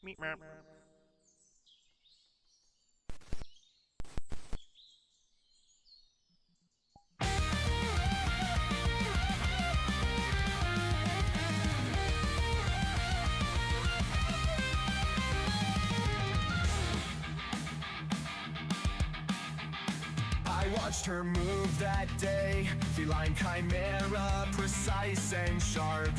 Meep meep. I watched her move that day, feline chimera, precise and sharp.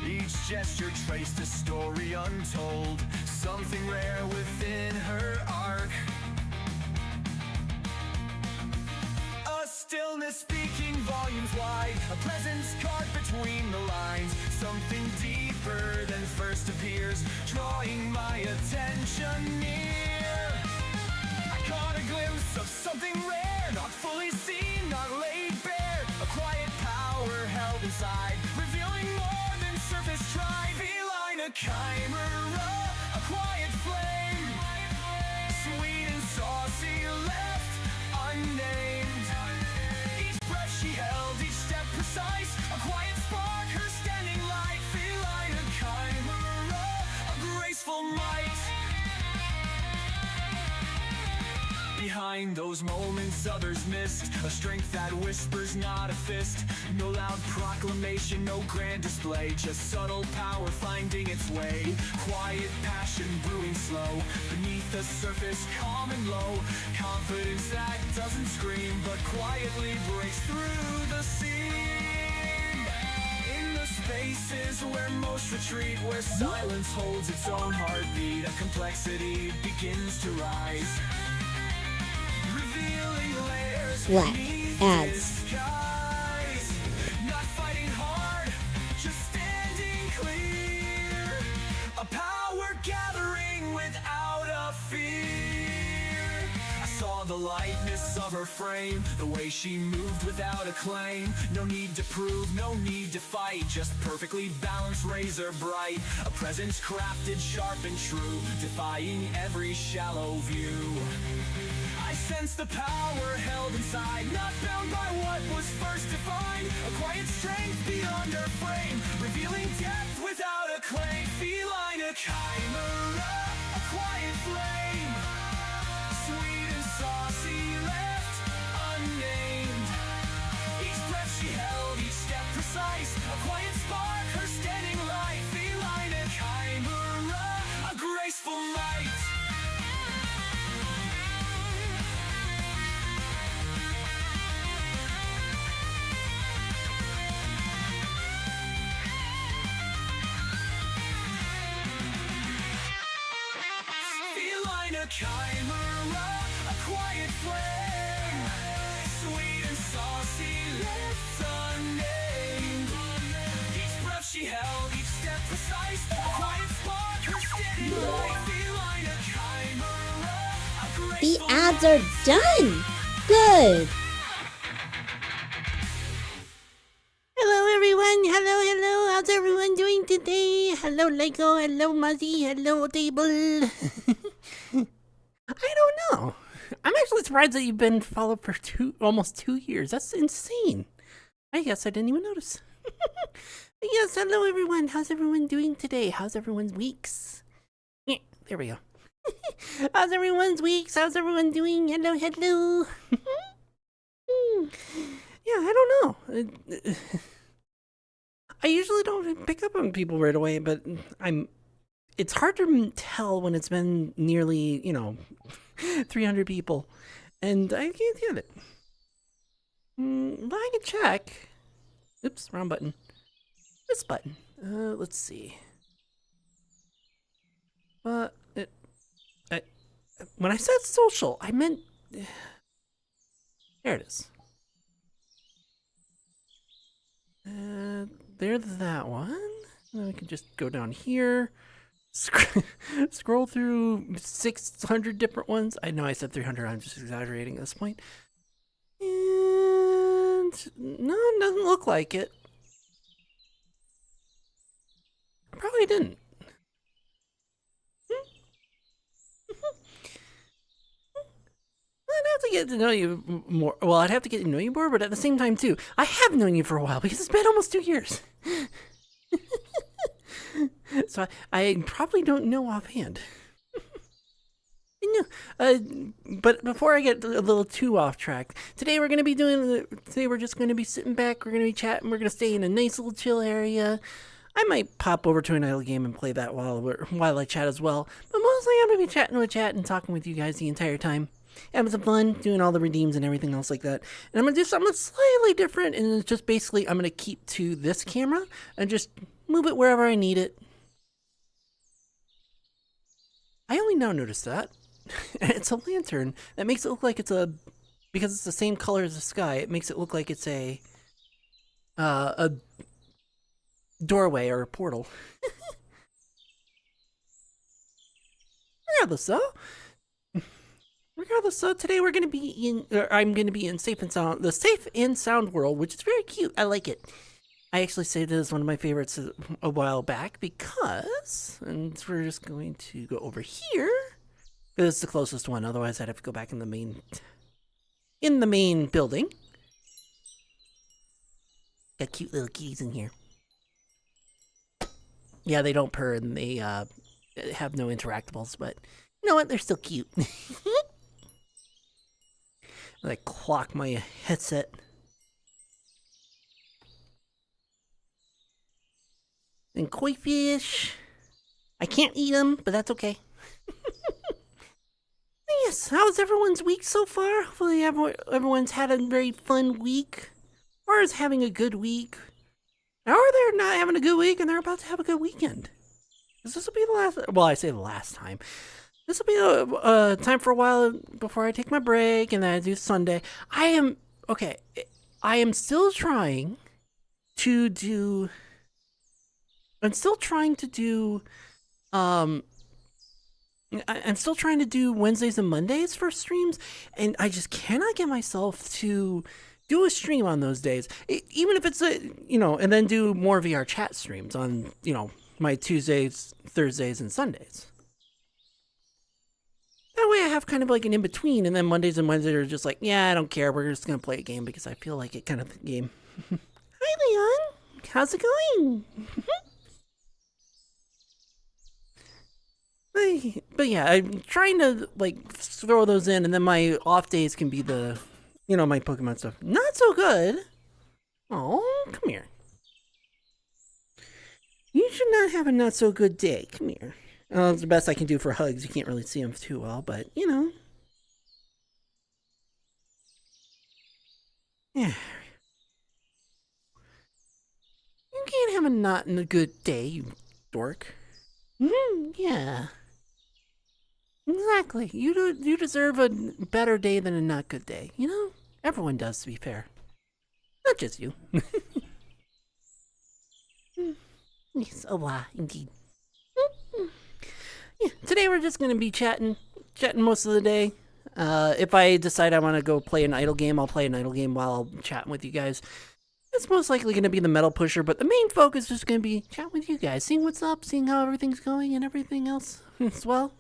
Each gesture traced a story untold, something rare within her arc. A stillness speaking volumes wide, a presence carved between the lines, something deeper than first appears, drawing my attention near. I caught a glimpse of something rare, not fully seen, not laid bare. A quiet power held inside, revealing more than surface tried. Feline, a chimera, a quiet flame, sweet and saucy, left unnamed. Each breath she held, each step precise, a quiet spark, her standing light. Feline, a chimera, a graceful might. Behind those moments others missed, a strength that whispers, not a fist. No loud proclamation, no grand display, just subtle power finding its way. Quiet passion brewing slow, beneath the surface calm and low. Confidence that doesn't scream, but quietly breaks through the scene. In the spaces where most retreat, where silence holds its own heartbeat, a complexity begins to rise. What? Ads. Disguise. Not fighting hard, just standing clear. A power gathering without a fear. I saw the lightness of her frame, the way she moved without a claim. No need to prove, no need to fight, just perfectly balanced, razor bright. A presence crafted sharp and true, defying every shallow view. I sense the power held inside, not bound by what was first defined. A quiet strength beyond her frame, revealing depth without a claim. Feline, a chimera, a quiet flame, sweet and saucy, left unnamed. Each breath she held, each step precise, a quiet spark, her standing light. Feline, a chimera, a graceful might. A chimera, a quiet flame, sweet and saucy, left unnamed. Each breath she held, each step precise, a quiet spark, her steady light. Feline, a chimera, a The graceful ads are done. Good. Hello, everyone. Hello. How's everyone doing today? Hello, Lego. Hello, Muzzy. Hello, table. I don't know. I'm actually surprised that you've been followed for almost 2 years. That's insane. I guess I didn't even notice. Yes, hello everyone. How's everyone doing today? How's everyone's weeks? Yeah, there we go. How's everyone's weeks? How's everyone doing? Hello. Yeah, I don't know. I usually don't pick up on people right away, but it's hard to tell when it's been nearly, 300 people, and I can't get it. But I can check. Oops, wrong button. This button. Let's see. When I said social, I meant... There it is. There's that one. Then we can just go down here. Scroll through 600 different ones. I know I said 300. I'm just exaggerating at this point. And no, it doesn't look like it. Probably didn't. I'd have to get to know you more. Well, I'd have to get to know you more, but at the same time, too, I have known you for a while because it's been almost 2 years. So I probably don't know offhand. No, but before I get a little too off track, today we're just going to be sitting back, we're going to be chatting, we're going to stay in a nice little chill area. I might pop over to an idle game and play that while I chat as well, but mostly I'm going to be chatting with chat and talking with you guys the entire time. Having some fun, doing all the redeems and everything else like that. And I'm going to do something slightly different, and it's just basically I'm going to keep to this camera and just move it wherever I need it. I only now noticed that. It's a lantern that makes it look like because it's the same color as the sky, it makes it look like it's a doorway or a portal. Regardless, though, today I'm going to be in the Safe and Sound world, which is very cute. I like it. I actually saved it as one of my favorites a while back because, and we're just going to go over here. It's the closest one. Otherwise, I'd have to go back in the main building. Got cute little keys in here. Yeah, they don't purr and they have no interactables, but you know what? They're still cute. I clock my headset. And koi fish. I can't eat them, but that's okay. Yes, how's everyone's week so far? Hopefully everyone's had a very fun week. Or is having a good week. Or they're not having a good week and they're about to have a good weekend. This will be the last... Well, I say the last time. This will be a time for a while before I take my break and then I do Sunday. I am still trying to do... I'm still trying to do Wednesdays and Mondays for streams, and I just cannot get myself to do a stream on those days. Even if it's and then do more VR chat streams on, my Tuesdays, Thursdays, and Sundays. That way I have kind of like an in-between, and then Mondays and Wednesdays are just like, yeah, I don't care, we're just going to play a game because I feel like it kind of game. Hi, Leon. How's it going? But yeah, I'm trying to throw those in, and then my off days can be the, my Pokemon stuff. Not so good. Oh, come here. You should not have a not so good day. Come here. It's the best I can do for hugs. You can't really see them too well, but Yeah. You can't have a not in a good day, you dork. Yeah. Exactly. You deserve a better day than a not good day. Everyone does, to be fair. Not just you. Yes, indeed. Yeah, today we're just going to be chatting most of the day. If I decide I want to go play an idle game, I'll play an idle game while I'm chatting with you guys. It's most likely going to be the metal pusher, but the main focus is just going to be chatting with you guys, seeing what's up, seeing how everything's going, and everything else as well.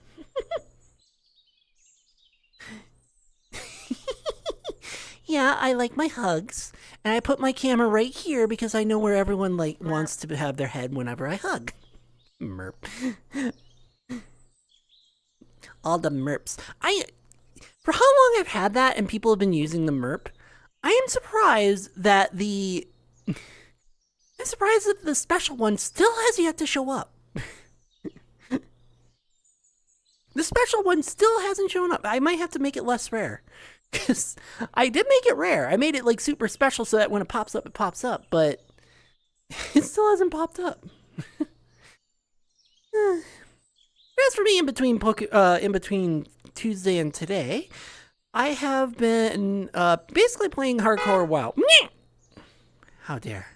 Yeah, I like my hugs, and I put my camera right here because I know where everyone wants to have their head whenever I hug. Merp. All the merps. For how long I've had that and people have been using the merp, I am surprised that the special one still has yet to show up. The special one still hasn't shown up. I might have to make it less rare. Because I did make it rare. I made it super special so that when it pops up, but it still hasn't popped up. As for me in between Tuesday and today, I have been basically playing hardcore WoW. How dare.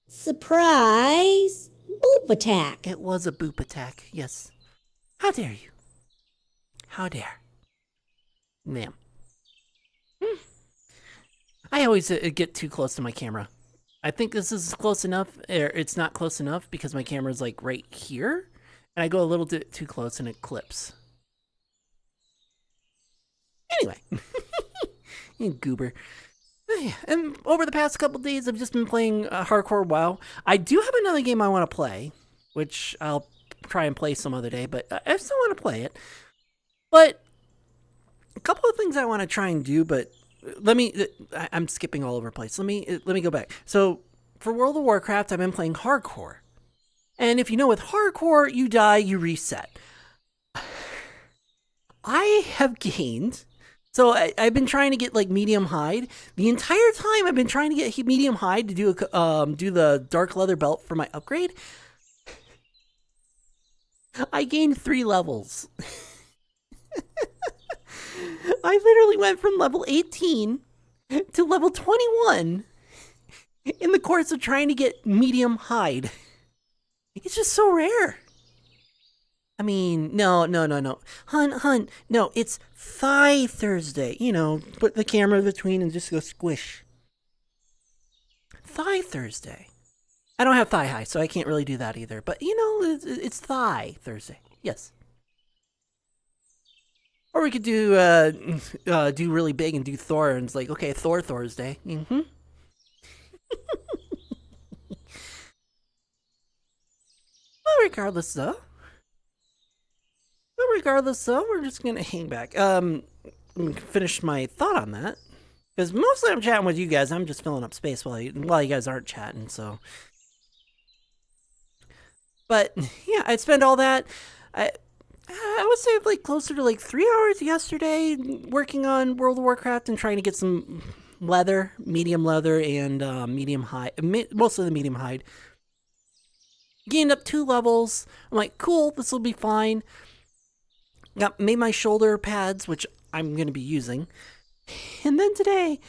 Surprise! Boop attack. It was a boop attack, yes. How dare you? How dare. Ma'am. I always get too close to my camera. I think this is close enough, or it's not close enough because my camera's right here, and I go a little bit too close and it clips. Anyway. You goober. And over the past couple days, I've just been playing hardcore WoW. I do have another game I want to play, which I'll try and play some other day, but I still want to play it. But a couple of things I want to try and do, but I'm skipping all over the place. Let me go back. So for World of Warcraft, I've been playing hardcore. And if you know, with hardcore, you die, you reset. I have gained... So I've been trying to get like medium hide. The entire time I've been trying to get medium hide to do the dark leather belt for my upgrade. I gained 3 levels. I literally went from level 18 to level 21 in the course of trying to get medium hide. It's just so rare. I mean, no. Hun, no, it's Thigh Thursday. You know, put the camera between and just go squish. Thigh Thursday. I don't have thigh high, so I can't really do that either. But, you know, it's Thigh Thursday. Yes. Or we could do really big and do Thor, and it's like, okay, Thor Thursday. Mm-hmm. Well, regardless, though, we're just gonna hang back. Finish my thought on that, because mostly I'm chatting with you guys. I'm just filling up space while you guys aren't chatting. So, but yeah, I spent all that. I would say like closer to like 3 hours yesterday working on World of Warcraft and trying to get some leather, medium leather, and medium hide. Mostly the medium hide. Gained up 2 levels. I'm like, cool, this will be fine. Made my shoulder pads, which I'm going to be using. And then today,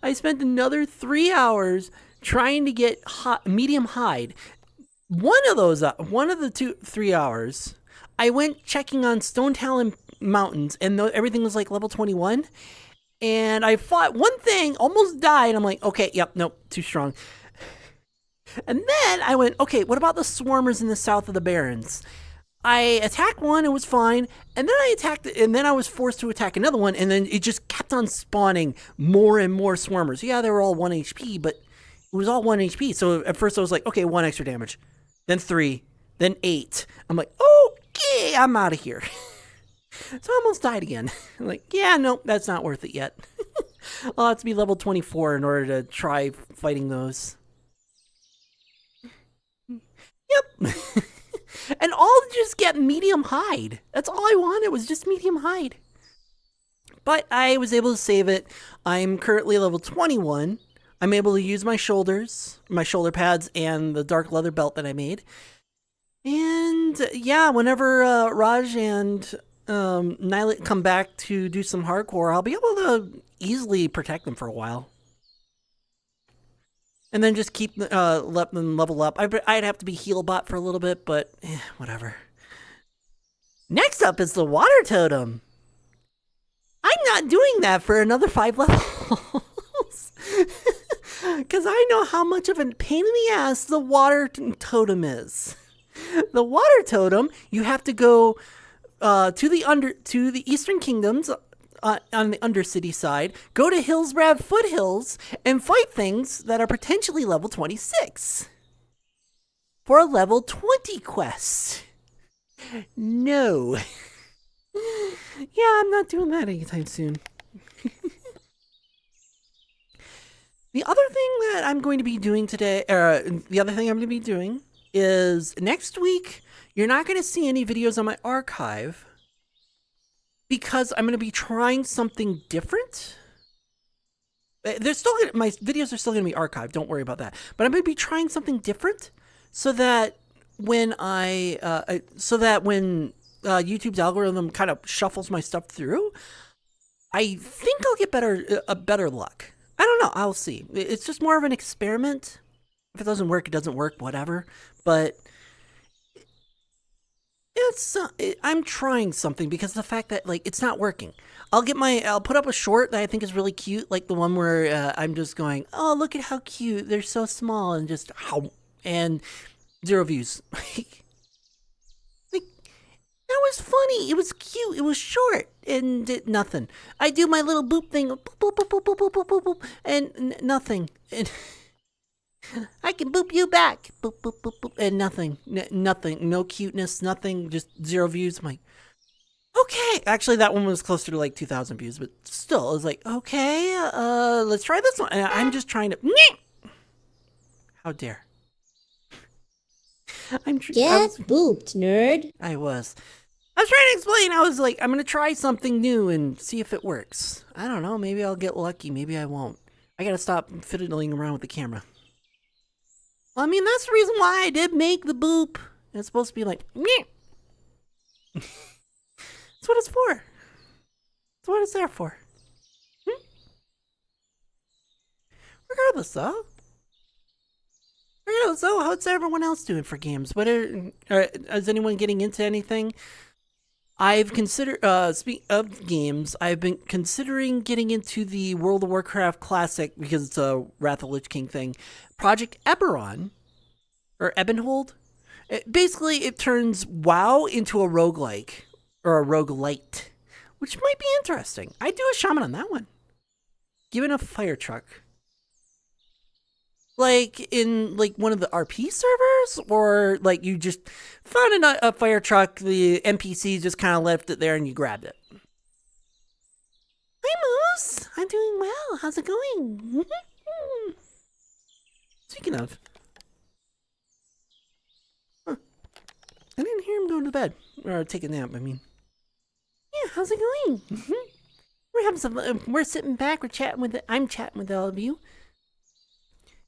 I spent another 3 hours trying to get medium hide. One of the 3 hours, I went checking on Stone Talon Mountains, and everything was like level 21. And I fought one thing, almost died. I'm like, okay, yep, nope, too strong. And then I went, okay, what about the swarmers in the south of the Barrens? I attacked one, it was fine, and then I was forced to attack another one, and then it just kept on spawning more and more swarmers. Yeah, they were all 1 HP, but it was all 1 HP. So at first I was like, okay, 1 extra damage, then 3, then 8. I'm like, okay, I'm out of here. So I almost died again. I'm like, yeah, nope, that's not worth it yet. I'll have to be level 24 in order to try fighting those. Yep. And all to just get medium hide. That's all I wanted, was just medium hide. But I was able to save it. I'm currently level 21. I'm able to use my shoulder pads, and the dark leather belt that I made. And yeah, whenever Raj and Nylet come back to do some hardcore, I'll be able to easily protect them for a while. And then just keep let them level up. I'd have to be heal bot for a little bit, but whatever. Next up is the water totem. I'm not doing that for another 5 levels. Because I know how much of a pain in the ass the water totem is. The water totem, you have to go to the Eastern Kingdoms on the Undercity side, go to Hillsbrad Foothills, and fight things that are potentially level 26 for a level 20 quest. No. Yeah, I'm not doing that anytime soon. The other thing that I'm going to be doing today, is next week, you're not going to see any videos on my archive, because I'm going to be trying something different. My videos are still going to be archived. Don't worry about that. But I'm going to be trying something different, so that when YouTube's algorithm kind of shuffles my stuff through, I think I'll get better luck. I don't know. I'll see. It's just more of an experiment. If it doesn't work, it doesn't work. Whatever. But I'm trying something, because of the fact that it's not working. I'll put up a short that I think is really cute, like the one where I'm just going, oh, look at how cute, they're so small, and just and 0 views. Like, that was funny, it was cute. It was short and did nothing. I do my little boop thing, boop, boop, boop, boop, boop, boop, boop, boop, boop, and nothing. And I can boop you back, boop, boop, boop, boop, and nothing. Nothing. No cuteness, nothing, just 0 views. I'm like, okay. Actually, that one was closer to like 2,000 views, but still, I was like, okay, let's try this one. And I'm just trying to. How dare. Get booped, nerd. I was trying to explain. I was like, I'm going to try something new and see if it works. I don't know. Maybe I'll get lucky. Maybe I won't. I got to stop fiddling around with the camera. Well, I mean, that's the reason why I did make the boop. It's supposed to be like, meh. That's what it's for. That's what it's there for. Regardless, though. So, how's everyone else doing for games? Is anyone getting into anything? I've considered, speaking of games, I've been considering getting into the World of Warcraft Classic because it's a Wrath of Lich King thing. Project Eberron, or Ebenhold. Basically, it turns WoW into a roguelike, or a roguelite, which might be interesting. I'd do a shaman on that one. Given a fire truck. Like in like one of the RP servers, or like you just found a fire truck, the NPC just kind of left it there and you grabbed it. Hi Moose, I'm doing well. How's it going? Speaking of, I didn't hear him going to bed or take a nap. I mean, yeah, how's it going? We're having some. We're sitting back. I'm chatting with all of you.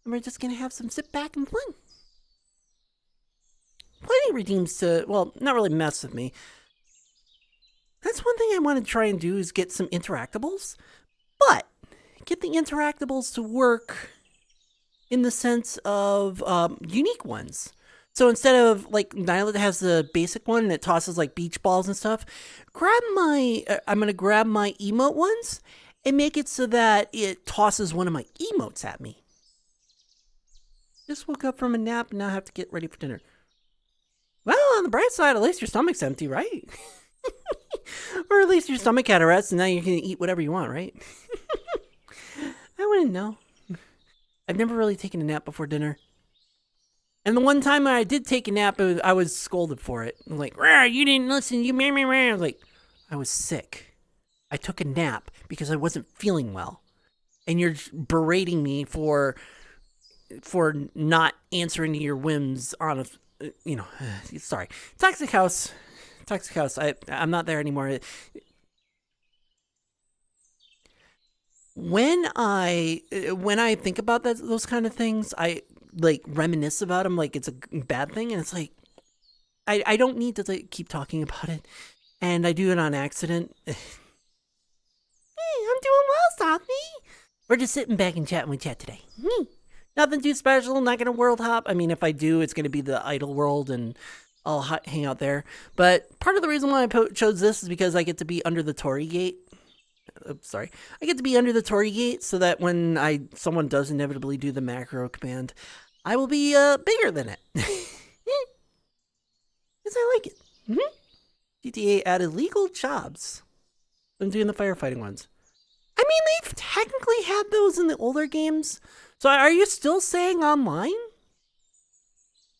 And we're just going to have some sit back and fun. Plenty redeems to, well, not really mess with me. That's one thing I want to try and do is get some interactables. But get the interactables to work in the sense of unique ones. So instead of like Nyla that has the basic one and it tosses like beach balls and stuff, I'm going to grab my emote ones and make it so that it tosses one of my emotes at me. Just woke up from a nap and now have to get ready for dinner. Well, on the bright side, at least your stomach's empty, right? Or at least your stomach had a rest and now you can eat whatever you want, right? I wouldn't know. I've never really taken a nap before dinner. And the one time I did take a nap, I was scolded for it. I'm like, you didn't listen, you meh, meh, meh. I was like, I was sick. I took a nap because I wasn't feeling well. And you're berating me for not answering to your whims on sorry. Toxic House. I'm not there anymore. When I think about those kind of things, I like reminisce about them like it's a bad thing, and it's like I don't need to keep talking about it, and I do it on accident. Hey, I'm doing well, Sophie. We're just sitting back and chatting with chat today. Nothing too special, not going to world hop. I mean, if I do, it's going to be the idle world and I'll hang out there. But part of the reason why I chose this is because I get to be under the Torii Gate. I get to be under the Torii Gate so that when someone does inevitably do the macro command, I will be bigger than it. Because I like it. GTA added legal jobs. I'm doing the firefighting ones. I mean, they've technically had those in the older games. So are you still saying online?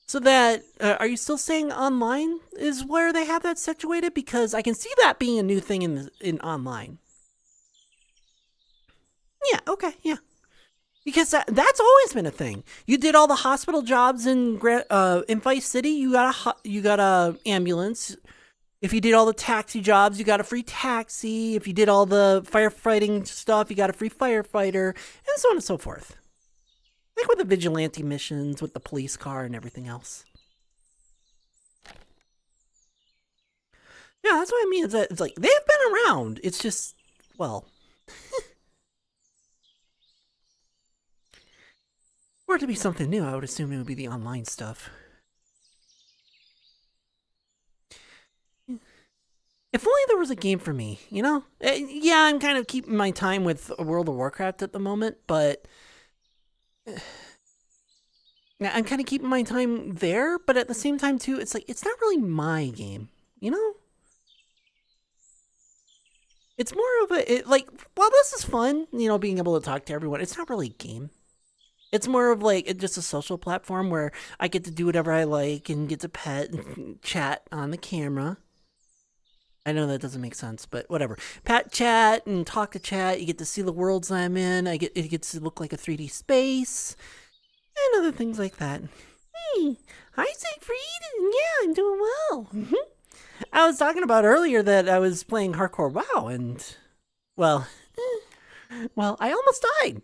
So that, are you still saying online is where they have that situated? Because I can see that being a new thing in online. Yeah, okay, yeah. Because that's always been a thing. You did all the hospital jobs in Vice City, you got a ambulance. If you did all the taxi jobs, you got a free taxi. If you did all the firefighting stuff, you got a free firefighter, and so on and so forth. Like with the vigilante missions, with the police car and everything else. Yeah, that's what I mean. It's like, they've been around. It's just, well. Or to be something new, I would assume it would be the online stuff. If only there was a game for me, you know? Yeah, I'm kind of keeping my time with World of Warcraft at the moment, but I'm kind of keeping my time there, but at the same time, too, it's like, it's not really my game, you know? It's more of a, like, while this is fun, you know, being able to talk to everyone, it's not really a game. It's more of like just a social platform where I get to do whatever I like and get to pet and chat on the camera. I know that doesn't make sense, but whatever. Pat chat and talk to chat. You get to see the worlds I'm in. It gets to look like a 3D space and other things like that. Hey, hi Siegfried. Yeah, I'm doing well. I was talking about earlier that I was playing hardcore WoW and, well, I almost died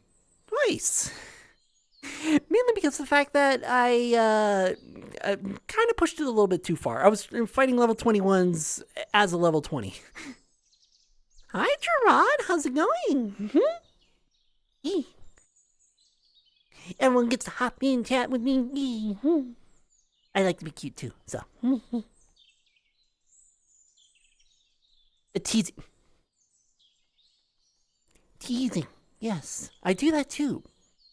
twice. Mainly because of the fact that I kind of pushed it a little bit too far. I was fighting level 21s as a level 20. Hi, Gerard. How's it going? Everyone gets to hop in and chat with me. I like to be cute too, so. Teasing. Teasing. Yes, I do that too.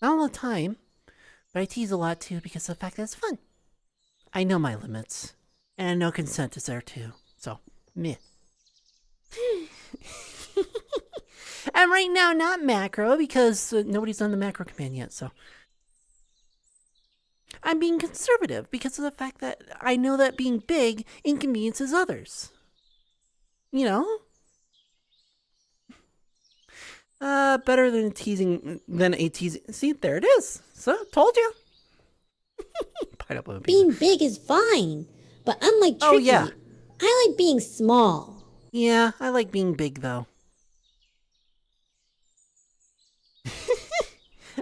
Not all the time, but I tease a lot too because of the fact that it's fun. I know my limits, and I know consent is there too, so meh. And right now, not macro because nobody's done the macro command yet, so. I'm being conservative because of the fact that I know that being big inconveniences others. You know? Better than a teasing. See, there it is. So, told you. Pineapple Being big is fine, but unlike Tricky, Oh, yeah. I like being small. Yeah, I like being big, though.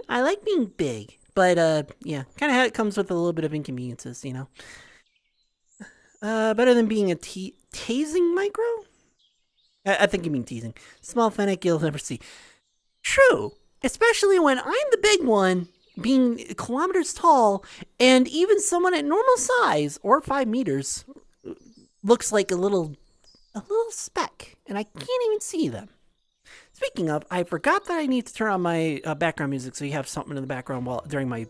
I like being big, but, yeah, kind of how it comes with a little bit of inconveniences, you know? Better than being a tasing micro? I think you mean teasing. Small fennec you'll never see. True, especially when I'm the big one, being kilometers tall, and even someone at normal size, or 5 meters, looks like a little speck, and I can't even see them. Speaking of, I forgot that I need to turn on my background music so you have something in the background during my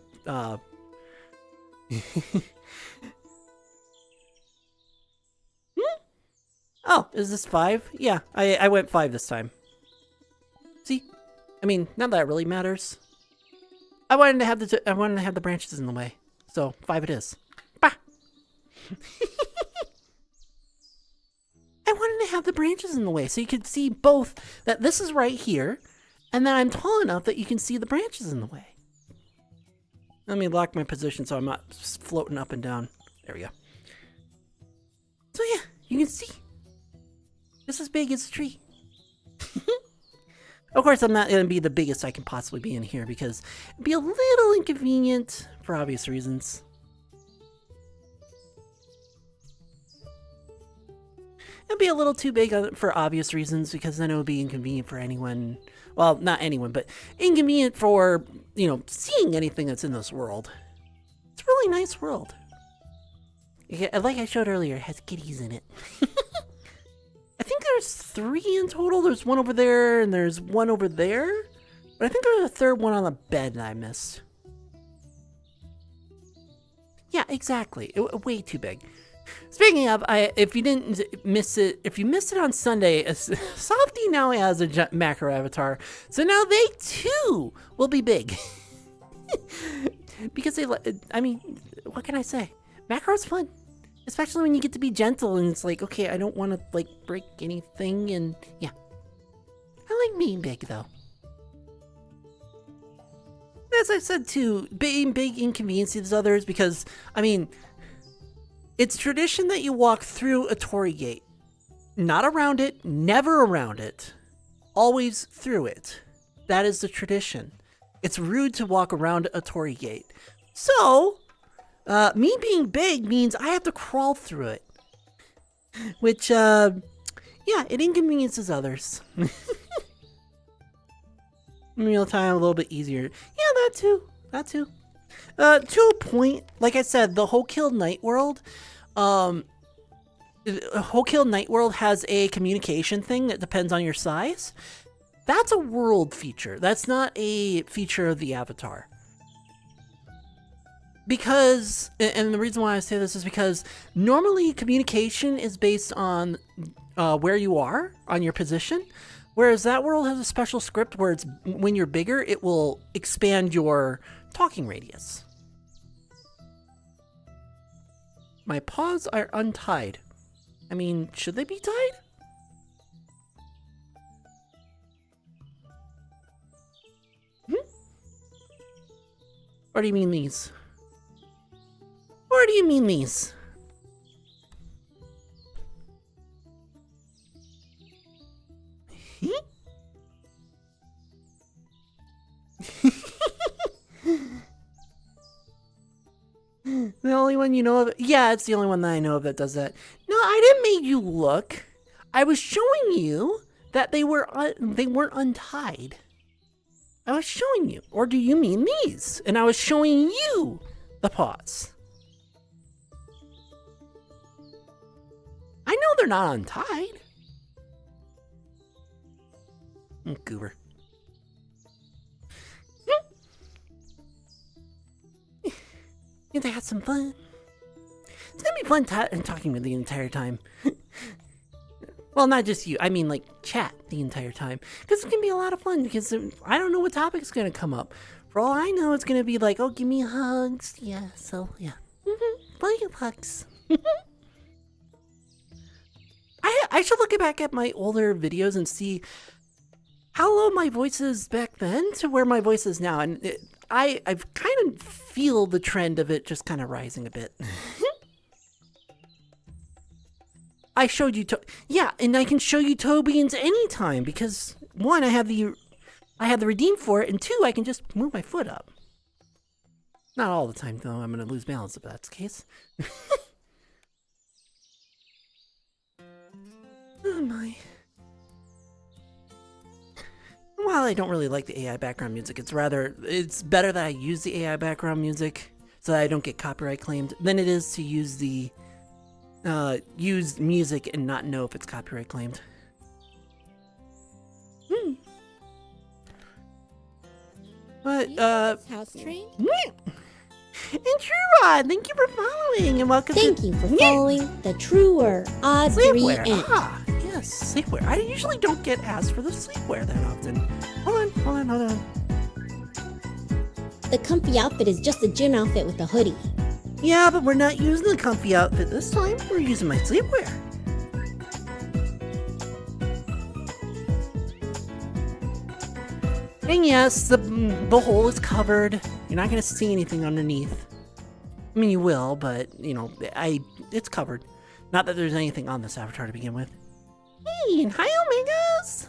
Oh, is this 5? Yeah, I went 5 this time. See? I mean, not that it really matters. I wanted to have the branches in the way. So, 5 it is. Bah! I wanted to have the branches in the way so you could see both that this is right here and that I'm tall enough that you can see the branches in the way. Let me lock my position so I'm not just floating up and down. There we go. So yeah, you can see. This is big as a tree. Of course, I'm not going to be the biggest I can possibly be in here because it'd be a little inconvenient for obvious reasons. It'd be a little too big for obvious reasons because then it would be inconvenient for anyone. Well, not anyone, but inconvenient for, you know, seeing anything that's in this world. It's a really nice world. Like I showed earlier, it has kitties in it. I think there's 3 in total. There's one over there and there's one over there. But I think there's a third one on the bed that I missed. Yeah, exactly. Way too big. Speaking of, if you didn't miss it, if you missed it on Sunday, Softy now has a macro avatar. So now they too will be big. Because I mean, what can I say? Macro's fun. Especially when you get to be gentle and it's like, okay, I don't want to like break anything and yeah. I like being big though. As I said too, being big inconveniences others because, I mean, it's tradition that you walk through a torii gate. Not around it, never around it. Always through it. That is the tradition. It's rude to walk around a torii gate. So, me being big means I have to crawl through it. Which, yeah, it inconveniences others. Real time a little bit easier. Yeah, that too. That too. To a point, like I said, the whole Kill Night World, Whole Kill Night World has a communication thing that depends on your size. That's a world feature. That's not a feature of the avatar. Because, and the reason why I say this is because normally communication is based on where you are, on your position. Whereas that world has a special script where it's when you're bigger, it will expand your talking radius. My paws are untied. I mean, should they be tied? Or do you mean these? Or do you mean these? The only one you know of? Yeah, it's the only one that I know of that does that. No, I didn't make you look. I was showing you that they weren't untied. I was showing you. Or do you mean these? And I was showing you the paws. I know they're not untied. Goober. They had some fun. It's gonna be fun talking with the entire time. Well, not just you. I mean, like, chat the entire time. Because it's gonna be a lot of fun. Because I don't know what topic's gonna come up. For all I know, it's gonna be like, oh, give me hugs. Yeah, so, yeah. Plenty of hugs. I should look back at my older videos and see how low my voice is back then to where my voice is now. And I've kind of feel the trend of it just kind of rising a bit. I showed you yeah, and I can show you toe beans anytime because one, I have the redeem for it, and two, I can just move my foot up. Not all the time though. I'm gonna lose balance if that's the case. Oh my. While I don't really like the AI background music, it's better that I use the AI background music so that I don't get copyright claimed than it is to use the use music and not know if it's copyright claimed. But House train? And True thank you for following and welcome Thank you for following the Truer Odd 3 Sleepwear. Ant. Yes, sleepwear. I usually don't get asked for the sleepwear that often. Hold on. The comfy outfit is just a gym outfit with a hoodie. Yeah, but we're not using the comfy outfit this time. We're using my sleepwear. And yes, the hole is covered. You're not going to see anything underneath. I mean, you will, but, you know, it's covered. Not that there's anything on this avatar to begin with. Hey, and hi, Omegas!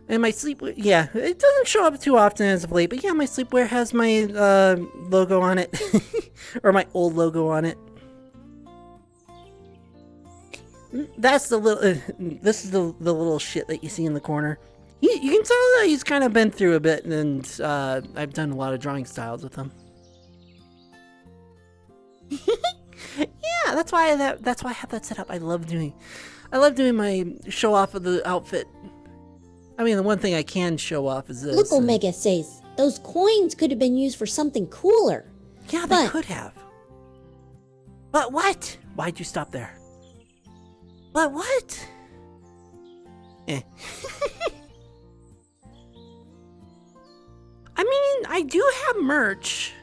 And my sleepwear, yeah, it doesn't show up too often as of late, but yeah, my sleepwear has my logo on it. Or my old logo on it. That's the little, this is the little shit that you see in the corner. You can tell that he's kind of been through a bit, and I've done a lot of drawing styles with him. Yeah, that's why I have that set up. I love doing my show off of the outfit. I mean, the one thing I can show off is this. Look, Omega says, those coins could have been used for something cooler. Yeah, they could have. But what? Why'd you stop there? But what? I mean, I do have merch.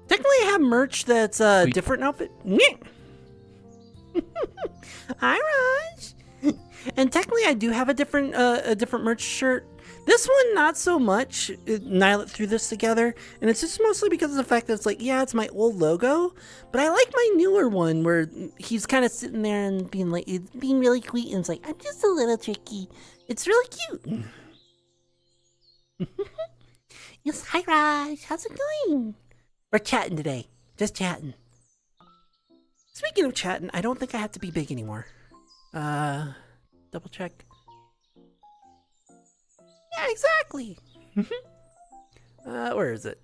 Technically, I have merch that's a different outfit. Hi, Raj. And technically, I do have a different merch shirt. This one, not so much. Nilet threw this together, and it's just mostly because of the fact that it's like, yeah, it's my old logo, but I like my newer one where he's kind of sitting there and being really sweet, and it's like, I'm just a little tricky. It's really cute. Yes, hi, Raj. How's it going? We're chatting today. Just chatting. Speaking of chatting, I don't think I have to be big anymore. Double check. Yeah, exactly. Where is it?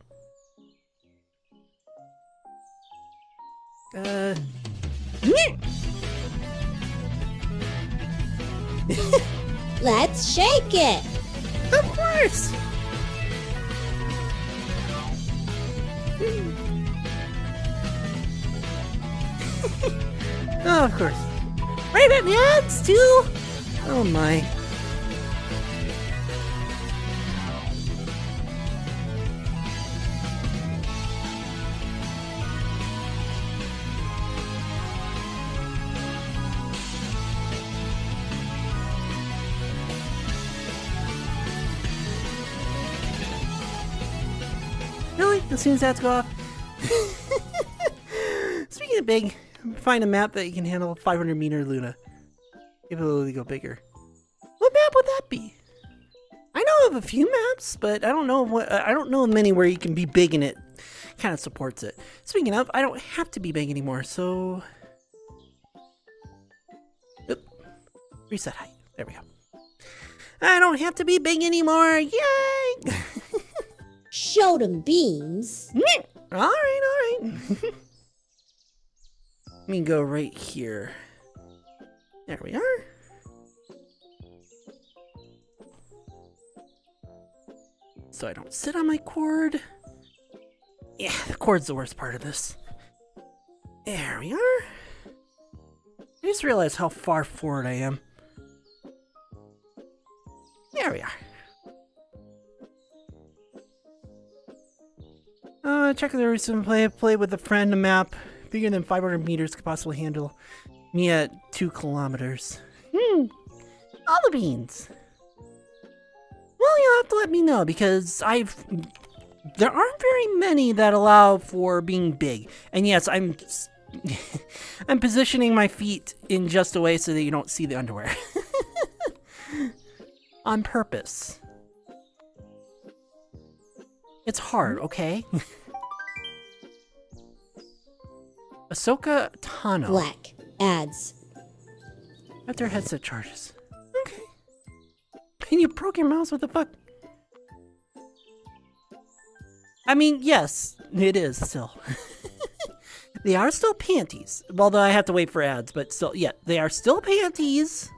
Let's shake it. Of course. Oh, of course. Right at the ads too. Oh my. Really? As soon as that's go off? Speaking of big, find a map that you can handle 500 meter Luna. Ability to go bigger. What map would that be? I know of a few maps, but I don't know of many where you can be big and it kind of supports it. Speaking of, I don't have to be big anymore, so oop. Reset height. There we go. I don't have to be big anymore. Yay! Show them beans. All right. Let me go right here. There we are. So I don't sit on my cord. Yeah, the cord's the worst part of this. There we are. I just realized how far forward I am. There we are. Check the recent play with a friend. A map bigger than 500 meters could possibly handle me at 2 kilometers. All the beans. Well, you'll have to let me know because there aren't very many that allow for being big. And yes, I'm positioning my feet in just a way so that you don't see the underwear. On purpose. It's hard, okay? Ahsoka Tano. Black. Ads. At their headset charges. Okay. And you broke your mouse, what the fuck? I mean, yes, it is still. They are still panties. Although I have to wait for ads, but still, yeah, they are still panties.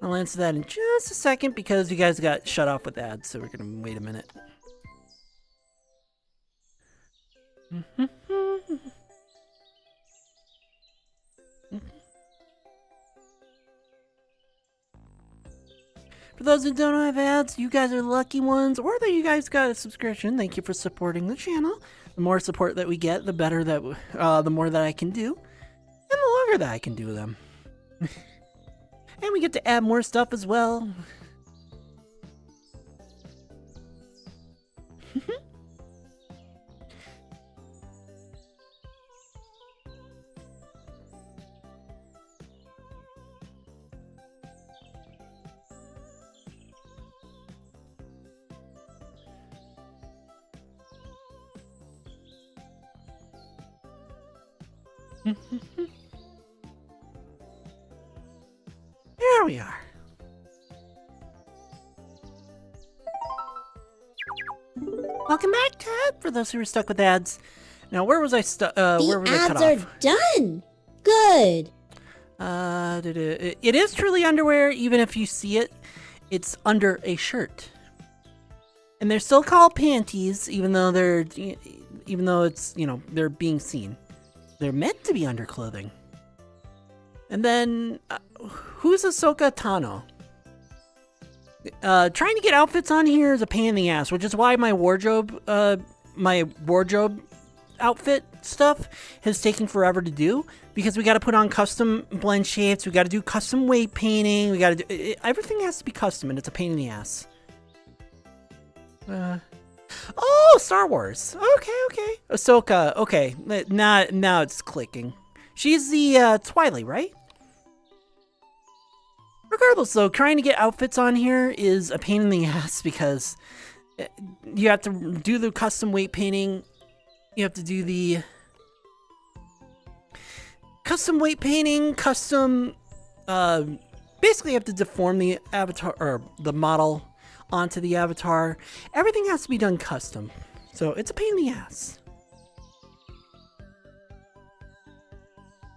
I'll answer that in just a second because you guys got shut off with ads, so we're gonna wait a minute. For those who don't have ads, you guys are lucky ones, or that you guys got a subscription. Thank you for supporting the channel. The more support that we get, the better that, the more that I can do, and the longer that I can do them. And we get to add more stuff as well. There we are. Welcome back, Ted. For those who were stuck with ads. Now, where was I stuck? Where was I cut The ads off? are done. Good. It is truly underwear, even if you see it. It's under a shirt, and they're still called panties, even though it's they're being seen. They're meant to be underclothing. And then, who's Ahsoka Tano? Trying to get outfits on here is a pain in the ass, which is why my wardrobe outfit stuff has taken forever to do, because we got to put on custom blend shapes, we got to do custom weight painting, we got to do everything has to be custom, and it's a pain in the ass. Oh, Star Wars. Okay. Ahsoka. Okay, now it's clicking. She's the Twilight, right? Regardless, though, trying to get outfits on here is a pain in the ass because you have to do the custom weight painting. You have to do the custom weight painting, basically you have to deform the avatar or the model onto the avatar. Everything has to be done custom. So it's a pain in the ass.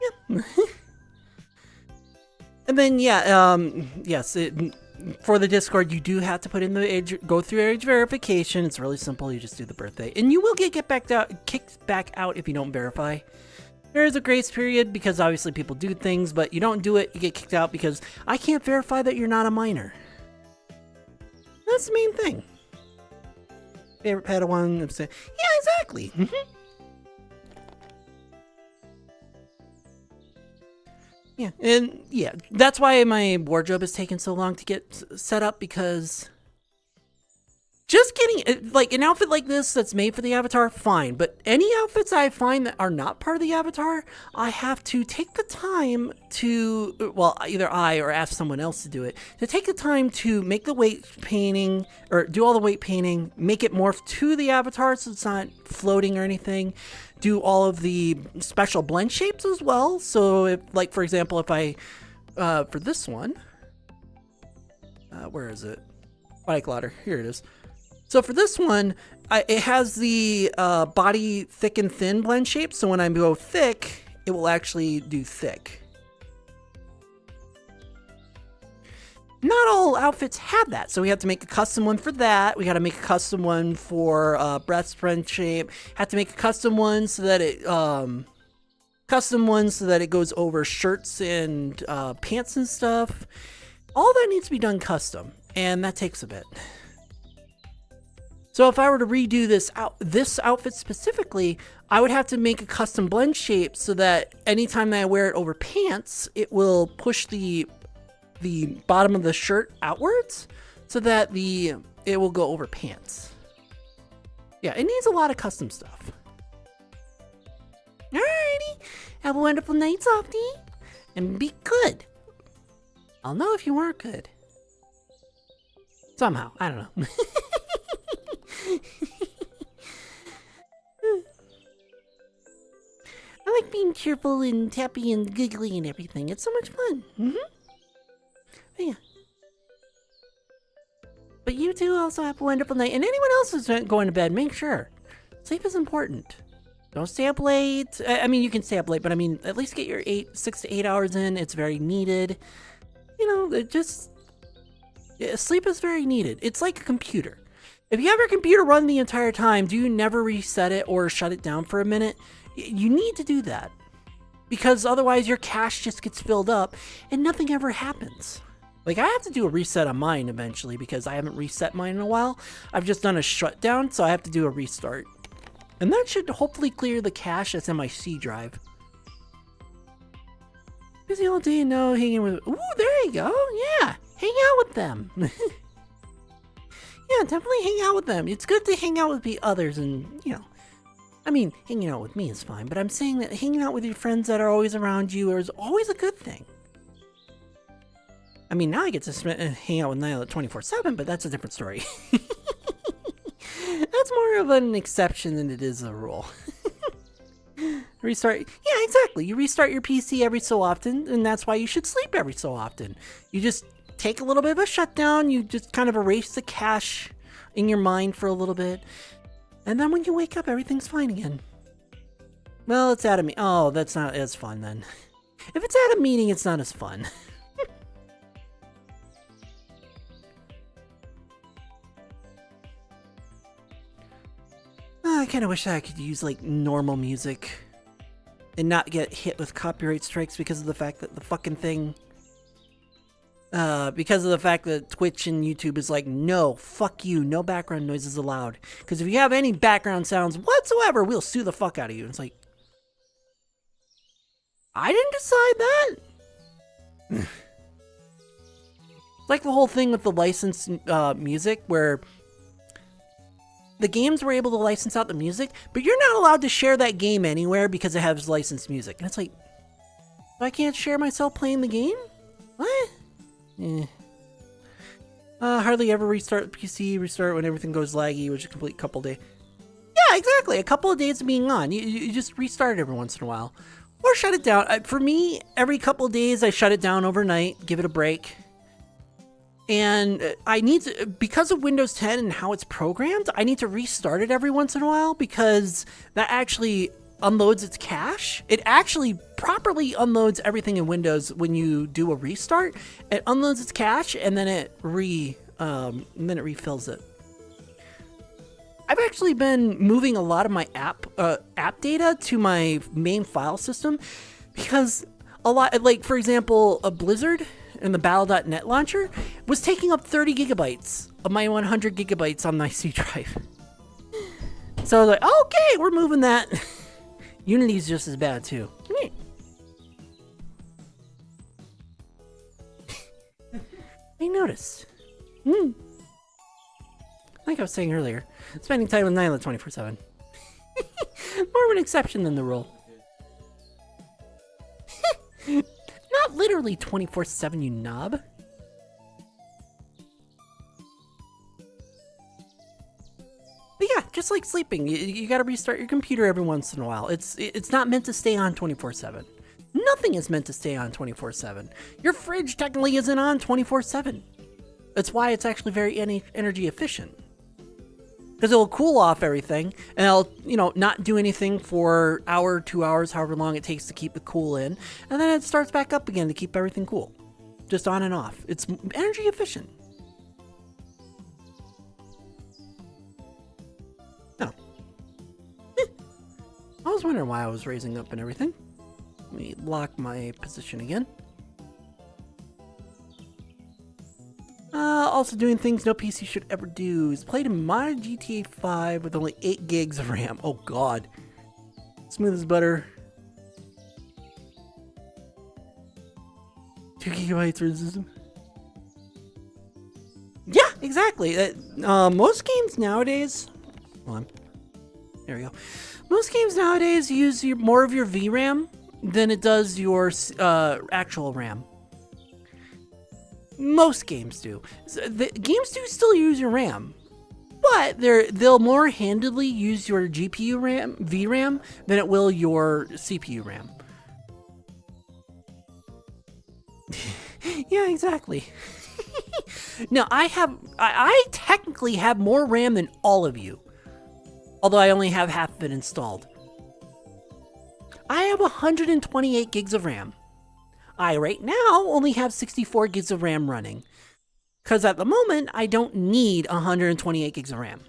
Yeah. And then, yes, for the Discord, you do have to put in the age, go through age verification. It's really simple. You just do the birthday, and you will get kicked back out if you don't verify. There is a grace period because obviously people do things, but you don't do it, you get kicked out because I can't verify that you're not a minor. That's the main thing. Favorite Padawan? Yeah, exactly. Yeah, and yeah, that's why my wardrobe has taken so long to get set up, because just getting like an outfit like this that's made for the avatar, fine. But any outfits I find that are not part of the avatar, I have to take the time to, well, either I or ask someone else to do it, to take the time to make the weight painting or do all the weight painting, make it morph to the avatar so it's not floating or anything. Do all of the special blend shapes as well. So if, like, for example, if I, for this one, where is it? Body glider, here it is. So for this one, it has the body thick and thin blend shape. So when I go thick, it will actually do thick. Not all outfits have that, so we have to make a custom one for that. We got to make a custom one for breast blend shape. Have to make a custom one so that it goes over shirts and pants and stuff. All that needs to be done custom, and that takes a bit. So if I were to redo this outfit specifically, I would have to make a custom blend shape so that anytime that I wear it over pants, it will push the bottom of the shirt outwards so that it will go over pants. Yeah, it needs a lot of custom stuff. Alrighty, have a wonderful night, Softy, and be good. I'll know if you weren't good. Somehow, I don't know. I like being cheerful and happy and giggly and everything. It's so much fun. But yeah. But you two also have a wonderful night. And anyone else who's going to bed, make sure. Sleep is important. Don't stay up late. I mean, you can stay up late, but I mean, at least get your 6 to 8 hours in. It's very needed. You know, sleep is very needed. It's like a computer. If you have your computer run the entire time, do you never reset it or shut it down for a minute? You need to do that, because otherwise your cache just gets filled up and nothing ever happens. Like, I have to do a reset on mine eventually because I haven't reset mine in a while. I've just done a shutdown, so I have to do a restart. And that should hopefully clear the cache that's in my C drive. Busy all day and no hanging with... Ooh, there you go. Yeah, hang out with them. Yeah, definitely hang out with them. It's good to hang out with the others and, you know... I mean, hanging out with me is fine, but I'm saying that hanging out with your friends that are always around you is always a good thing. I mean, now I get to hang out with Nyla 24/7, but that's a different story. That's more of an exception than it is a rule. Restart. Yeah, exactly. You restart your PC every so often, and that's why you should sleep every so often. You just take a little bit of a shutdown. You just kind of erase the cache in your mind for a little bit. And then when you wake up, everything's fine again. Well, it's at a meeting. Oh, that's not as fun then. If it's at a meeting, it's not as fun. I kind of wish I could use like normal music and not get hit with copyright strikes because of the fact that the fucking thing... because of the fact that Twitch and YouTube is like, no, fuck you, no background noises allowed. Because if you have any background sounds whatsoever, we'll sue the fuck out of you. It's like, I didn't decide that. It's like the whole thing with the licensed music, where the games were able to license out the music, but you're not allowed to share that game anywhere because it has licensed music. And it's like, I can't share myself playing the game? What? Hardly ever restart the PC, restart when everything goes laggy, which is a complete couple days. Yeah, exactly. A couple of days of being on. You just restart it every once in a while. Or shut it down. For me, every couple of days, I shut it down overnight, give it a break. And I need to, because of Windows 10 and how it's programmed, I need to restart it every once in a while because that actually unloads its cache. It actually properly unloads everything in Windows when you do a restart. It unloads its cache and then it refills it. I've actually been moving a lot of my app data to my main file system because a lot, like for example, a Blizzard and the Battle.net launcher was taking up 30 gigabytes of my 100 gigabytes on my C drive. So I was like, okay, we're moving that. Unity's just as bad too. I noticed. Like I was saying earlier, spending time with Nyla 24/7. More of an exception than the rule. Not literally 24/7, you knob. But yeah, just like sleeping, you gotta restart your computer every once in a while. It's not meant to stay on 24/7. Nothing is meant to stay on 24/7. Your fridge technically isn't on 24/7. That's why it's actually very energy efficient. Because it'll cool off everything, and it'll, not do anything for hour, 2 hours, however long it takes to keep the cool in, and then it starts back up again to keep everything cool. Just on and off. It's energy efficient. Oh. I was wondering why I was raising up and everything. Let me lock my position again. Also doing things no PC should ever do is played a modded GTA 5 with only 8 gigs of RAM. Oh god. Smooth as butter. 2 gigabytes for the system. Yeah, exactly. Most games nowadays... Hold on. There we go. Most games nowadays use more of your VRAM than it does your actual RAM. Most games do. The games do still use your RAM, but they'll more handedly use your GPU RAM, VRAM, than it will your CPU RAM. Yeah, exactly. Now I technically have more RAM than all of you, although I only have half of it installed. I have 128 gigs of RAM. I right now only have 64 gigs of RAM running, because at the moment I don't need 128 gigs of RAM.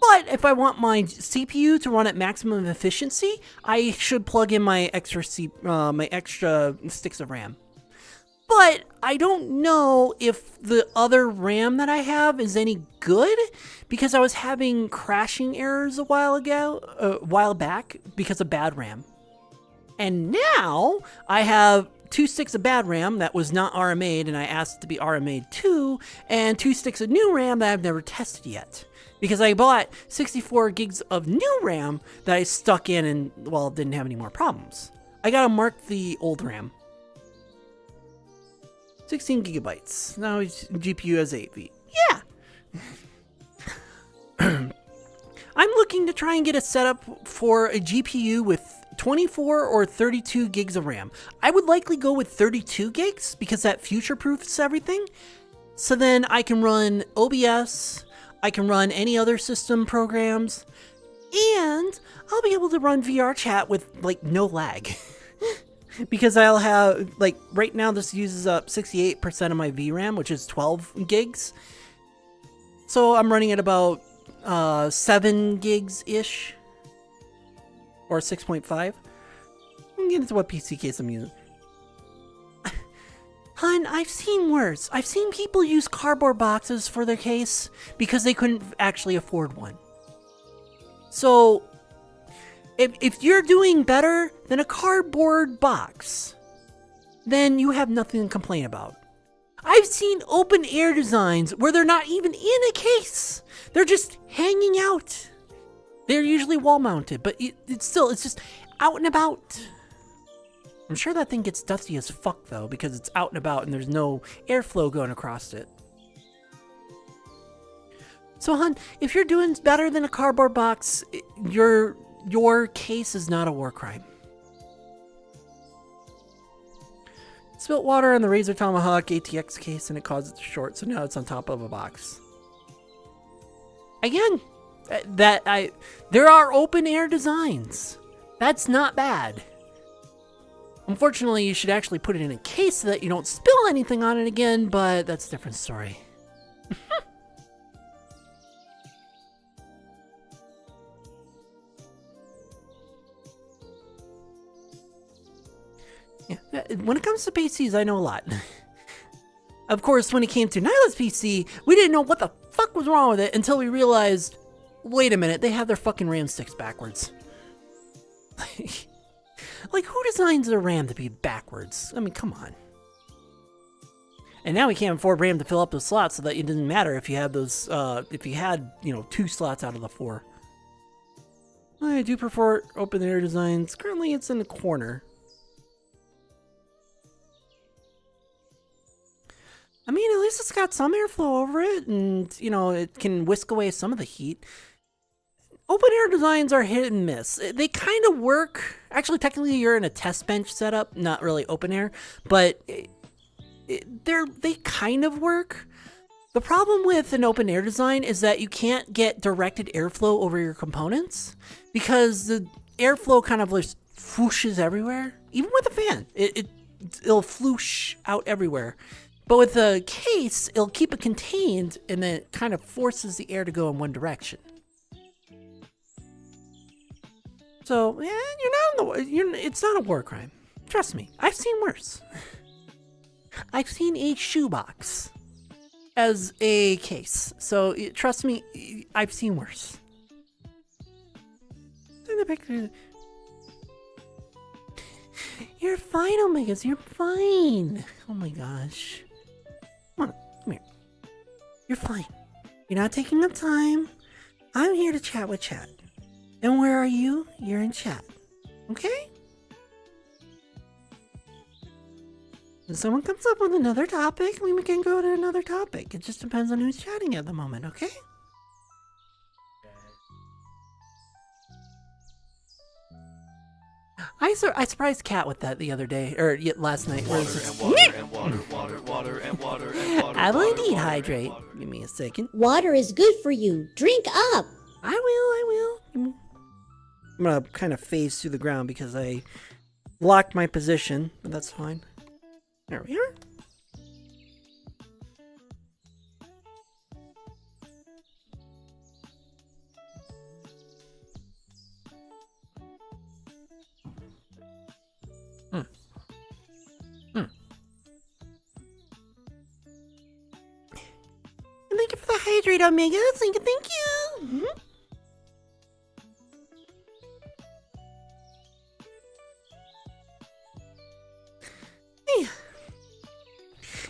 But if I want my CPU to run at maximum efficiency, I should plug in my extra sticks of RAM. But I don't know if the other RAM that I have is any good, because I was having crashing errors a while back because of bad RAM. And now I have 2 sticks of bad RAM that was not RMA'd, and I asked to be RMA'd too, and 2 sticks of new RAM that I've never tested yet. Because I bought 64 gigs of new RAM that I stuck in and, well, didn't have any more problems. I gotta mark the old RAM. 16 gigabytes. Now GPU has 8 V. Yeah! I'm looking to try and get a setup for a GPU with 24 or 32 gigs of RAM. I would likely go with 32 gigs because that future-proofs everything. So then I can run OBS, I can run any other system programs, and I'll be able to run VRChat with like no lag. Because I'll have, like, right now this uses up 68% of my VRAM, which is 12 gigs. So I'm running at about 7 gigs-ish. Or 6.5. I'm getting into what PC case I'm using. Hun, I've seen worse. I've seen people use cardboard boxes for their case because they couldn't actually afford one. So, if you're doing better than a cardboard box, then you have nothing to complain about. I've seen open air designs where they're not even in a case. They're just hanging out. They're usually wall mounted, but it's just out and about. I'm sure that thing gets dusty as fuck though, because it's out and about and there's no airflow going across it. So hun, if you're doing better than a cardboard box, your case is not a war crime. Spilt water on the Razer Tomahawk ATX case and it caused it to short, so now it's on top of a box. Again, there are open air designs. That's not bad. Unfortunately, you should actually put it in a case so that you don't spill anything on it again, but that's a different story. Yeah, when it comes to PCs, I know a lot. Of course, when it came to Nyla's PC, we didn't know what the fuck was wrong with it until we realized, wait a minute, they have their fucking RAM sticks backwards. Like, who designs their RAM to be backwards? I mean, come on. And now we can't afford RAM to fill up those slots, so that it doesn't matter if you had those, if you had, 2 slots out of the 4. I do prefer open air designs. Currently, it's in the corner. I mean, at least it's got some airflow over it, and, it can whisk away some of the heat. Open air designs are hit and miss. They kind of work. Actually, technically, you're in a test bench setup, not really open air, but they kind of work. The problem with an open air design is that you can't get directed airflow over your components because the airflow kind of like whooshes everywhere. Even with a fan, it'll floosh out everywhere. But with a case, it'll keep it contained, and then it kind of forces the air to go in one direction. So, yeah, it's not a war crime. Trust me, I've seen worse. I've seen a shoebox as a case. So, trust me, I've seen worse. In the picture. You're fine, Omegas, you're fine. Oh my gosh. Come here. You're fine. You're not taking up time. I'm here to chat with chat. And where are you? You're in chat. Okay? If someone comes up with another topic, we can go to another topic. It just depends on who's chatting at the moment, okay? I surprised Kat with that the other day, or last night. Where it's just, I will indeed hydrate. Give me a second. Water is good for you. Drink up. I will. I'm gonna kind of phase through the ground because I locked my position, but that's fine. There we are. And thank you for the hydrate, Omega. Thank you. Mm-hmm.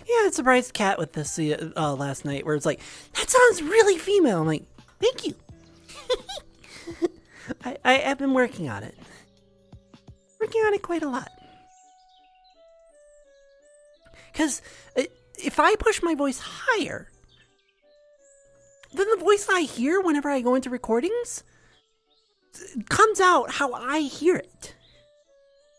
Yeah, I surprised Kat with this last night, where it's like, that sounds really female. I'm like, thank you. I have been working on it. Working on it quite a lot. Because if I push my voice higher, then the voice I hear whenever I go into recordings comes out how I hear it.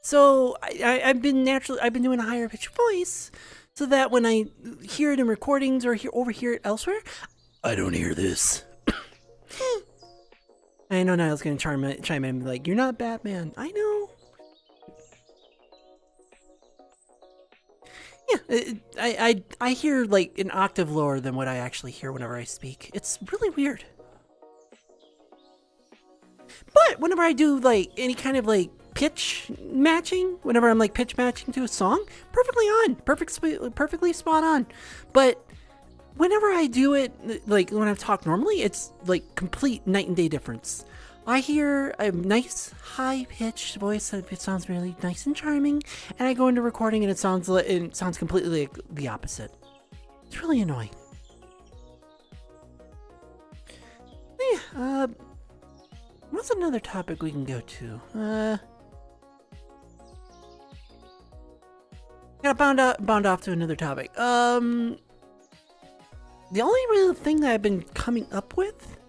So I've been doing a higher pitched voice, so that when I hear it in recordings or overhear it elsewhere, I don't hear this. I know Niall's gonna chime in and be like, "You're not Batman." I know. Yeah, I hear like an octave lower than what I actually hear whenever I speak. It's really weird. But whenever I do like any kind of like pitch matching, whenever I'm like pitch matching to a song, perfectly on, perfectly spot on. But whenever I do it, like when I talk normally, it's like complete night and day difference. I hear a nice high-pitched voice that it sounds really nice and charming, and I go into recording and it sounds completely like the opposite. It's really annoying. Yeah, what's another topic we can go to? Gotta bound off to another topic. The only real thing that I've been coming up with,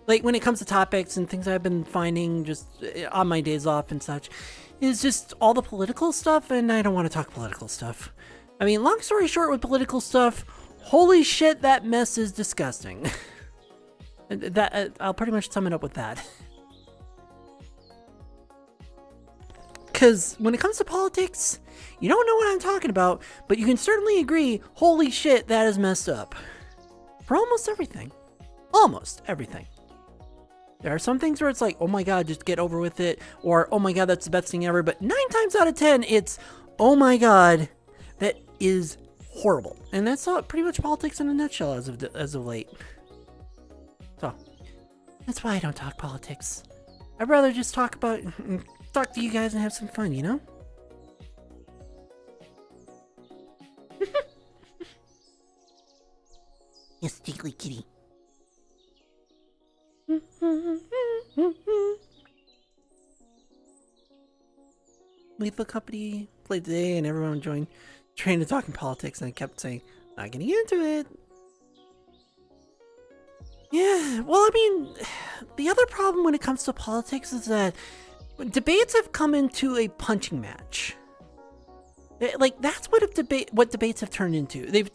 like when it comes to topics and things I've been finding just on my days off and such, is just all the political stuff, and I don't want to talk political stuff. I mean, long story short with political stuff, holy shit, that mess is disgusting. I'll pretty much sum it up with that. Because when it comes to politics, you don't know what I'm talking about, but you can certainly agree, holy shit, that is messed up. For almost everything. Almost everything. There are some things where it's like, oh my god, just get over with it, or oh my god, that's the best thing ever, but 9 times out of 10, it's, oh my god, that is horrible. And that's all, pretty much politics in a nutshell as of late. So that's why I don't talk politics. I'd rather just talk to you guys and have some fun, you know? Yes, Stickly Kitty. Lethal Company played today and everyone joined trying to talk in politics, and I kept saying, not getting into it. Yeah, well, I mean, the other problem when it comes to politics is that debates have come into a punching match. Like, that's what debates have turned into. They've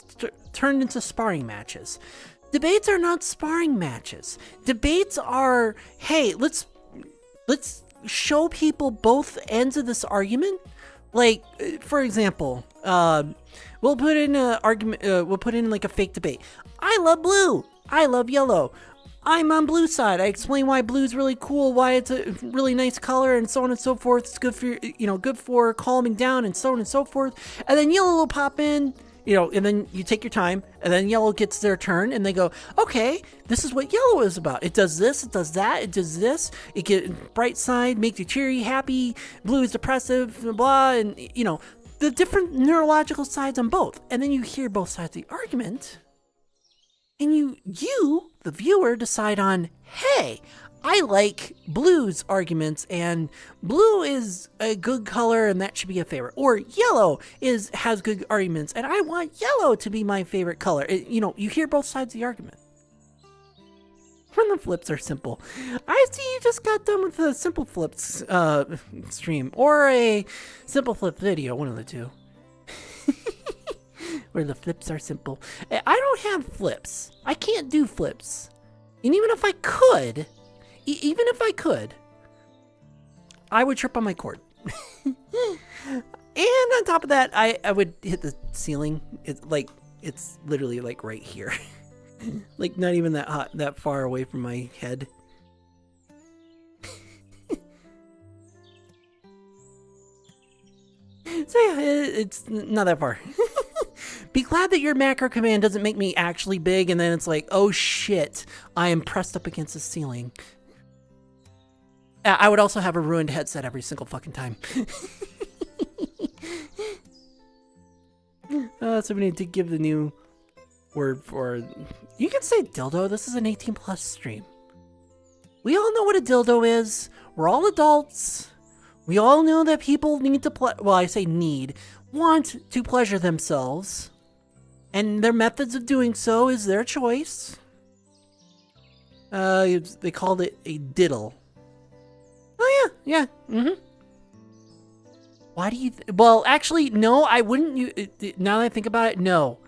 turned into sparring matches. Debates are not sparring matches. Debates are, hey, let's show people both ends of this argument. Like, for example, we'll put in an argument. We'll put in like a fake debate. I love blue. I love yellow. I'm on blue side. I explain why blue is really cool, why it's a really nice color, and so on and so forth. It's good for, good for calming down, and so on and so forth. And then yellow will pop in, and then you take your time, and then yellow gets their turn, and they go, okay, this is what yellow is about. It does this, it does that, it does this. It gets bright side, makes you cheery, happy. Blue is depressive, blah, and, the different neurological sides on both. And then you hear both sides of the argument, and you, the viewer, decide on, hey, I like blue's arguments, and blue is a good color, and that should be a favorite. Or yellow has good arguments, and I want yellow to be my favorite color. You hear both sides of the argument. When the flips are simple. I see you just got done with the simple flips stream, or a simple flip video, one of the two. Where the flips are simple. I don't have flips. I can't do flips. And even if I could, I would trip on my cord. And on top of that, I would hit the ceiling. It's literally like right here. Like not even that far away from my head. So yeah, it's not that far. Be glad that your macro command doesn't make me actually big, and then it's like, oh shit, I am pressed up against the ceiling. I would also have a ruined headset every single fucking time. So we need to give the new word for... You can say dildo. This is an 18+ stream. We all know what a dildo is. We're all adults. We all know that people need to well, I say need, want to pleasure themselves. And their methods of doing so is their choice. They called it a diddle. Oh yeah, Why do you... well, actually, no, I wouldn't now that I think about it, no.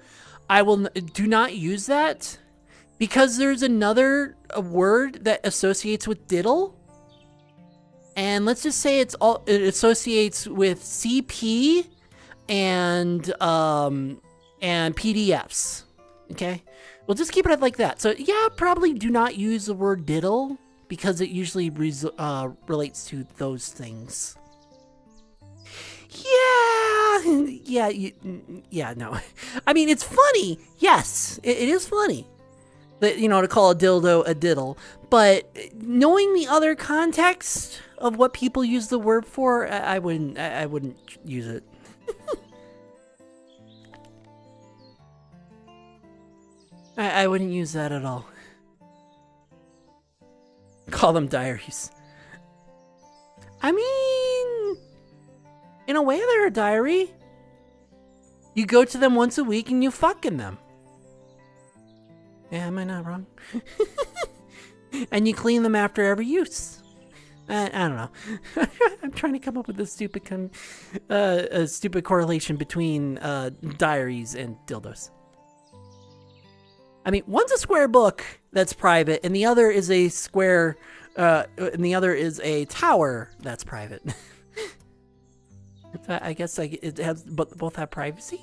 I will do not use that because there's a word that associates with diddle. And let's just say it associates with CP and PDFs. Okay? We'll just keep it like that. So yeah, probably do not use the word diddle because it usually relates to those things. Yeah, no. I mean, it's funny. Yes, it is funny that, to call a dildo a diddle, but knowing the other context of what people use the word for, I wouldn't use it. I wouldn't use that at all. Call them diaries. I mean, in a way, they're a diary. You go to them once a week and you fuck in them. Yeah, am I not wrong? And you clean them after every use. I don't know. I'm trying to come up with a stupid correlation between diaries and dildos. I mean, one's a square book that's private, and the other is a square, and the other is a tower that's private. So I guess it has both have privacy.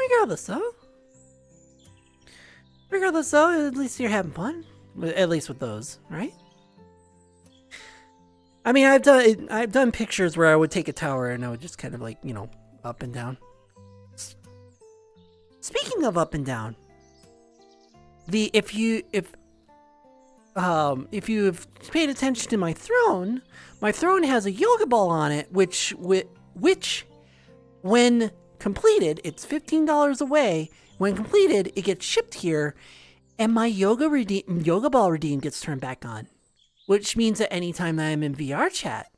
Regardless, though, at least you're having fun. At least with those, right? I mean, I've done pictures where I would take a tower and I would just kind of like, you know, up and down. Speaking of up and down, if you've paid attention to my throne has a yoga ball on it, which when completed, it's $15 away. When completed, it gets shipped here, and my yoga ball redeem gets turned back on, which means that anytime that I'm in VR chat,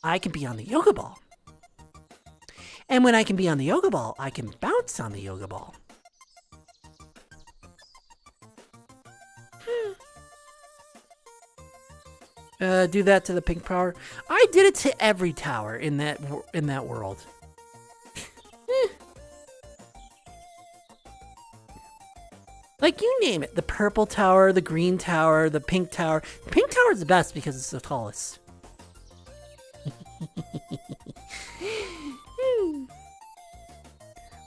I can be on the yoga ball. And when I can be on the yoga ball, I can bounce on the yoga ball. Do that to the pink power. I did it to every tower in that world. Like, you name it. The purple tower, the green tower, the pink tower. The pink tower is the best because it's the tallest.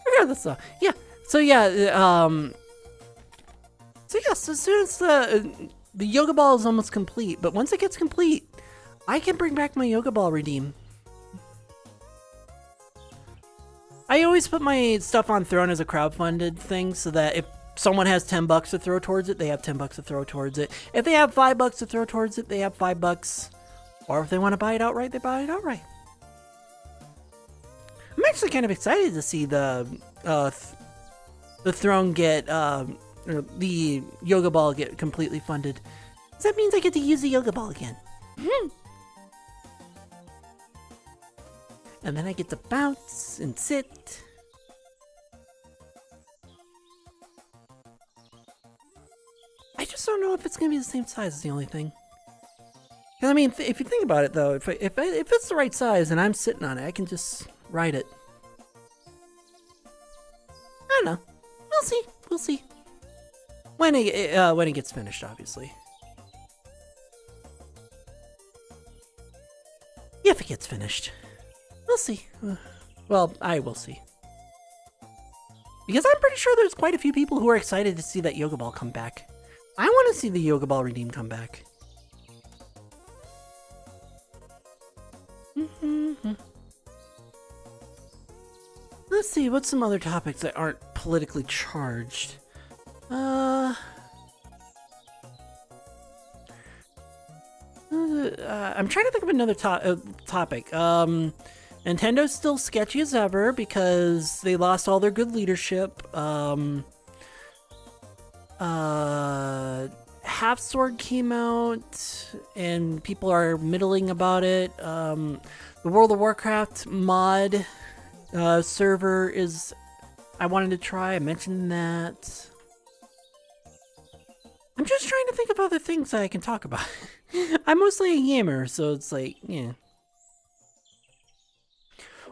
Regardless, though. Yeah. So as soon as the yoga ball is almost complete, but once it gets complete, I can bring back my yoga ball redeem. I always put my stuff on Throne as a crowdfunded thing so that if someone has $10 to throw towards it, they have $10 to throw towards it. If they have $5 to throw towards it, they have $5. Or if they want to buy it outright, they buy it outright. I'm actually kind of excited to see the throne get the yoga ball get completely funded. That means I get to use the yoga ball again. And then I get to bounce and sit. I just don't know if it's gonna be the same size. Is the only thing. I mean, if you think about it, though, if it's the right size and I'm sitting on it, I can just ride it. I don't know. We'll see. We'll see. When it gets finished, obviously. If it gets finished, we'll see. Well, I will see. Because I'm pretty sure there's quite a few people who are excited to see that yoga ball come back. I want to see the yoga ball redeem come back. Let's see, what's some other topics that aren't politically charged? I'm trying to think of another topic. Nintendo's still sketchy as ever because they lost all their good leadership. Half Sword came out and people are middling about it. The World of Warcraft mod server is I wanted to try. I mentioned that. I'm just trying to think of other things that I can talk about. I'm mostly a gamer, so it's like, yeah.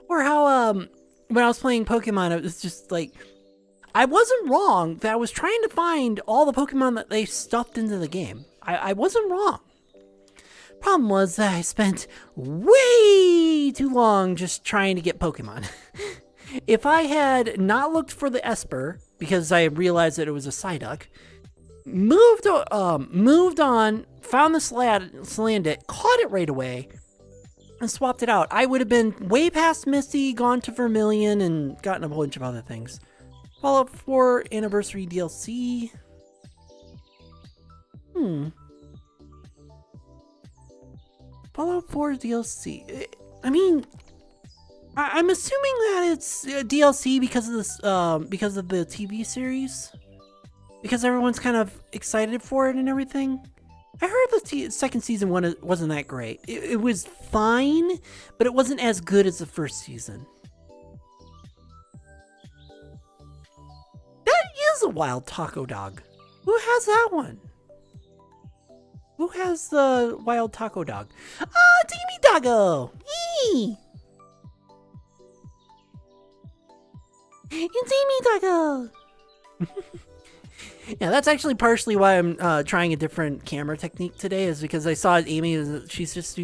Or how when I was playing Pokemon, it was just like I wasn't wrong that I was trying to find all the Pokemon that they stuffed into the game. I wasn't wrong. Problem was that I spent way too long just trying to get Pokemon. If I had not looked for the Esper, because I realized that it was a Psyduck, moved on, found the Salandit, caught it right away, and swapped it out, I would have been way past Misty, gone to Vermilion, and gotten a bunch of other things. Fallout 4 Anniversary DLC. Fallout 4 DLC. I mean, I'm assuming that it's DLC because of this, because of the TV series, because everyone's kind of excited for it and everything. I heard the second season wasn't that great. It was fine, but it wasn't as good as the first season. That is a wild taco dog. Who has that one? Who has the wild taco dog? Oh, Teamy Doggo! Eee! It's Amy Doggo! Yeah, that's actually partially why I'm trying a different camera technique today, is because I saw Amy, she's just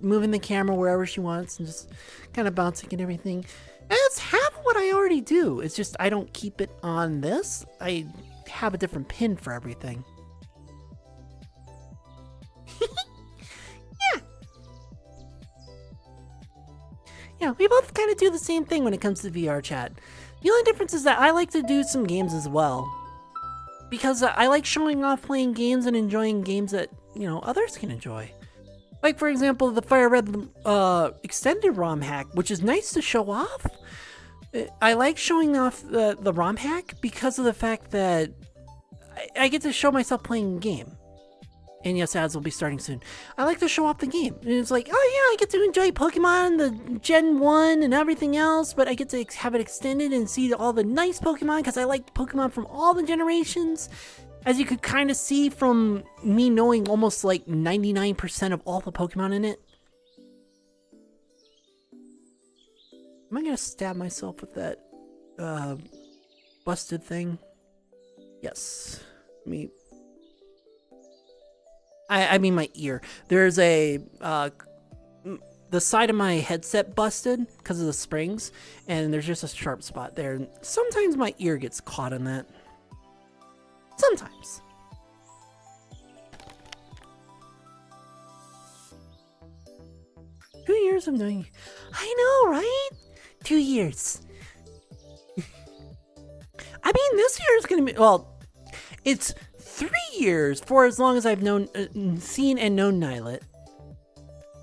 moving the camera wherever she wants and just kind of bouncing and everything. And that's half what I already do. It's just I don't keep it on this. I have a different pin for everything. Yeah. Yeah, we both kind of do the same thing when it comes to VR chat. The only difference is that I like to do some games as well. Because I like showing off playing games and enjoying games that, you know, others can enjoy. Like, for example, the Fire Red extended ROM hack, which is nice to show off. I like showing off the ROM hack because of the fact that I get to show myself playing a game. And yes, ads will be starting soon. I like to show off the game. And it's like, oh yeah, I get to enjoy Pokemon, the Gen 1 and everything else, but I get to have it extended and see all the nice Pokemon because I like Pokemon from all the generations. As you could kind of see from me knowing almost like 99% of all the Pokemon in it. Am I going to stab myself with that busted thing? Yes. I mean my ear. There's a the side of my headset busted because of the springs, and there's just a sharp spot there. And sometimes my ear gets caught in that. Sometimes. Two years I'm doing. I know, right? 2 years. I mean, this year is gonna be, well, it's 3 years for as long as I've known, seen and known Nylet.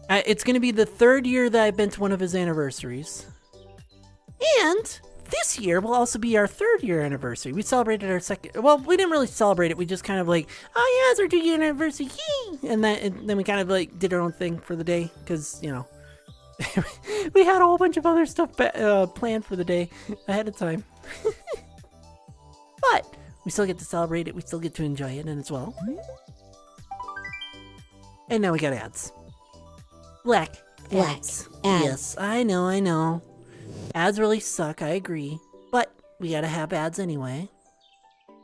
It's gonna be the 3rd year that I've been to one of his anniversaries. And this year will also be our 3rd year anniversary. We celebrated our second, well, we didn't really celebrate it. We just kind of like, oh yeah, it's our 2-year anniversary. Yay! And then we kind of like did our own thing for the day. Cause, you know, we had a whole bunch of other stuff planned for the day ahead of time. But we still get to celebrate it. We still get to enjoy it, and as well. And now we got ads. Black ads. Yes, I know. Ads really suck, I agree. But we gotta have ads anyway.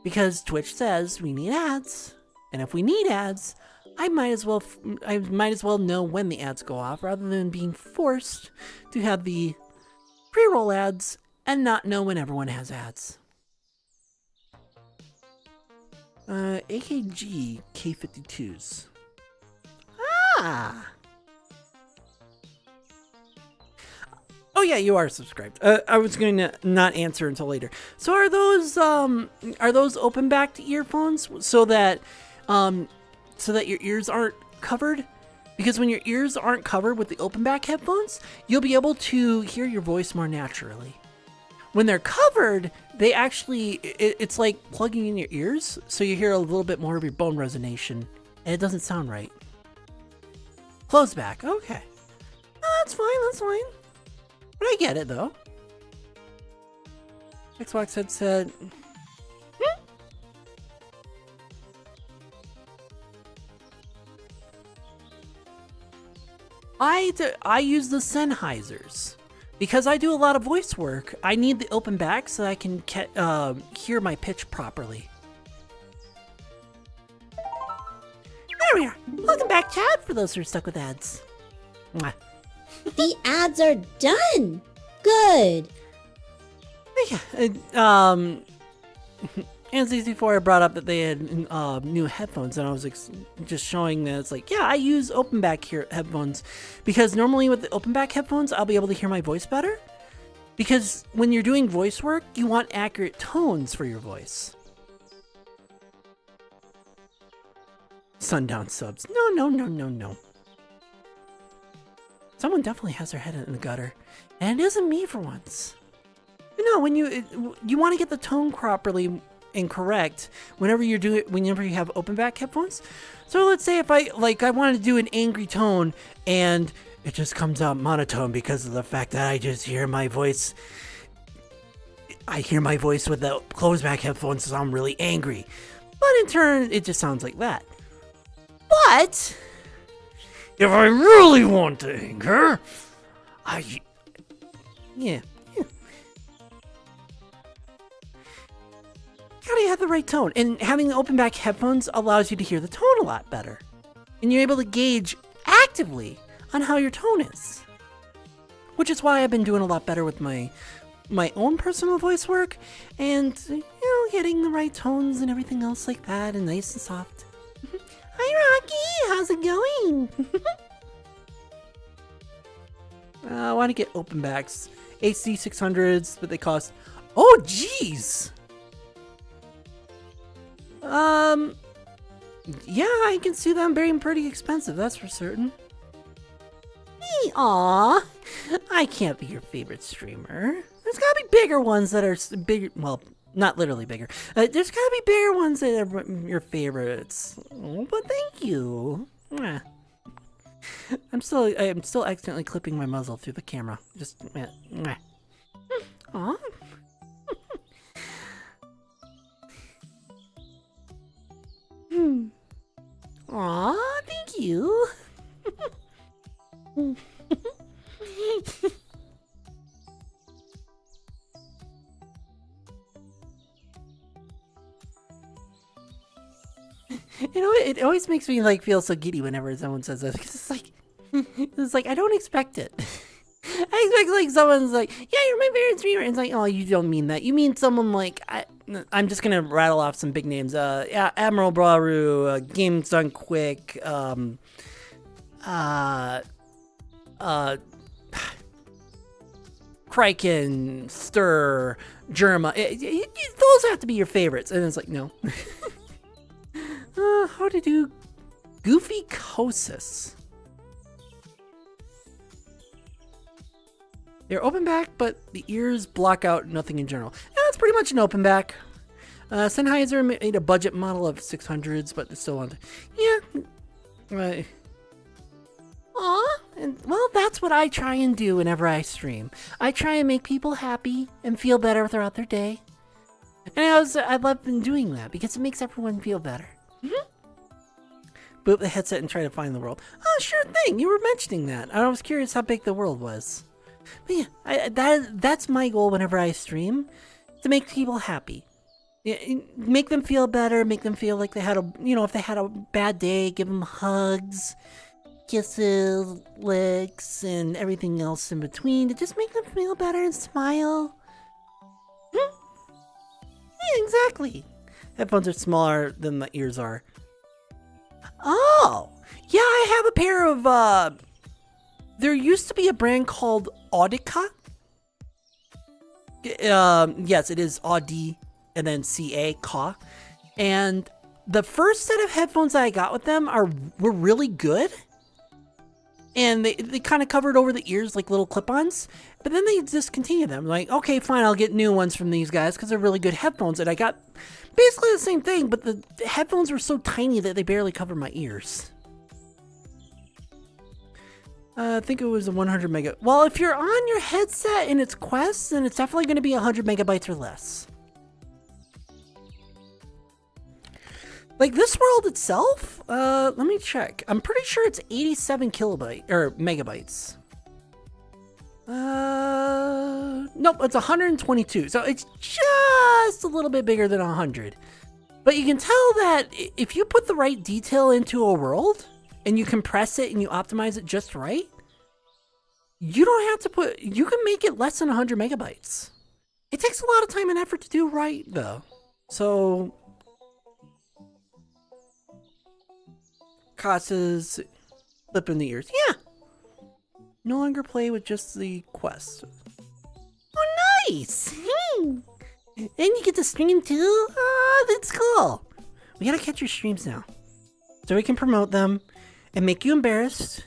Because Twitch says we need ads. And if we need ads, I might as well know when the ads go off rather than being forced to have the pre-roll ads and not know when everyone has ads. AKG K52s. Ah! Oh yeah, you are subscribed. I was going to not answer until later. So are those open backed earphones so that your ears aren't covered? Because when your ears aren't covered with the open back headphones, you'll be able to hear your voice more naturally. When they're covered, they actually, it's like plugging in your ears, so you hear a little bit more of your bone resonation, and it doesn't sound right. Close back, okay. No, that's fine. But I get it, though. Xbox headset. I use the Sennheisers. Because I do a lot of voice work, I need the open back so I can hear my pitch properly. There we are. Welcome back, chat, for those who are stuck with ads. Mwah. The ads are done. Good. Yeah, N64 brought up that they had new headphones, and I was just showing that it's like, yeah, I use open back headphones because normally with the open back headphones, I'll be able to hear my voice better. Because when you're doing voice work, you want accurate tones for your voice. Sundown subs. No. Someone definitely has their head in the gutter, and it isn't me for once. You know, when you want to get the tone properly and correct whenever you have open back headphones. So let's say if I want to do an angry tone and it just comes out monotone because of the fact that I just hear my voice. I hear my voice with the closed back headphones, so I'm really angry. But in turn, it just sounds like that. But if I really want to anger, yeah. Gotta have the right tone, and having the open back headphones allows you to hear the tone a lot better, and you're able to gauge actively on how your tone is, which is why I've been doing a lot better with my own personal voice work, and getting the right tones and everything else like that, and nice and soft. Hi Rocky, how's it going? I want to get open backs. AC 600s, but they cost... Oh, jeez! Yeah, I can see them being pretty expensive, that's for certain. Hey, aw, I can't be your favorite streamer. There's gotta be bigger ones that are bigger, well, not literally bigger. There's gotta be bigger ones that are your favorites. Oh, but thank you. Mwah. I'm still accidentally clipping my muzzle through the camera. Just, mwah. Aw. Aw, thank you. It always makes me like feel so giddy whenever someone says that, because it's like I don't expect it. I expect like someone's like, yeah, you're my favorite streamer. And it's like, oh, you don't mean that. You mean someone like I'm just gonna rattle off some big names. Admiral Braru, Games Done Quick, Kraken, Stir, Germa. Those have to be your favorites. And it's like, no. How to do Goofy Kosis. They're open back, but the ears block out nothing in general. Yeah, that's pretty much an open back. Sennheiser made a budget model of 600s, but it's still on. Yeah. Right. Aw, and well, that's what I try and do whenever I stream. I try and make people happy and feel better throughout their day. And I love doing that because it makes everyone feel better. Boot the headset and try to find the world. Oh, sure thing. You were mentioning that. I was curious how big the world was. But yeah, that's my goal whenever I stream, to make people happy. Make them feel better, make them feel like they had if they had a bad day, give them hugs, kisses, licks, and everything else in between to just make them feel better and smile. Yeah, exactly. Headphones are smaller than the ears are. Oh, yeah, I have a pair of, there used to be a brand called Audica. Yes, it is Audi and then CA, Ka. And the first set of headphones that I got with them were really good. And they kind of covered over the ears like little clip-ons. But then they discontinued them. Like, okay, fine, I'll get new ones from these guys because they're really good headphones. And I got basically the same thing, but the headphones were so tiny that they barely covered my ears. I think it was a 100 mega. Well, if you're on your headset and it's Quest, then it's definitely going to be 100 megabytes or less. Like this world itself, let me check. I'm pretty sure it's 87 megabytes. Nope, it's 122. So it's just a little bit bigger than 100. But you can tell that if you put the right detail into a world and you compress it and you optimize it just right, you don't have to you can make it less than 100 megabytes. It takes a lot of time and effort to do right though. So causes flip in the ears. Yeah. No longer play with just the Quest. Oh, nice. And you get to stream too? Oh, that's cool. We gotta catch your streams now, so we can promote them and make you embarrassed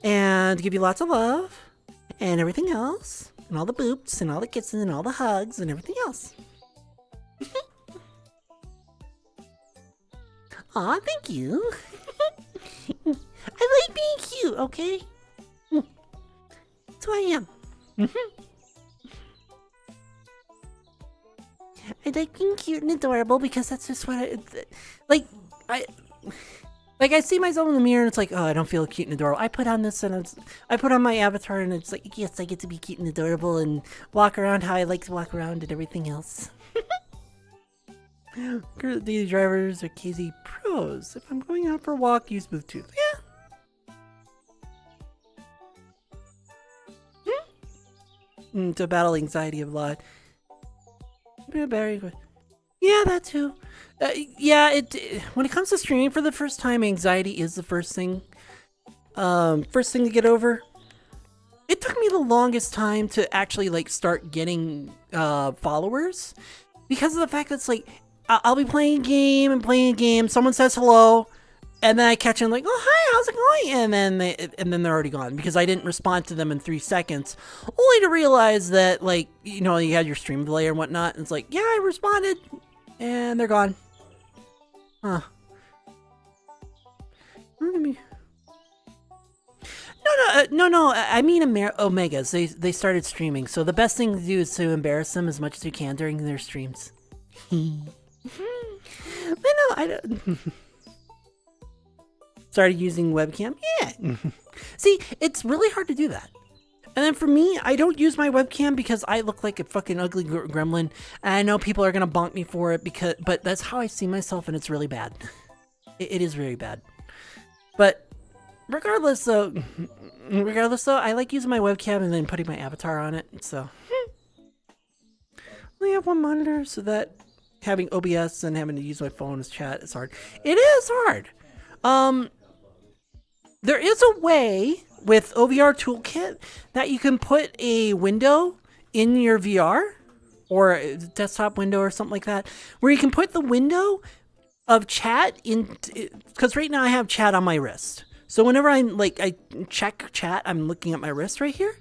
and give you lots of love and everything else and all the boops and all the kisses and all the hugs and everything else. Aw, thank you. I like being cute, okay? That's who I am. I like being cute and adorable because that's just what I see myself in the mirror and it's like, oh, I don't feel cute and adorable. I put on this and I put on my avatar and it's like, yes, I get to be cute and adorable and walk around how I like to walk around and everything else. Daily drivers are KZ pros. If I'm going out for a walk, use Bluetooth. Yeah. To battle anxiety a lot. Very good. Yeah, that too. Yeah, when it comes to streaming for the first time, anxiety is the first thing to get over. it took me the longest time to actually like start getting followers because of the fact that it's like I'll be playing a game, someone says hello, and then I catch them like, oh hi, how's it going? And then they're already gone because I didn't respond to them in 3 seconds, only to realize that like, you know, you had your stream delay or whatnot, and it's like, yeah, I responded, and they're gone. Huh. No. I mean Omegas. They started streaming, so the best thing to do is to embarrass them as much as you can during their streams. But no, I don't. Started using webcam. Yeah. See, it's really hard to do that. And then for me, I don't use my webcam because I look like a fucking ugly gremlin, and I know people are gonna bonk me for it but that's how I see myself, and it's really bad. It is very bad. But regardless though, I like using my webcam and then putting my avatar on it. So I only have one monitor, so that having OBS and having to use my phone as chat is hard. It is hard. There is a way with OVR Toolkit that you can put a window in your VR or a desktop window or something like that, where you can put the window of chat in, because right now I have chat on my wrist. So whenever I check chat, I'm looking at my wrist right here.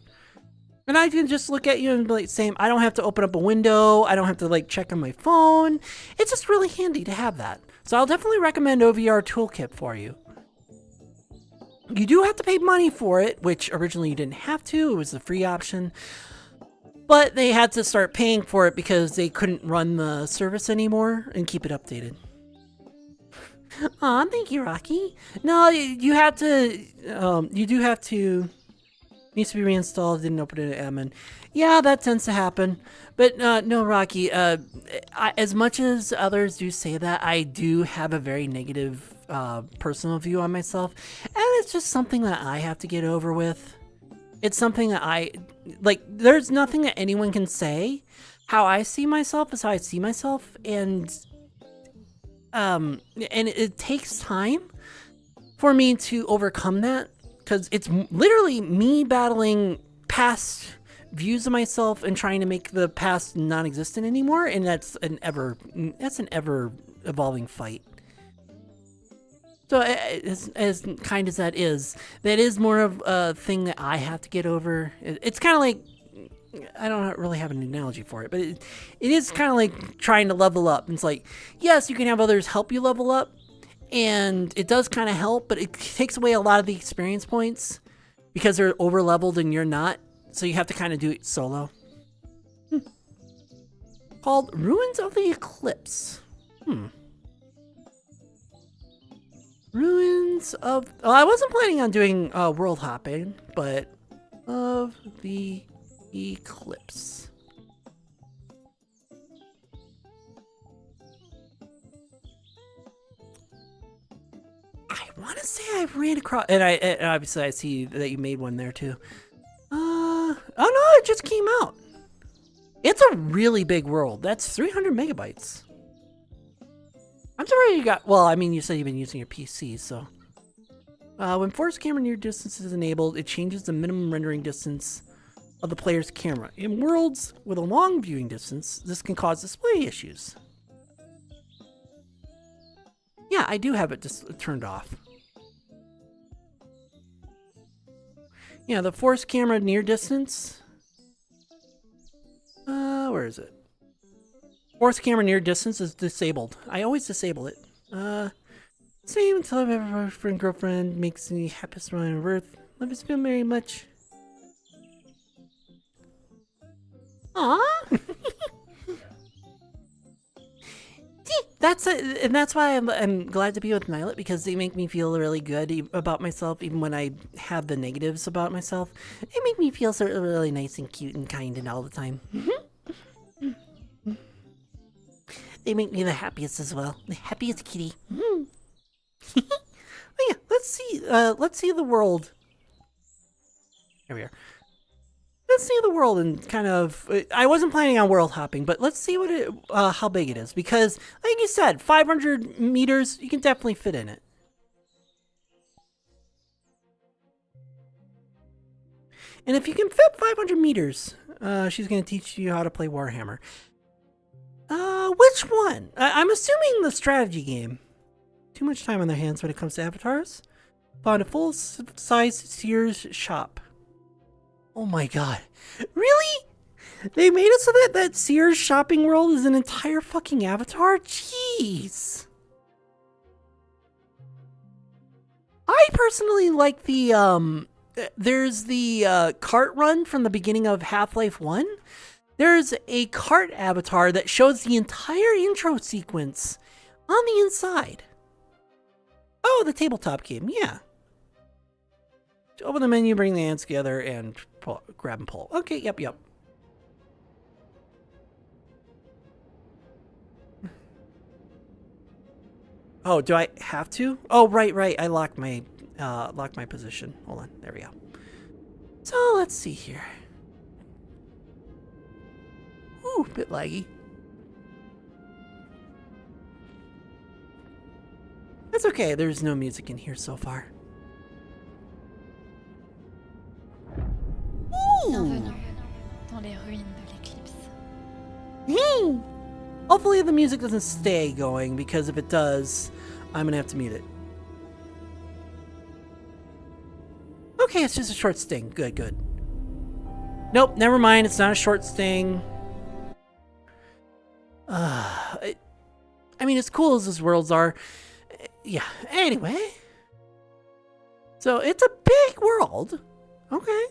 And I can just look at you and be like saying, I don't have to open up a window. I don't have to like check on my phone. It's just really handy to have that. So I'll definitely recommend OVR Toolkit for you. You do have to pay money for it, which originally you didn't have to. It was a free option. But they had to start paying for it because they couldn't run the service anymore and keep it updated. Aw, thank you, Rocky. No, you have to, you do have to, needs to be reinstalled, didn't open it at admin. Yeah, that tends to happen. But no, Rocky, as much as others do say that, I do have a very negative personal view on myself. And it's just something that I have to get over with. It's something that there's nothing that anyone can say. How I see myself is how I see myself. And it takes time for me to overcome that, because it's literally me battling past views of myself and trying to make the past non-existent anymore, and that's an ever evolving fight. So as kind as that is more of a thing that I have to get over. It's kind of like, I don't really have an analogy for it, but it is kind of like trying to level up. It's like, yes, you can have others help you level up, and it does kind of help, but it takes away a lot of the experience points because they're over leveled and you're not. So you have to kind of do it solo. Called Ruins of the Eclipse. Ruins of... Oh, I wasn't planning on doing world hopping, but of the Eclipse. I want to say I ran across... And obviously I see that you made one there too. Oh no, it just came out. It's a really big world. That's 300 megabytes. I'm sorry you got... Well, I mean, you said you've been using your PC, so... when force camera near distance is enabled, it changes the minimum rendering distance of the player's camera. In worlds with a long viewing distance, this can cause display issues. Yeah, I do have it just turned off. Yeah, the force camera near distance. Where is it? Force camera near distance is disabled. I always disable it. Same until I've ever boyfriend, girlfriend makes me happiest man on earth. Love us feel very much. Aww. And that's why I'm glad to be with Nylet, because they make me feel really good about myself, even when I have the negatives about myself. They make me feel so really nice and cute and kind and all the time. They make me the happiest as well. The happiest kitty. Oh yeah, let's see the world. Here we are. Let's see the world and kind of... I wasn't planning on world hopping, but let's see what how big it is. Because, like you said, 500 meters, you can definitely fit in it. And if you can fit 500 meters, she's going to teach you how to play Warhammer. Which one? I'm assuming the strategy game. Too much time on their hands when it comes to avatars. Found a full-size Sears shop. Oh my god. Really? They made it so that Sears shopping world is an entire fucking avatar? Jeez. I personally like the, there's the cart run from the beginning of Half-Life 1. There's a cart avatar that shows the entire intro sequence on the inside. Oh, the tabletop game, yeah. Open the menu, bring the hands together, and grab and pull. Okay, yep. Oh, do I have to? Oh, right. I locked my position. Hold on, there we go. So let's see here. Ooh, a bit laggy. That's okay, there's no music in here so far. Bienvenue dans les ruines de l'éclipse. Hopefully the music doesn't stay going, because if it does, I'm gonna have to mute it. Okay, it's just a short sting. Good. Nope, never mind, it's not a short sting. I mean, as cool as those worlds are, yeah, anyway. So, it's a big world. Okay.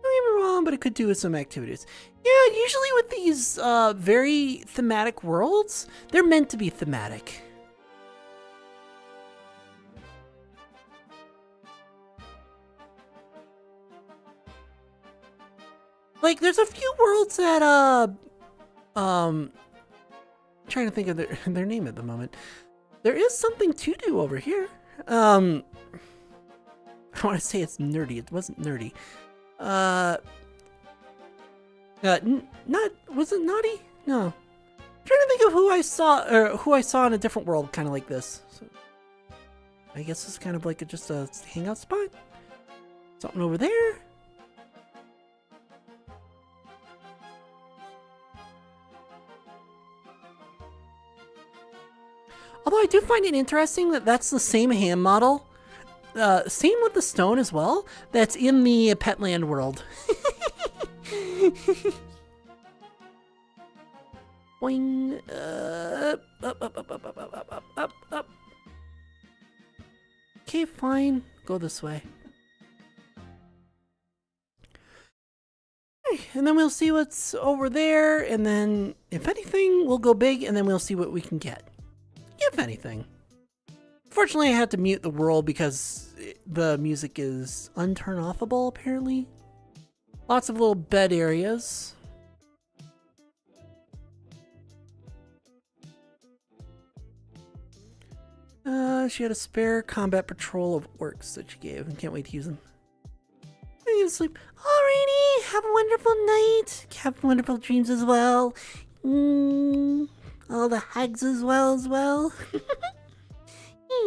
Don't get me wrong, but it could do with some activities. Yeah, usually with these very thematic worlds, they're meant to be thematic. Like, there's a few worlds that, I'm trying to think of their name at the moment. There is something to do over here. I want to say it's nerdy. It wasn't nerdy. Was it naughty? No. I'm trying to think of who I saw in a different world, kind of like this. So, I guess it's kind of like just a hangout spot. Something over there. Although I do find it interesting that that's the same hand model. Same with the stone as well. That's in the Petland world. Boing. Up. Okay, fine. Go this way. And then we'll see what's over there. And then, if anything, we'll go big. And then we'll see what we can get. If anything. Fortunately, I had to mute the world because the music is unturn-offable, apparently. Lots of little bed areas. She had a spare combat patrol of orcs that she gave. I can't wait to use them. I need to sleep. Alrighty, have a wonderful night. Have wonderful dreams as well. All the hugs as well.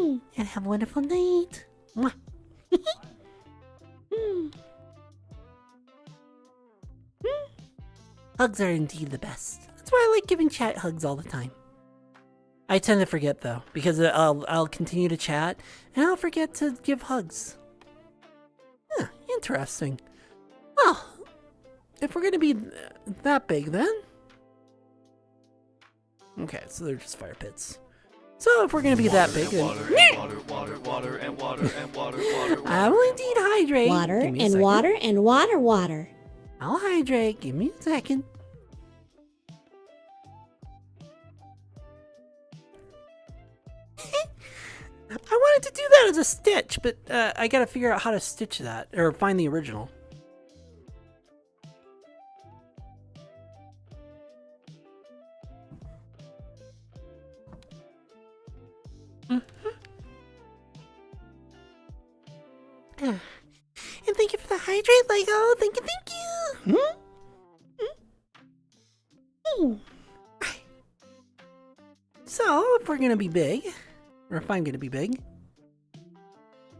And have a wonderful night. Mwah. Hugs are indeed the best. That's why I like giving chat hugs all the time. I tend to forget though, because I'll continue to chat and I'll forget to give hugs. Interesting. Well, if we're gonna be that big then. Okay, so they're just fire pits. So if we're gonna be that big, then I will indeed hydrate. Water Give me a and second. water and water. I'll hydrate. Give me a second. I wanted to do that as a stitch, but I gotta figure out how to stitch that or find the original. And thank you for the hydrate, Lego. Thank you. So, if we're gonna be big, or if I'm gonna be big,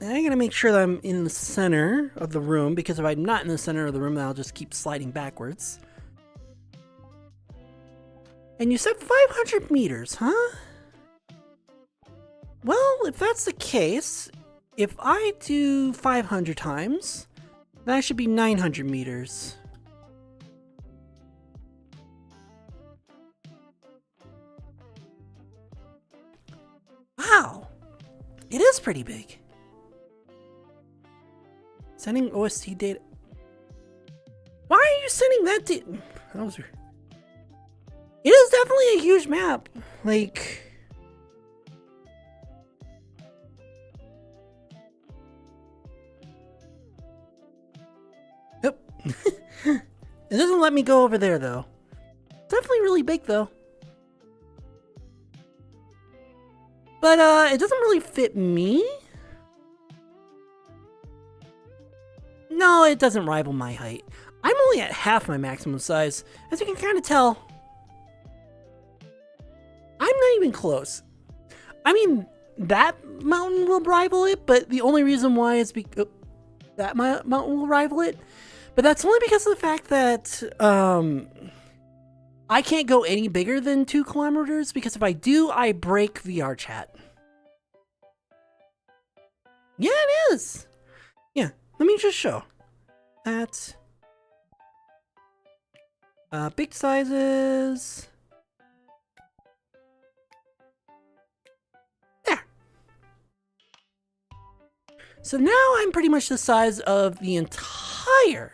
And I gotta make sure that I'm in the center of the room, because if I'm not in the center of the room, then I'll just keep sliding backwards. And you said 500 meters, huh? Well, if that's the case, if I do 500 times, that should be 900 meters. Wow, it is pretty big. Sending OST data. Why are you sending that data? That was weird. It is definitely a huge map. Like, yep. It doesn't let me go over there though. Definitely really big though. But it doesn't really fit me. No, it doesn't rival my height. I'm only at half my maximum size, as you can kind of tell. I'm not even close. I mean, that mountain will rival it, but the only reason why is because that mountain will rival it. But that's only because of the fact that I can't go any bigger than 2 kilometers, because if I do, I break VRChat. Yeah, it is. Yeah, let me just show. That. Big sizes. There. So now I'm pretty much the size of the entire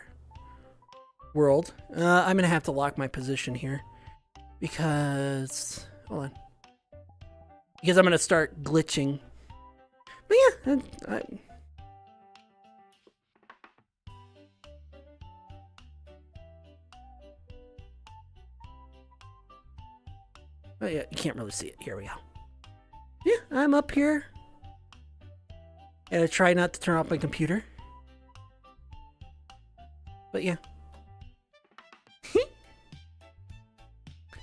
world. I'm gonna have to lock my position here because, hold on, because I'm gonna start glitching. But yeah, oh yeah, you can't really see it. Here we go. Yeah, I'm up here. Gotta try not to turn off my computer. But yeah.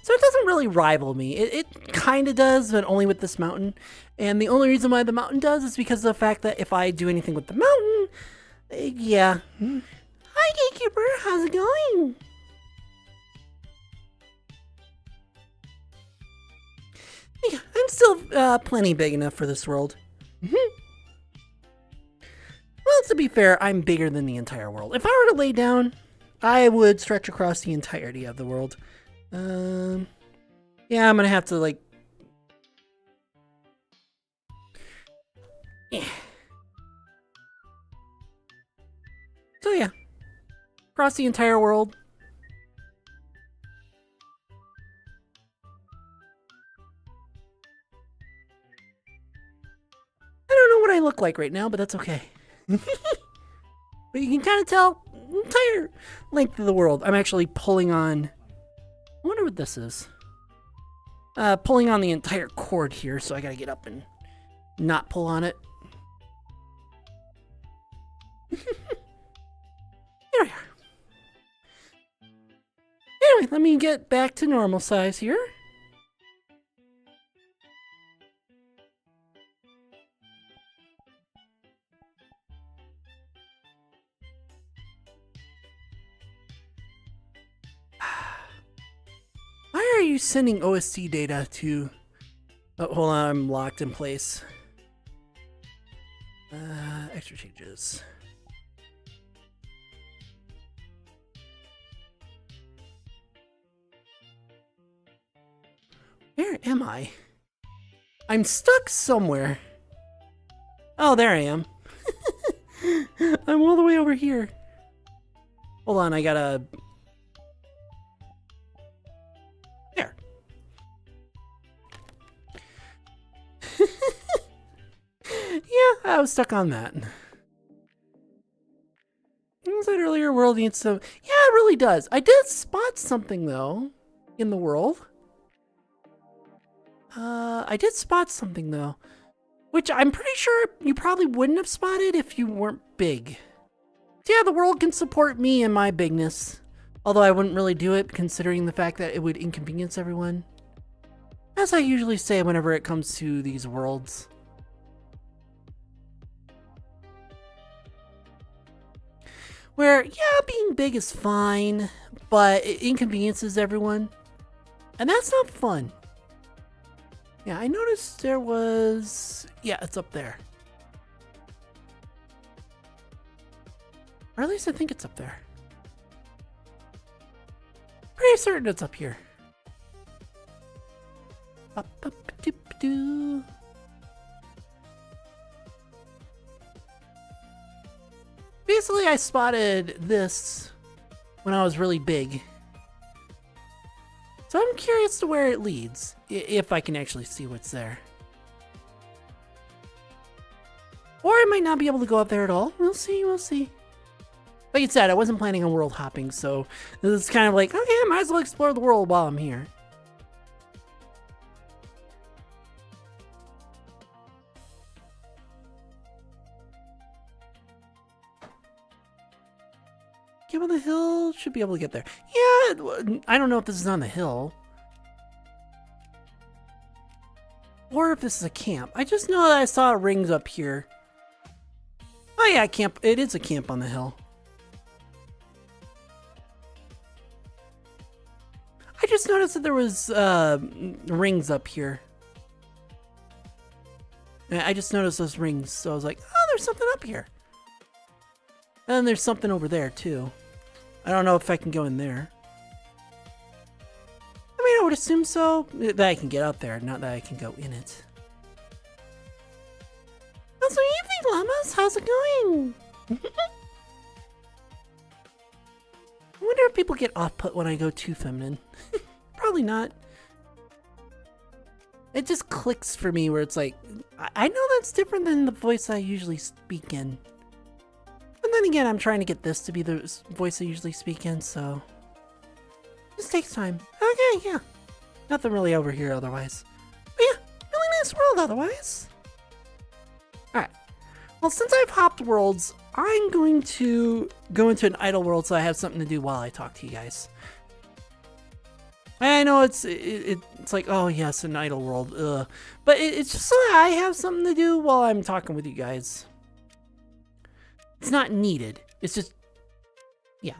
So it doesn't really rival me. It kind of does, but only with this mountain. And the only reason why the mountain does is because of the fact that if I do anything with the mountain, yeah. Hi, Gatekeeper. How's it going? Yeah, I'm still plenty big enough for this world. Well, to be fair, I'm bigger than the entire world. If I were to lay down, I would stretch across the entirety of the world. Yeah, I'm gonna have to, like... Yeah. So yeah, across the entire world. I don't know what I look like right now, but that's okay. But you can kind of tell the entire length of the world. I'm actually pulling on... I wonder what this is. Pulling on the entire cord here, so I gotta get up and not pull on it. There we are. Anyway, let me get back to normal size here. Why are you sending OST data to... Oh, hold on, I'm locked in place. Extra changes. Where am I? I'm stuck somewhere. Oh, there I am. I'm all the way over here. Hold on, I gotta... There. Yeah, I was stuck on that. I said earlier, world needs some... Yeah, it really does. I did spot something, though, in the world. I did spot something, though, which I'm pretty sure you probably wouldn't have spotted if you weren't big. So yeah, the world can support me and my bigness, although I wouldn't really do it considering the fact that it would inconvenience everyone. As I usually say whenever it comes to these worlds. Where, yeah, being big is fine, but it inconveniences everyone. And that's not fun. Yeah, I noticed there was... Yeah, it's up there. Or at least I think it's up there. Pretty certain it's up here. Up-up-doop-doo. Basically, I spotted this when I was really big. So I'm curious to where it leads, if I can actually see what's there. Or I might not be able to go up there at all. We'll see, we'll see. Like I said, I wasn't planning on world hopping, so this is kind of like, okay, I might as well explore the world while I'm here. Get on the hill, should be able to get there. Yeah, I don't know if this is on the hill. Or if this is a camp. I just know that I saw rings up here. Oh yeah, camp. It is a camp on the hill. I just noticed that there was rings up here. I just noticed those rings, so I was like, oh, there's something up here. And then there's something over there, too. I don't know if I can go in there. I mean, I would assume so. That I can get up there, not that I can go in it. How's the evening, llamas? How's it going? I wonder if people get off-put when I go too feminine. Probably not. It just clicks for me where it's like, I know that's different than the voice I usually speak in. And then again, I'm trying to get this to be the voice I usually speak in, so... This takes time. Okay, yeah. Nothing really over here otherwise. But yeah, really nice world otherwise. Alright. Well, since I've hopped worlds, I'm going to go into an idle world so I have something to do while I talk to you guys. I know it's like, oh yes, an idle world, ugh. But it's just so that I have something to do while I'm talking with you guys. It's not needed. It's just, yeah.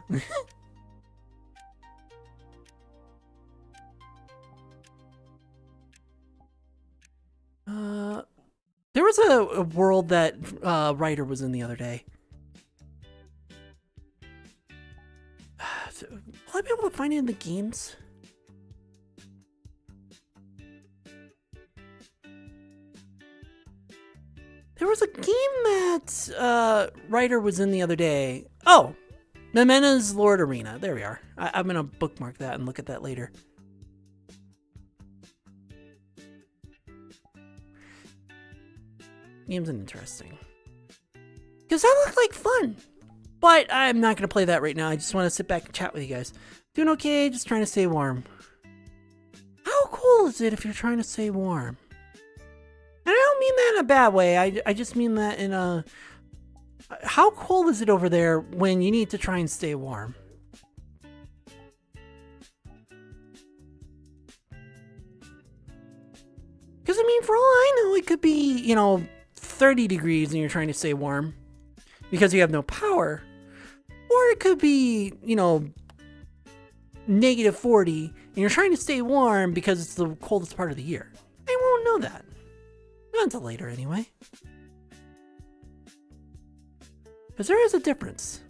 There was a world that Ryder was in the other day. Will I be able to find it in the games? There was a game that Ryder was in the other day. Oh! Memena's Lord Arena. There we are. I'm going to bookmark that and look at that later. Game's interesting. Because that looked like fun. But I'm not going to play that right now. I just want to sit back and chat with you guys. Doing okay, just trying to stay warm. How cool is it if you're trying to stay warm? And I don't mean that in a bad way. I just mean that in a... How cold is it over there when you need to try and stay warm? Because, I mean, for all I know, it could be, you know, 30 degrees and you're trying to stay warm because you have no power. Or it could be, you know, negative 40 and you're trying to stay warm because it's the coldest part of the year. I won't know that. Not until later, anyway. Because there is a difference.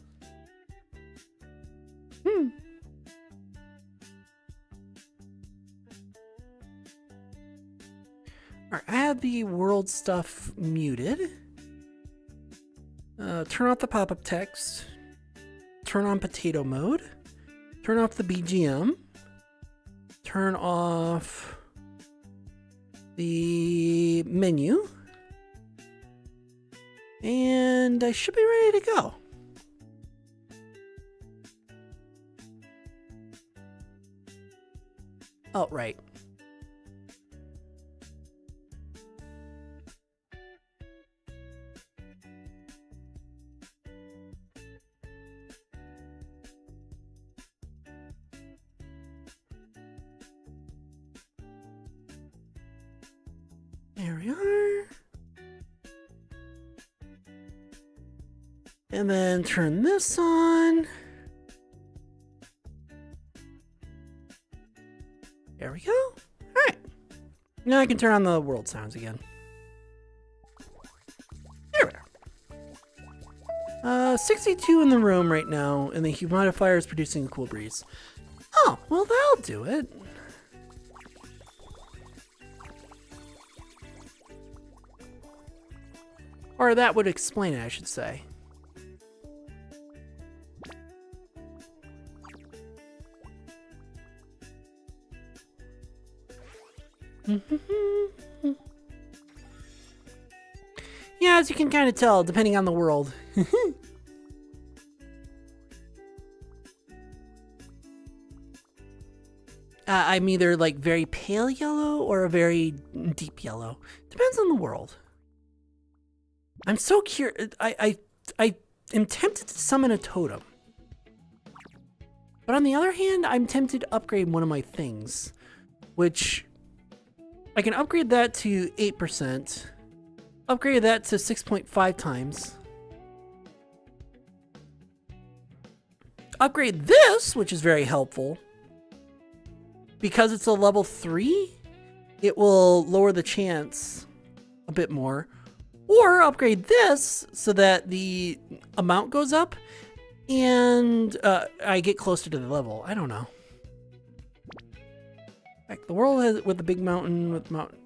Alright, I have the world stuff muted. Turn off the pop-up text. Turn on potato mode. Turn off the BGM. Turn off the menu. And I should be ready to go. Oh, right. There we are. And then turn this on. There we go. Alright. Now I can turn on the world sounds again. There we are. 62 in the room right now, and the humidifier is producing a cool breeze. Oh, well that'll do it. Or that would explain it, I should say. Yeah, as you can kind of tell, depending on the world. I'm either like very pale yellow or a very deep yellow. Depends on the world. I'm so curious. I am tempted to summon a totem. But on the other hand, I'm tempted to upgrade one of my things, which I can upgrade that to 8%, upgrade that to 6.5 times, upgrade this, which is very helpful. Because it's a level 3, it will lower the chance a bit more. Or upgrade this so that the amount goes up and I get closer to the level. I don't know. Like the world has with the big mountain with mountain.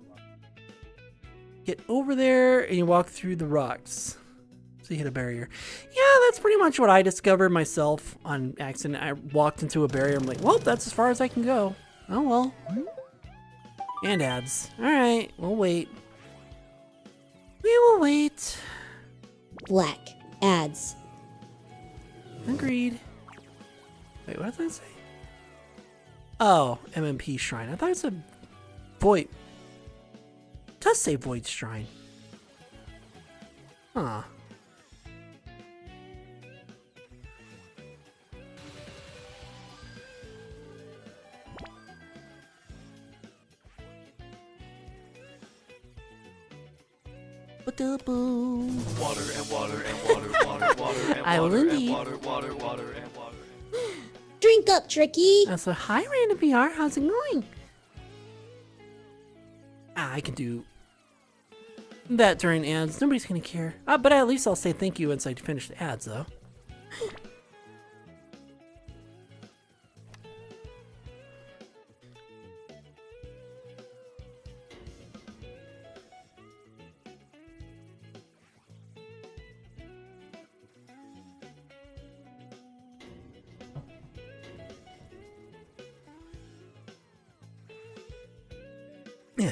Get over there and you walk through the rocks. So you hit a barrier. Yeah, that's pretty much what I discovered myself on accident. I walked into a barrier. I'm like, well, that's as far as I can go. Oh well. And ads. Alright, we'll wait. We will wait. Black. Ads. Agreed. Wait, what did that say? Oh, MMP Shrine. I thought it said Void. It does say Void Shrine. Huh. Water and water and water, water, water and I will water and indeed. water, water, water and water. Drink up, Tricky. So hi, Random VR. How's it going? I can do that during ads. Nobody's gonna care. But at least I'll say thank you once I finish the ads, though. Yeah.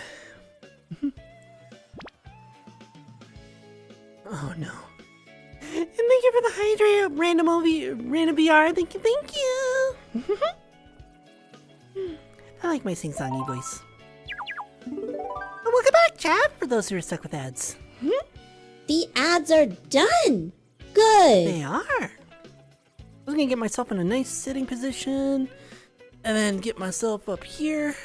Oh no. And thank you for the hydrate, random VR. Thank you. I like my sing-songy voice. And welcome back, chat, for those who are stuck with ads. The ads are done. Good. They are. I was gonna get myself in a nice sitting position, and then get myself up here.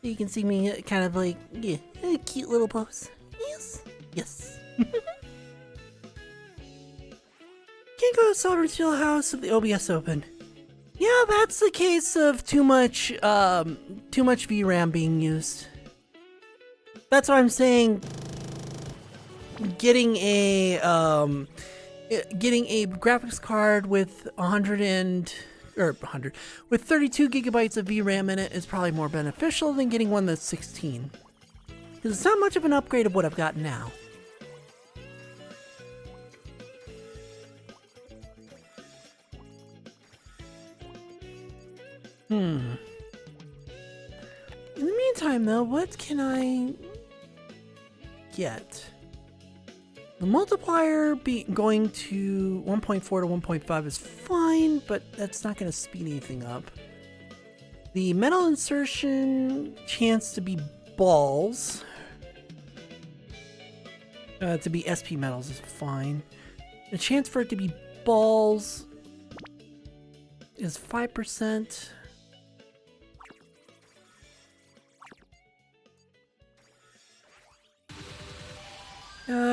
You can see me kind of like, yeah, a cute little pose. Yes. Yes. Can't go to Soldier's Field House with the OBS open. Yeah, that's the case of too much VRAM being used. That's what I'm saying. Getting a graphics card with 32 gigabytes of VRAM in it is probably more beneficial than getting one that's 16. Because it's not much of an upgrade of what I've got now. In the meantime, though, what can I get? The multiplier going to 1.4 to 1.5 is fine, but that's not going to speed anything up. The metal insertion chance to be balls, to be SP metals is fine. The chance for it to be balls is 5%.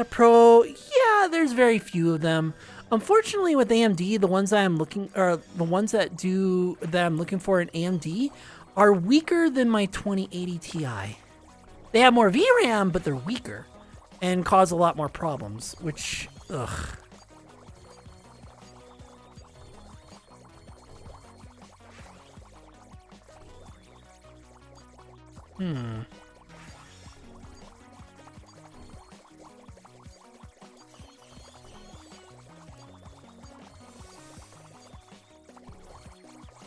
Pro, yeah, there's very few of them. Unfortunately, with AMD, the ones that I'm looking, or the ones that I'm looking for in AMD, are weaker than my 2080 Ti. They have more VRAM, but they're weaker, and cause a lot more problems. Which, ugh.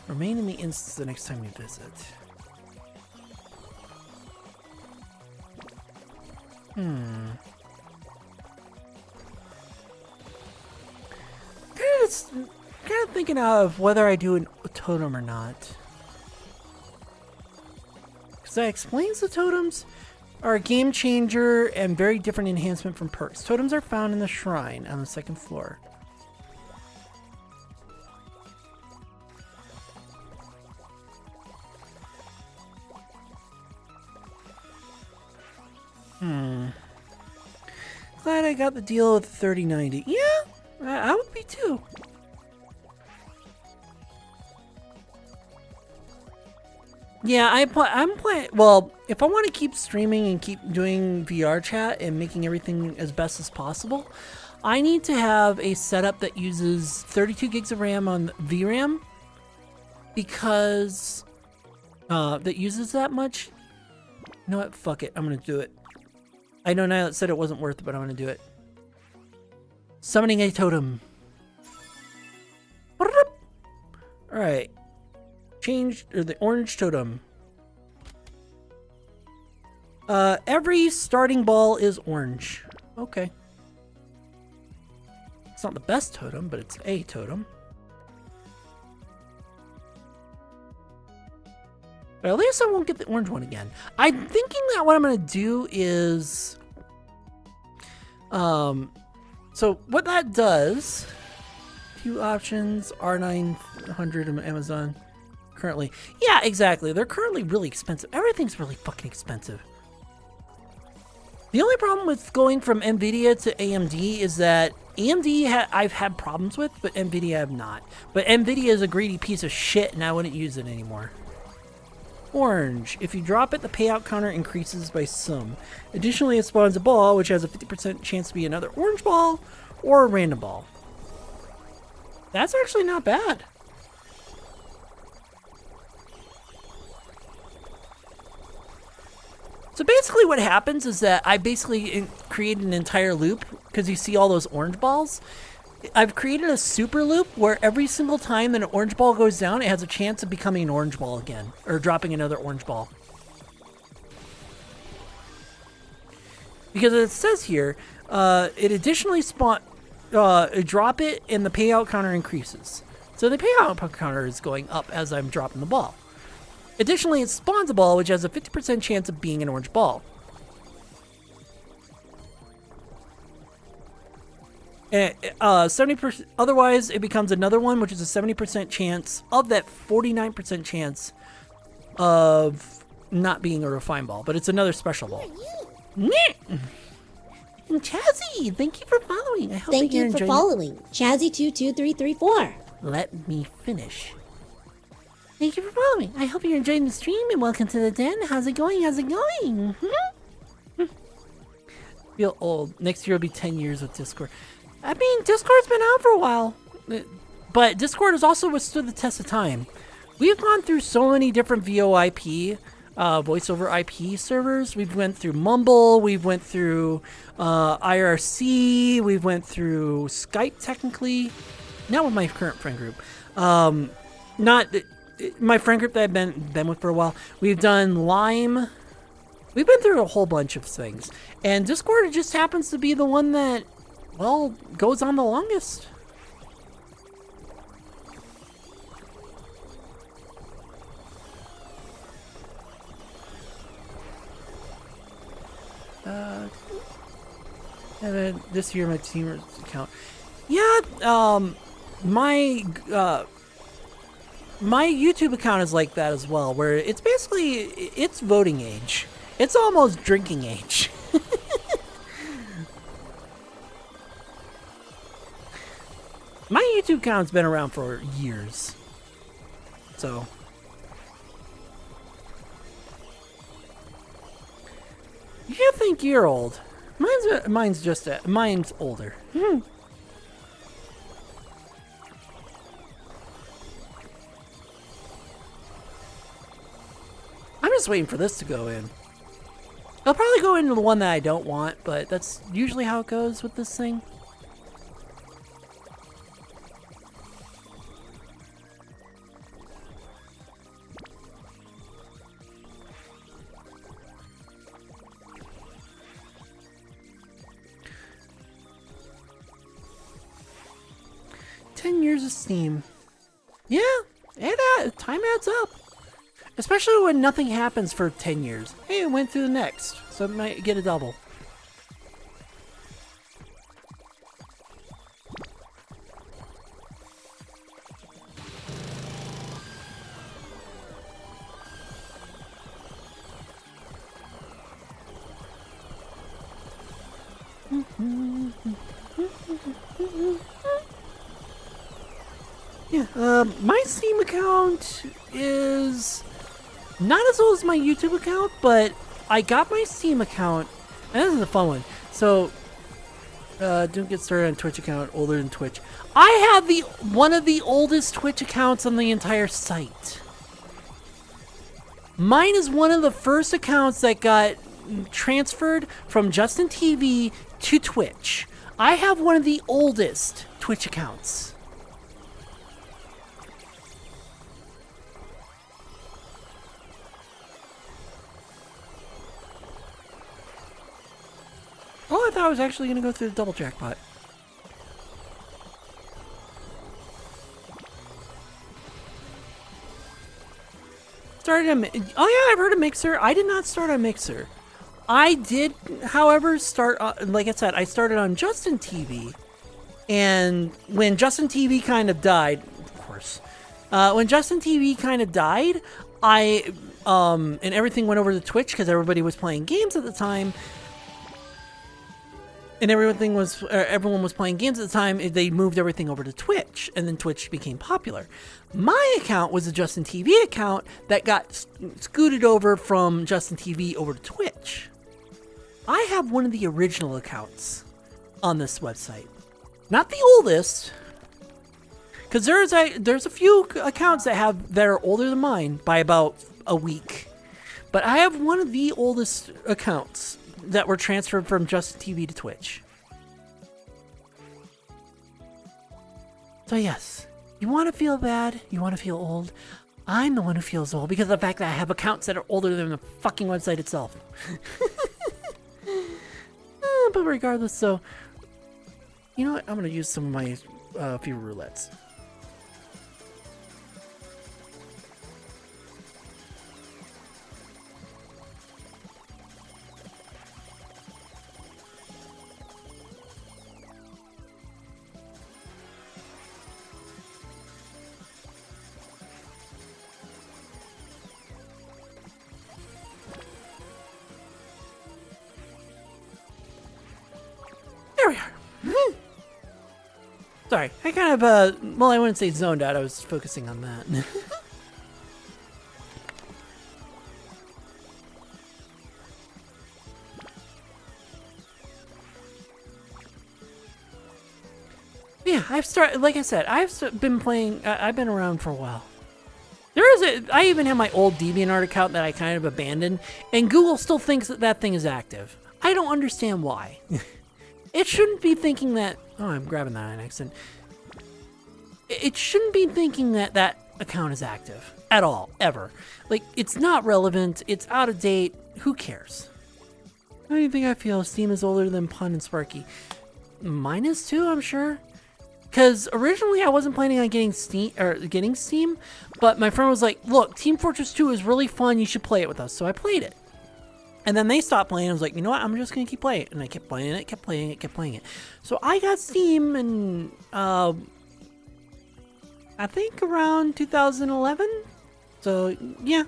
Remain in the instance the next time you visit. Kind of thinking of whether I do a totem or not. Because that explains the totems are a game changer and very different enhancement from perks. Totems are found in the shrine on the second floor. Glad I got the deal with the 3090. Yeah, I would be too. Yeah, I'm playing. Well, if I want to keep streaming and keep doing VR chat and making everything as best as possible, I need to have a setup that uses 32 gigs of RAM on VRAM because that uses that much. You know what? Fuck it. I'm gonna do it. I know Nylet said it wasn't worth it, but I'm gonna do it. Summoning a totem. Alright. Change, or the orange totem. Every starting ball is orange. Okay. It's not the best totem, but it's a totem. But at least I won't get the orange one again. I'm thinking that what I'm going to do is... So what that does... Few options, R900 on Amazon. Currently. Yeah, exactly. They're currently really expensive. Everything's really fucking expensive. The only problem with going from NVIDIA to AMD is that AMD I've had problems with, but NVIDIA I have not. But NVIDIA is a greedy piece of shit and I wouldn't use it anymore. Orange. If you drop it, the payout counter increases by some. Additionally, it spawns a ball, which has a 50% chance to be another orange ball or a random ball. That's actually not bad. So basically what happens is that I basically create an entire loop, because you see all those orange balls. I've created a super loop where every single time that an orange ball goes down, it has a chance of becoming an orange ball again, or dropping another orange ball. Because it says here, it additionally drop it and the payout counter increases. So the payout counter is going up as I'm dropping the ball. Additionally, it spawns a ball which has a 50% chance of being an orange ball. And 70%. Otherwise, it becomes another one, which is a 70% chance of that 49% chance of not being a refined ball, but it's another special ball. Chazzy, thank you for following. I hope Thank you for following. Chazzy22334. Let me finish. Thank you for following. I hope you're enjoying the stream and welcome to the den. How's it going? How's it going? Feel old. Next year will be 10 years with Discord. I mean, Discord's been out for a while, but Discord has also withstood the test of time. We've gone through so many different VoIP, voice over IP servers. We've went through Mumble, we've went through IRC, we've went through Skype technically, not with my current friend group. Not my friend group that I've been with for a while. We've done Lime. We've been through a whole bunch of things, and Discord just happens to be the one that, well, goes on the longest. This year my team account. Yeah, my YouTube account is like that as well, where it's basically, it's voting age. It's almost drinking age. My YouTube account's been around for years. So. You think you're old. Mine's older. I'm just waiting for this to go in. I'll probably go into the one that I don't want, but that's usually how it goes with this thing. Years of Steam. Yeah, time adds up. Especially when nothing happens for 10 years. Hey, it went through the next, so it might get a double. Yeah, my Steam account is not as old as my YouTube account, but I got my Steam account, and this is a fun one. So, don't get started on Twitch account, older than Twitch. I have one of the oldest Twitch accounts on the entire site. Mine is one of the first accounts that got transferred from Justin TV to Twitch. I have one of the oldest Twitch accounts. Oh, I thought I was actually going to go through the double jackpot. Oh yeah, I've heard of Mixer. I did not start on Mixer. I did, however, start, like I said, I started on Justin TV. And when Justin TV kind of died, of course, when Justin TV kind of died, and everything went over to Twitch because everybody was playing games at the time. And everyone was playing games at the time. They moved everything over to Twitch, and then Twitch became popular. My account was a Justin TV account that got scooted over from Justin TV over to Twitch. I have one of the original accounts on this website, not the oldest, because there's a few accounts that are older than mine by about a week, but I have one of the oldest accounts that were transferred from Justin TV to Twitch. So yes, you want to feel bad, you want to feel old. I'm the one who feels old because of the fact that I have accounts that are older than the fucking website itself. But regardless, so, you know what? I'm going to use some of my few roulettes. There we are. Sorry, I kind of, well, I wouldn't say zoned out. I was focusing on that. Yeah, like I said, I've been playing, I've been around for a while. I even have my old DeviantArt account that I kind of abandoned, and Google still thinks that thing is active. I don't understand why. It shouldn't be thinking that, oh, I'm grabbing that on accident. It shouldn't be thinking that account is active at all, ever. Like, it's not relevant, it's out of date, who cares? How do you think I feel? Steam is older than Pun and Sparky. Mine is too, I'm sure. Because originally I wasn't planning on getting Steam, but my friend was like, look, Team Fortress 2 is really fun, you should play it with us. So I played it. And then they stopped playing. I was like, you know what? I'm just going to keep playing it. And I kept playing it, kept playing it, kept playing it. So I got Steam in, I think around 2011. So, yeah.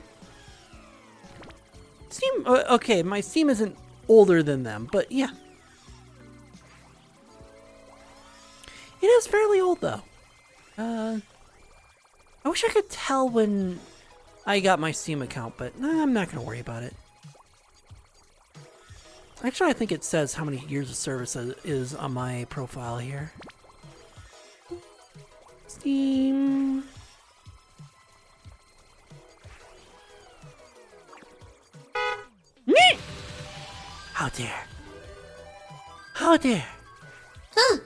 Steam, okay, my Steam isn't older than them, but yeah. It is fairly old, though. I wish I could tell when I got my Steam account, but I'm not gonna worry about it. Actually, I think it says how many years of service is on my profile here. Steam. How dare! How dare! Huh.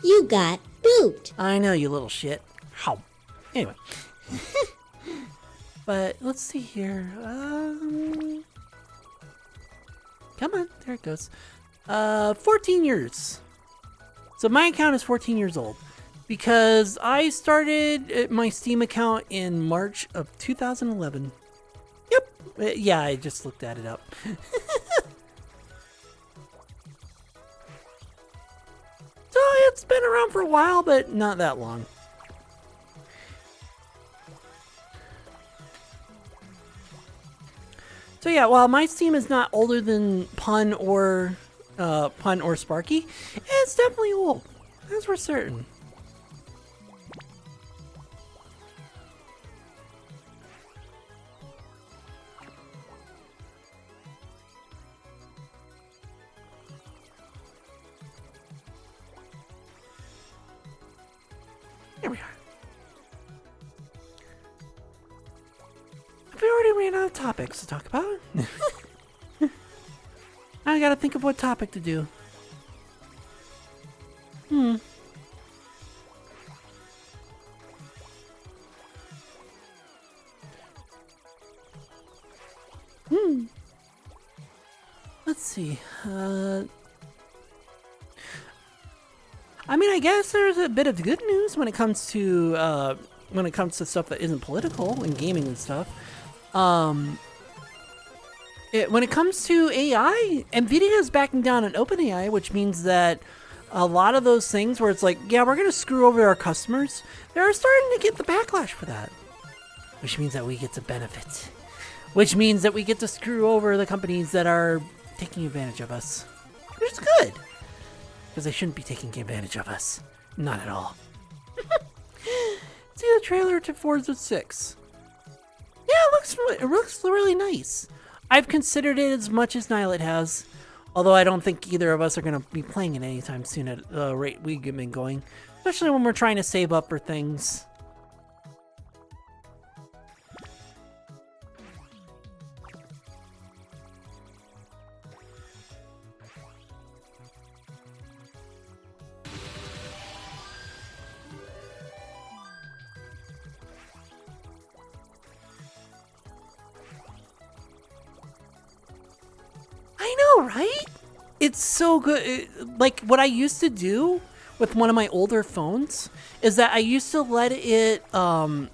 You got booped. I know, you little shit. How? Anyway. But let's see here. Come on, there it goes. 14 years. So my account is 14 years old because I started my Steam account in March of 2011. Yep. Yeah, I just looked at it up. So it's been around for a while, but not that long. So yeah, while my Steam is not older than Pun or Sparky, it's definitely old. That's for certain. Here we are. We already ran out of topics to talk about. I gotta think of what topic to do. Let's see. I mean, I guess there's a bit of good news when it comes to stuff that isn't political and gaming and stuff. When it comes to AI, NVIDIA is backing down on OpenAI, which means that a lot of those things where it's like, yeah, we're going to screw over our customers, they're starting to get the backlash for that. Which means that we get to benefit. Which means that we get to screw over the companies that are taking advantage of us. Which is good. Because they shouldn't be taking advantage of us. Not at all. See the trailer to Forza 6. Yeah, it looks really nice. I've considered it as much as Nylet has, although I don't think either of us are going to be playing it anytime soon at the rate we've been going, especially when we're trying to save up for things. I know, right? It's so good. Like, what I used to do with one of my older phones is that I used to let it idle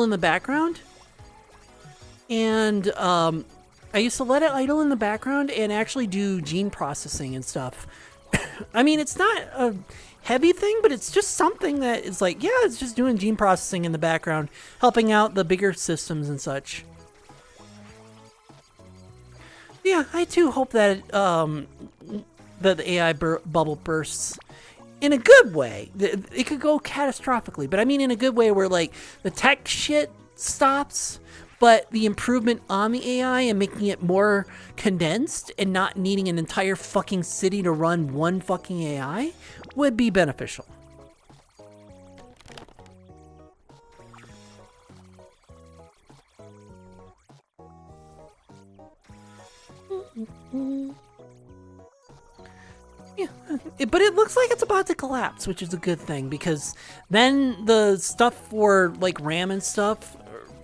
in the background. And I used to let it idle in the background and actually do gene processing and stuff. I mean, it's not a heavy thing, but it's just something that is like, yeah, it's just doing gene processing in the background, helping out the bigger systems and such. Yeah, I too hope that that the AI bubble bursts in a good way. It could go catastrophically, but I mean in a good way where like the tech shit stops, but the improvement on the AI and making it more condensed and not needing an entire fucking city to run one fucking AI would be beneficial. Yeah, but it looks like it's about to collapse, which is a good thing because then the stuff for like RAM and stuff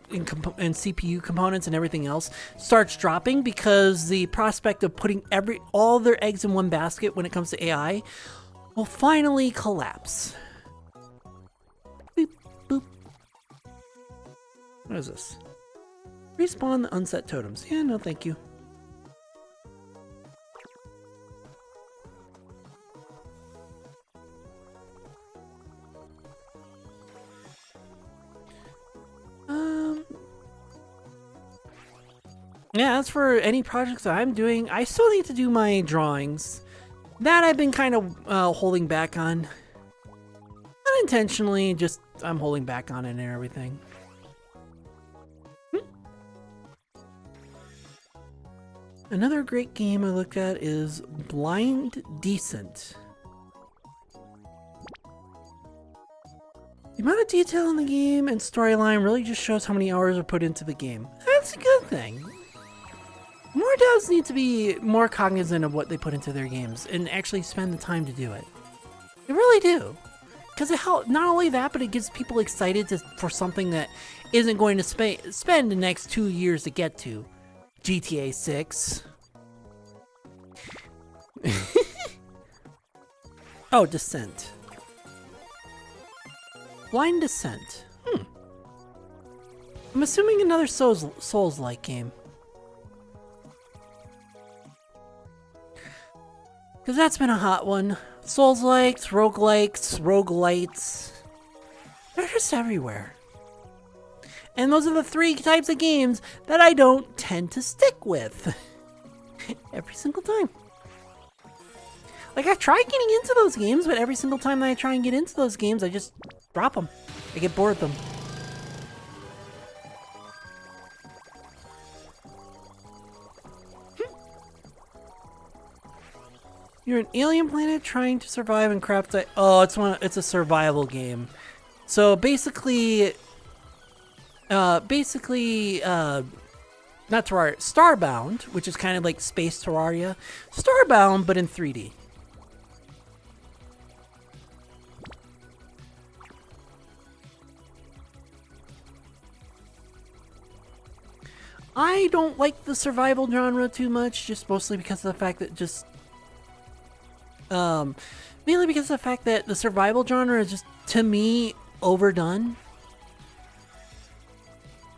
and CPU components and everything else starts dropping because the prospect of putting all their eggs in one basket when it comes to AI will finally collapse. Boop, boop. What is this? Respawn the unset totems. Yeah, no thank you. Yeah, as for any projects that I'm doing, I still need to do my drawings. That I've been kind of holding back on. unintentionally, just I'm holding back on it and everything. Another great game I looked at is Blind Decent. The amount of detail in the game and storyline really just shows how many hours are put into the game. That's a good thing. More devs need to be more cognizant of what they put into their games and actually spend the time to do it. They really do. Because it helps, not only that, but it gets people excited for something that isn't going to spend the next 2 years to get to. GTA 6. Oh, Descent. Blind Descent. I'm assuming another Souls-like game. Because that's been a hot one. Souls-likes, roguelikes, roguelites. They're just everywhere. And those are the 3 types of games that I don't tend to stick with. Every single time. Like, I try getting into those games, but every single time that I try and get into those games, I just drop them. I get bored of them. You're an alien planet trying to survive and craft a... Oh, it's a survival game. So basically, not Terraria, Starbound, which is kind of like Space Terraria. Starbound, but in 3D. I don't like the survival genre too much, just mostly because of the fact that mainly because of the fact that the survival genre is just, to me, overdone.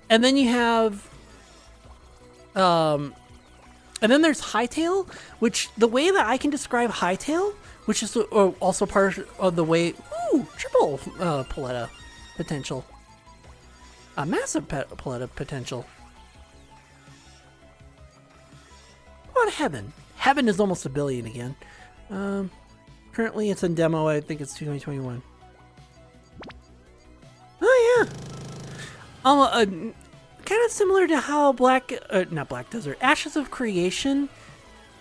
And then you have, and then there's Hytale, which the way that I can describe Hytale, which is also part of the way, triple Paletta potential, massive Paletta potential. What about Heaven? Heaven is almost 1 billion again. Currently it's in demo. I think it's 2021. Oh yeah. Kind of similar to how not Black Desert, Ashes of Creation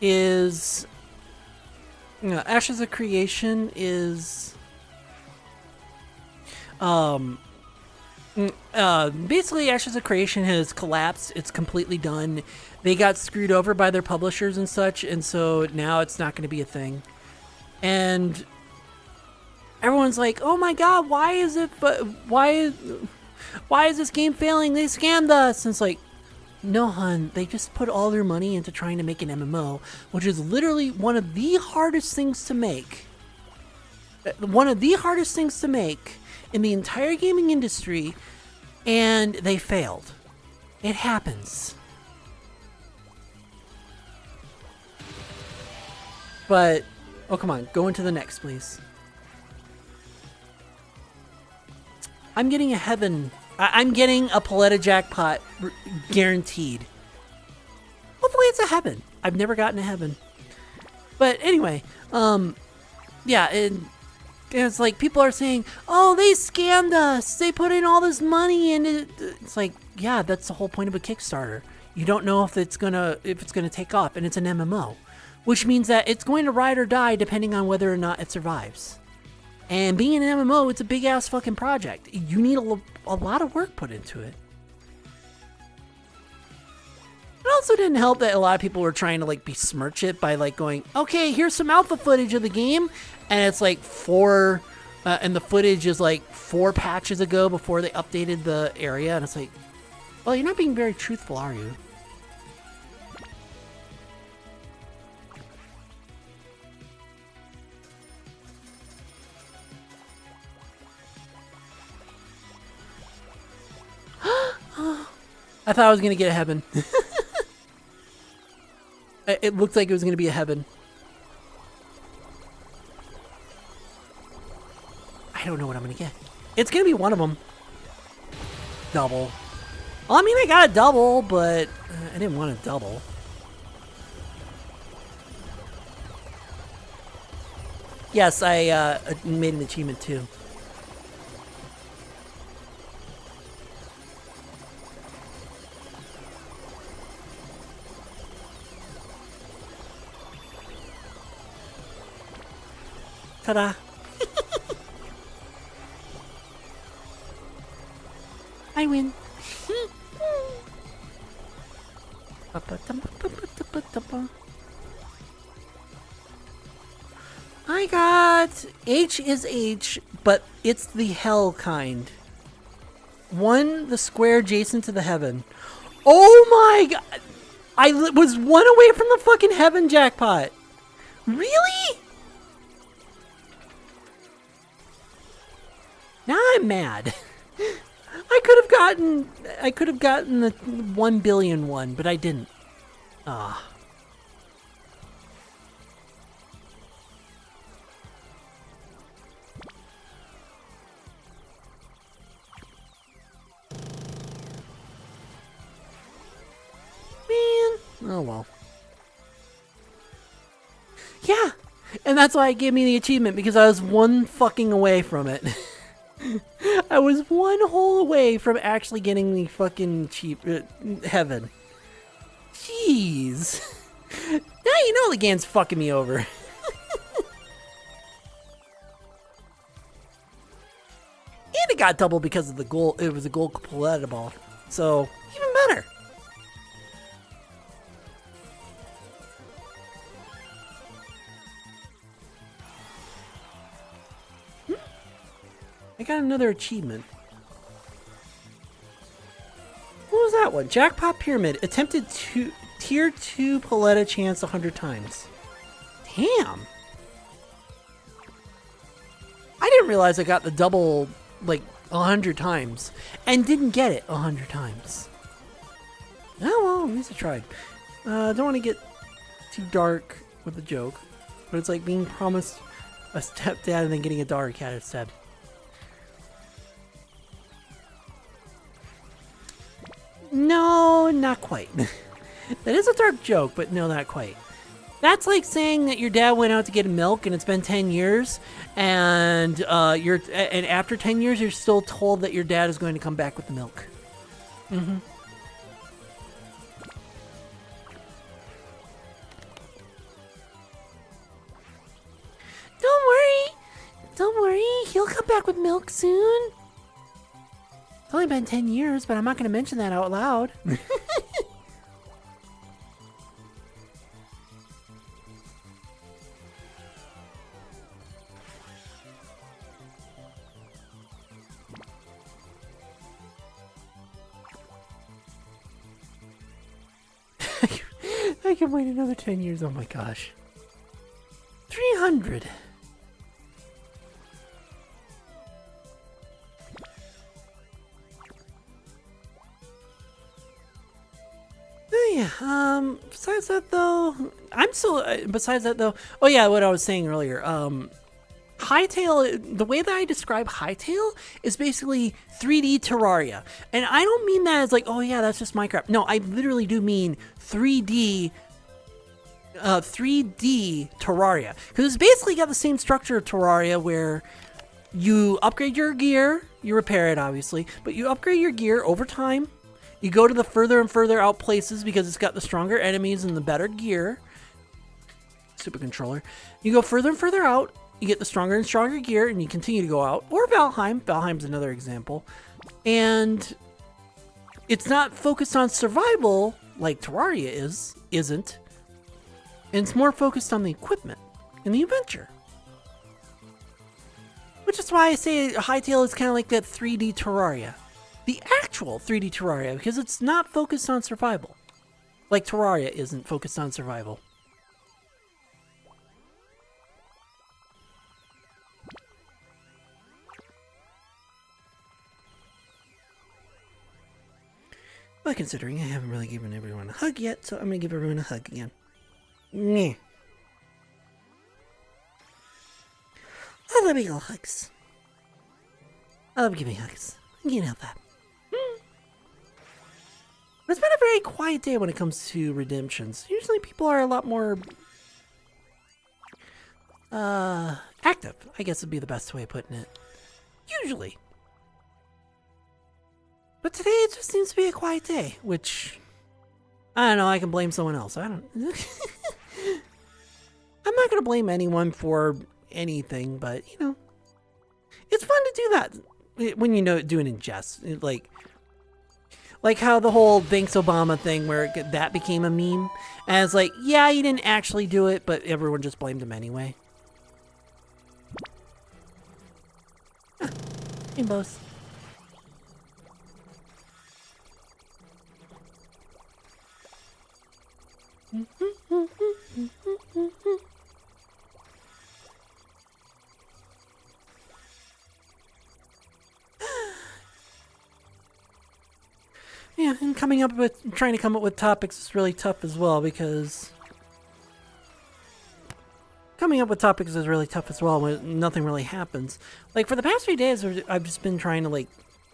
is. Ashes of Creation is. Basically, Ashes of Creation has collapsed. It's completely done. They got screwed over by their publishers and such, and so now it's not going to be a thing. And everyone's like, "Oh my God, why is it? Why is this game failing? They scammed us." And it's like, no, hun. They just put all their money into trying to make an MMO, which is literally one of the hardest things to make. One of the hardest things to make in the entire gaming industry, and they failed. It happens. But, oh come on, go into the next, please. I'm getting a Heaven. I'm getting a Paletta jackpot guaranteed. Hopefully it's a Heaven. I've never gotten a Heaven. But anyway, yeah, and it's like people are saying, "Oh, they scammed us. They put in all this money," and it's like, yeah, that's the whole point of a Kickstarter. You don't know if it's gonna take off, and it's an MMO, which means that it's going to ride or die depending on whether or not it survives. And being an MMO, it's a big ass fucking project. You need a lot of work put into it. It also didn't help that a lot of people were trying to like besmirch it by like going, "Okay, here's some alpha footage of the game," and it's like and the footage is like 4 patches ago before they updated the area, and it's like, well, you're not being very truthful, are you? I thought I was gonna get a Heaven. It looked like it was gonna be a Heaven. I don't know what I'm gonna get. It's gonna be one of them. Double. Well, I mean, I got a double, but I didn't want a double. Yes, I made an achievement too. Ta-da. I win. I got H is H, but it's the hell kind. One, the square adjacent to the heaven. Oh my god! I was one away from the fucking heaven jackpot. Really? Now I'm mad. I could have gotten the 1 billion one, but I didn't. Ah. Man. Oh well. Yeah. And that's why it gave me the achievement, because I was one fucking away from it. I was one hole away from actually getting the fucking heaven. Jeez. Now you know the game's fucking me over. And it got double because of the gold. It was a gold Paletta ball. So, even better. I got another achievement. What was that one? Jackpot Pyramid. Attempted tier 2 Paletta chance 100 times. Damn. I didn't realize I got the double, like, 100 times. And didn't get it 100 times. Oh, well, at least I tried. Don't want to get too dark with the joke. But it's like being promised a stepdad and then getting a daughter cat instead. No, not quite. That is a dark joke, but no, not quite. That's like saying that your dad went out to get milk and it's been 10 years, and and after 10 years you're still told that your dad is going to come back with the milk. Mm-hmm. Don't worry, he'll come back with milk soon. It's only been 10 years, but I'm not going to mention that out loud. I can wait another 10 years. Oh my gosh. 300. Besides that though, oh yeah, what I was saying earlier, Hytale, the way that I describe Hytale is basically 3D Terraria. And I don't mean that as like, oh yeah, that's just Minecraft. No, I literally do mean 3D Terraria. Because it's basically got the same structure of Terraria, where you upgrade your gear, you repair it obviously, but you upgrade your gear over time. You go to the further and further out places because it's got the stronger enemies and the better gear. Super controller. You go further and further out, you get the stronger and stronger gear, and you continue to go out. Or Valheim. Valheim's another example. And it's not focused on survival like Terraria isn't. And it's more focused on the equipment and the adventure. Which is why I say Hytale is kind of like that 3D Terraria. The actual 3D Terraria, because it's not focused on survival. Like Terraria isn't focused on survival. But considering I haven't really given everyone a hug yet, so I'm going to give everyone a hug again. Meh. I love big old hugs. I love giving hugs. You can't help that. It's been a very quiet day when it comes to redemptions. Usually people are a lot more active, I guess would be the best way of putting it. Usually. But today it just seems to be a quiet day, which I don't know, I can blame someone else. I'm not going to blame anyone for anything, but you know, it's fun to do that when you know doing in jest. Like how the whole thanks Obama thing where that became a meme. And it's like, yeah, he didn't actually do it, but everyone just blamed him anyway. Rainbows. Yeah, and trying to come up with topics is really tough as well because when nothing really happens. Like for the past few days, I've just been trying to like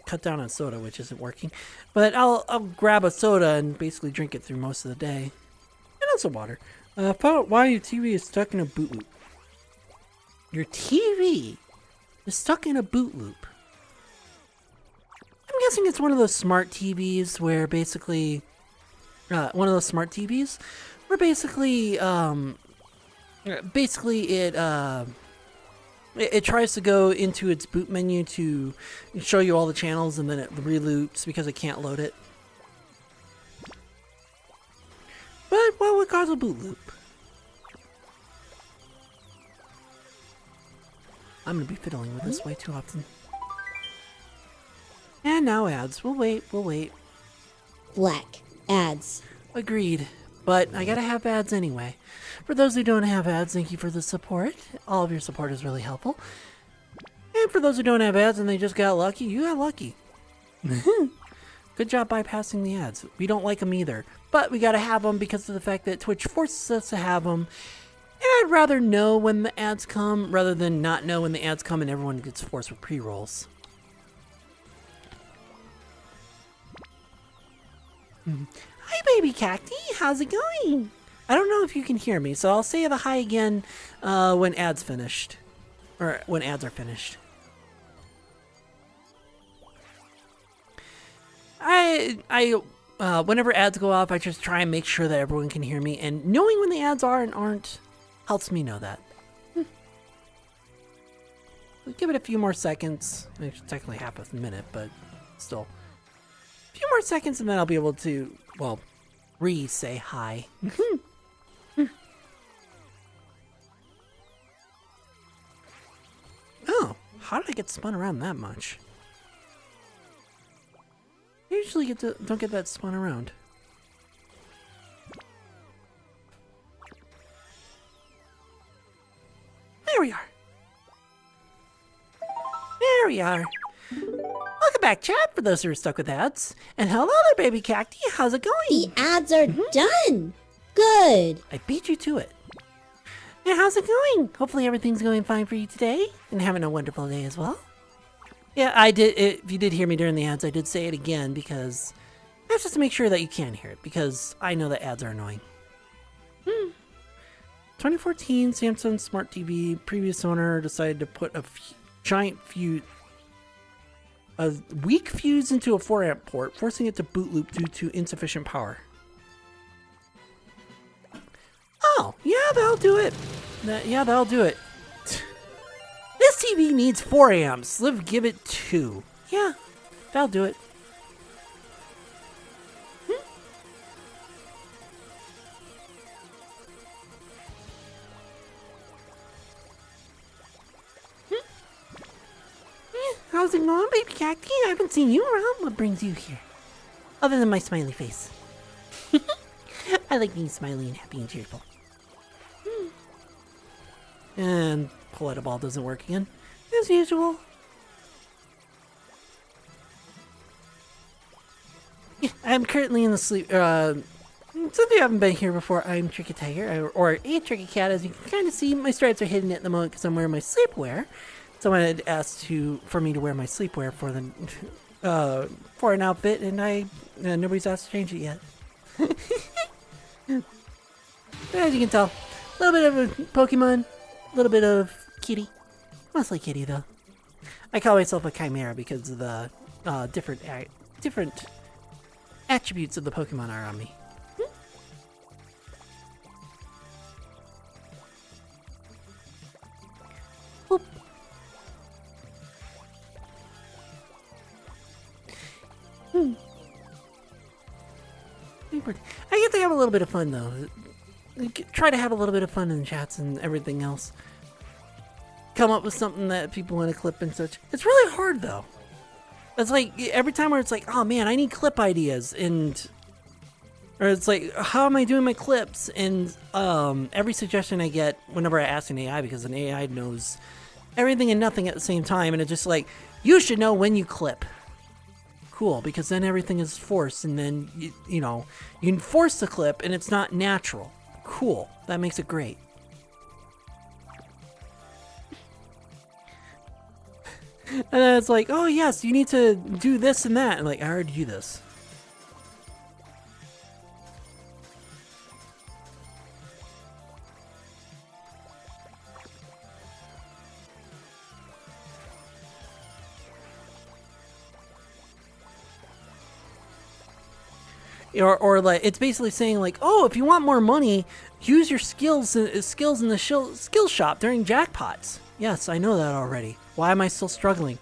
cut down on soda, which isn't working. But I'll grab a soda and basically drink it through most of the day, and also water. Found out why your TV is stuck in a boot loop. Your TV is stuck in a boot loop. I'm guessing it's one of those smart TVs where basically, it tries to go into its boot menu to show you all the channels and then it reloops because it can't load it. But what would cause a boot loop? I'm gonna be fiddling with this way too often. And now ads. We'll wait. Black. Ads. Agreed. But I gotta have ads anyway. For those who don't have ads, thank you for the support. All of your support is really helpful. And for those who don't have ads and they just got lucky, you got lucky. Good job bypassing the ads. We don't like them either. But we gotta have them because of the fact that Twitch forces us to have them. And I'd rather know when the ads come rather than not know when the ads come and everyone gets forced with pre-rolls. Hi, baby cacti. How's it going? I don't know if you can hear me, so I'll say the hi again when ads finished, or when ads are finished. Whenever ads go off, I just try and make sure that everyone can hear me, and knowing when the ads are and aren't helps me know that. We'll give it a few more seconds. It's technically half a minute, but still. A few more seconds and then I'll be able to, well, re-say hi. Oh, how did I get spun around that much? I usually don't get that spun around. There we are. There we are. Welcome back, chat, for those who are stuck with ads. And hello there, baby cacti. How's it going? The ads are done. Good. I beat you to it. And how's it going? Hopefully everything's going fine for you today and having a wonderful day as well. Yeah, I did. If you did hear me during the ads, I did say it again because that's just to make sure that you can hear it because I know that ads are annoying. 2014 Samsung Smart TV. Previous owner decided to put a weak fuse into a 4-amp port, forcing it to boot loop due to insufficient power. Oh, yeah, that'll do it. That'll do it. This TV needs 4 amps. Give it 2. Yeah, that'll do it. How's it going, baby cacti? I haven't seen you around. What brings you here? Other than my smiley face. I like being smiley and happy and cheerful. And Paletta Ball doesn't work again, as usual. Yeah, I'm currently in the sleep. Since you haven't been here before, I'm Tricky Tiger, or a Tricky Cat. As you can kind of see, my stripes are hidden at the moment because I'm wearing my sleepwear. Someone had asked for me to wear my sleepwear for an outfit, and nobody's asked to change it yet. As you can tell, a little bit of a Pokemon, a little bit of kitty, mostly kitty though. I call myself a Chimera because of the different attributes of the Pokemon are on me. have a little bit of fun though. Try to have a little bit of fun in chats and everything else. Come up with something that people want to clip and such. It's really hard though. It's like every time where it's like, oh man, I need clip ideas, or it's like, how am I doing my clips? And every suggestion I get whenever I ask an AI, because an AI knows everything and nothing at the same time, and it's just like, you should know when you clip. Cool, because then everything is forced, and then you know, you can force the clip and it's not natural. Cool, that makes it great. And then it's like, oh yes, you need to do this and that, and like, I already do this. Or like, it's basically saying like, oh, if you want more money, use your skills in the skill shop during jackpots. Yes, I know that already. Why am I still struggling?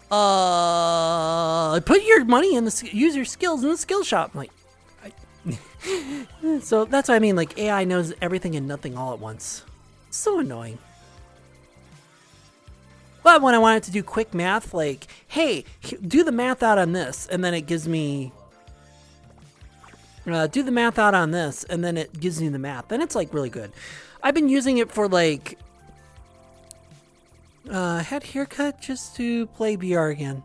Put your money in use your skills in the skill shop. I'm like, so that's what I mean. Like, AI knows everything and nothing all at once. It's so annoying. But when I want it to do quick math, like, hey, do the math out on this, and then it gives me. Do the math out on this, and then it gives me the math. Then it's like really good. I've been using it for like had haircut just to play VR again.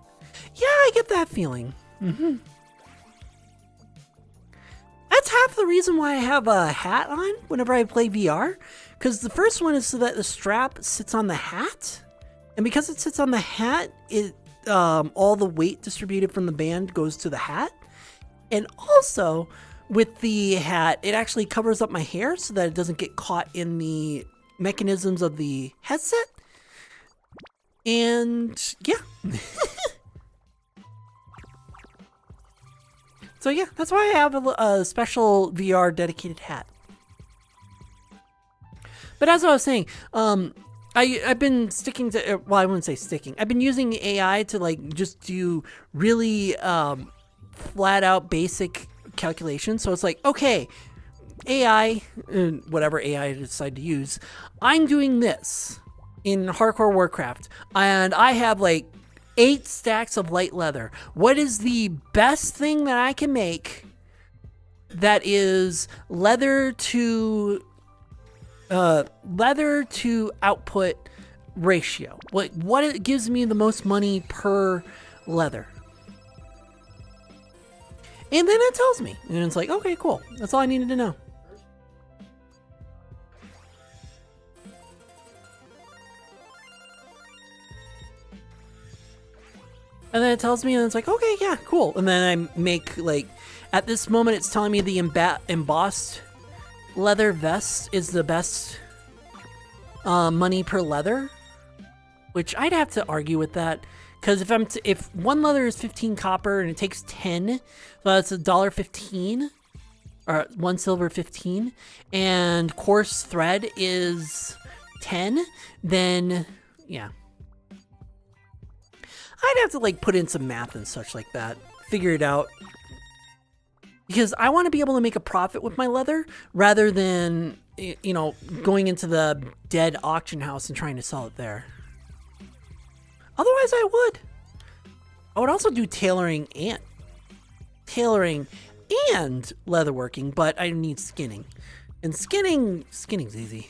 Yeah, I get that feeling. That's half the reason why I have a hat on whenever I play VR. Because the first one is so that the strap sits on the hat, and because it sits on the hat, it all the weight distributed from the band goes to the hat. And also, with the hat, it actually covers up my hair so that it doesn't get caught in the mechanisms of the headset. And yeah. So yeah, that's why I have a special VR dedicated hat. But as I was saying, I've been sticking to, well, I wouldn't say sticking. I've been using AI to like just do really flat out basic calculations. So it's like, okay, AI, whatever AI I decide to use, I'm doing this in Hardcore Warcraft, and I have like 8 stacks of light leather. What is the best thing that I can make that is leather to output ratio? What it gives me the most money per leather? And then it tells me, and it's like, okay, cool. That's all I needed to know. And then it tells me, and it's like, okay, yeah, cool. And then I make, like, at this moment, it's telling me the embossed leather vest is the best money per leather, which I'd have to argue with that. Because if one leather is 15 copper and it takes 10, so that's $1.15, or 1 silver 15, and coarse thread is 10, then yeah, I'd have to like put in some math and such like that, figure it out, because I want to be able to make a profit with my leather rather than, you know, going into the dead auction house and trying to sell it there. Otherwise, I would. I would also do tailoring and leatherworking, but I need skinning. And skinning's easy.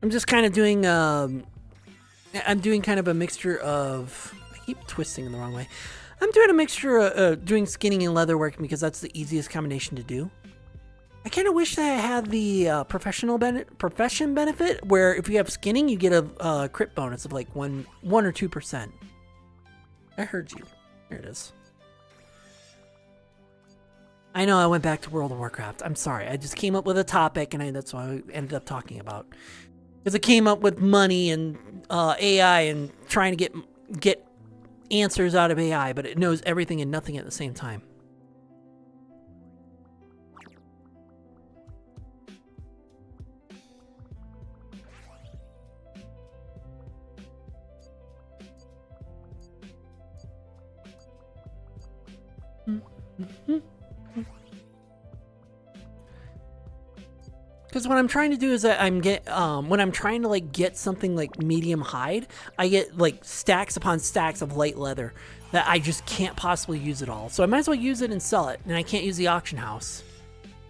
I'm just kind of doing I'm doing kind of a mixture of, I keep twisting in the wrong way. I'm doing a mixture of doing skinning and leatherworking because that's the easiest combination to do. I kind of wish that I had the profession benefit, where if you have skinning, you get a crit bonus of like 1 or 2%. I heard you. There it is. I know I went back to World of Warcraft. I'm sorry. I just came up with a topic, and that's what I ended up talking about. Because it came up with money and AI and trying to get answers out of AI, but it knows everything and nothing at the same time. Because what I'm trying to do is that when I'm trying to like get something like medium hide, I get like stacks upon stacks of light leather that I just can't possibly use it all. So I might as well use it and sell it, and I can't use the auction house.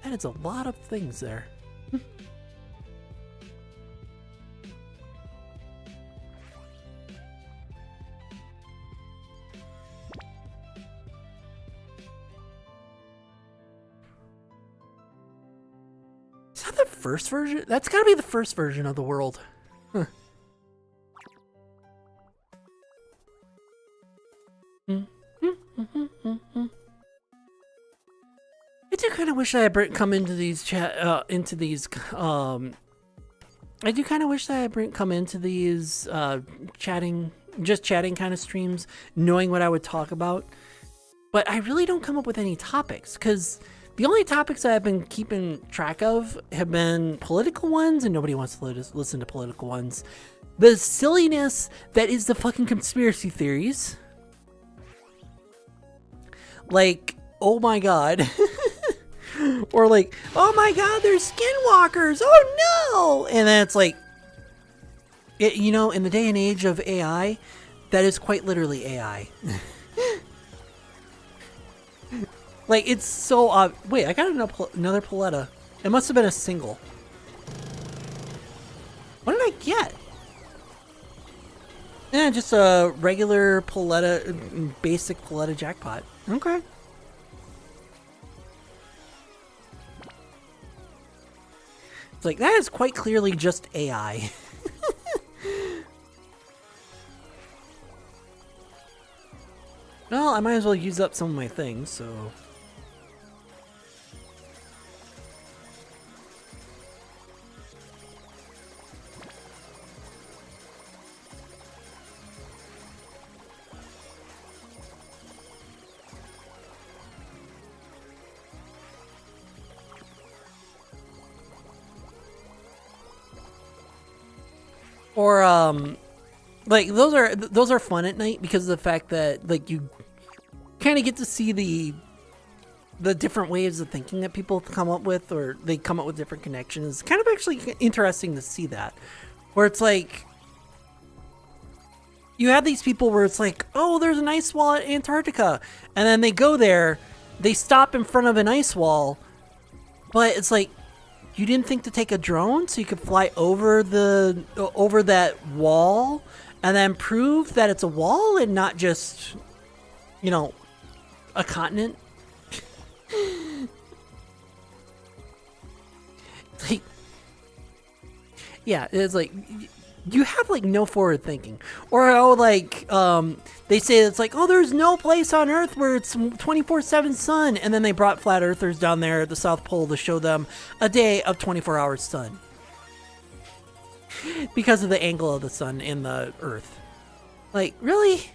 That is a lot of things there. Is that the first version? That's gotta be the first version of the world. Huh. I do kind of wish I had come into these I do kind of wish that I had come into these chatting kind of streams, knowing what I would talk about. But I really don't come up with any topics, because the only topics I've been keeping track of have been political ones, and nobody wants to listen to political ones. The silliness that is the fucking conspiracy theories. Like, oh my god. Or like, oh my god, there's skinwalkers. Oh no! And then it's like, you know, in the day and age of AI, that is quite literally AI. Like, it's so wait, I got another Paletta. It must have been a single. What did I get? Yeah, just a regular Paletta, basic Paletta jackpot. Okay. It's like, that is quite clearly just AI. Well, I might as well use up some of my things, so... Or, like, those are fun at night because of the fact that, like, you kind of get to see the different ways of thinking that people come up with, or they come up with different connections. It's kind of actually interesting to see that, where it's like, you have these people where it's like, oh, there's an ice wall at Antarctica, and then they go there, they stop in front of an ice wall, but it's like, you didn't think to take a drone so you could fly over that wall and then prove that it's a wall and not just, you know, a continent? Like, yeah, it's like, you have like no forward thinking. Or oh, like they say it's like, oh, there's no place on Earth where it's 24/7 sun, and then they brought flat earthers down there at the South Pole to show them a day of 24 hours sun because of the angle of the sun and the Earth. Like, really?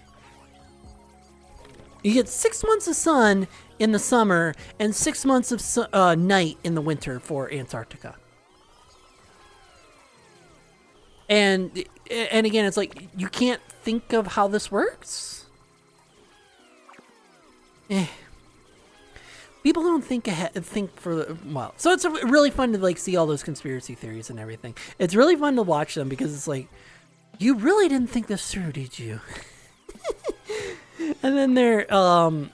You get 6 months of sun in the summer and 6 months of night in the winter for Antarctica. And again, it's like, you can't think of how this works? People don't think well. So it's really fun to like see all those conspiracy theories and everything. It's really fun to watch them because it's like, you really didn't think this through, did you? And then and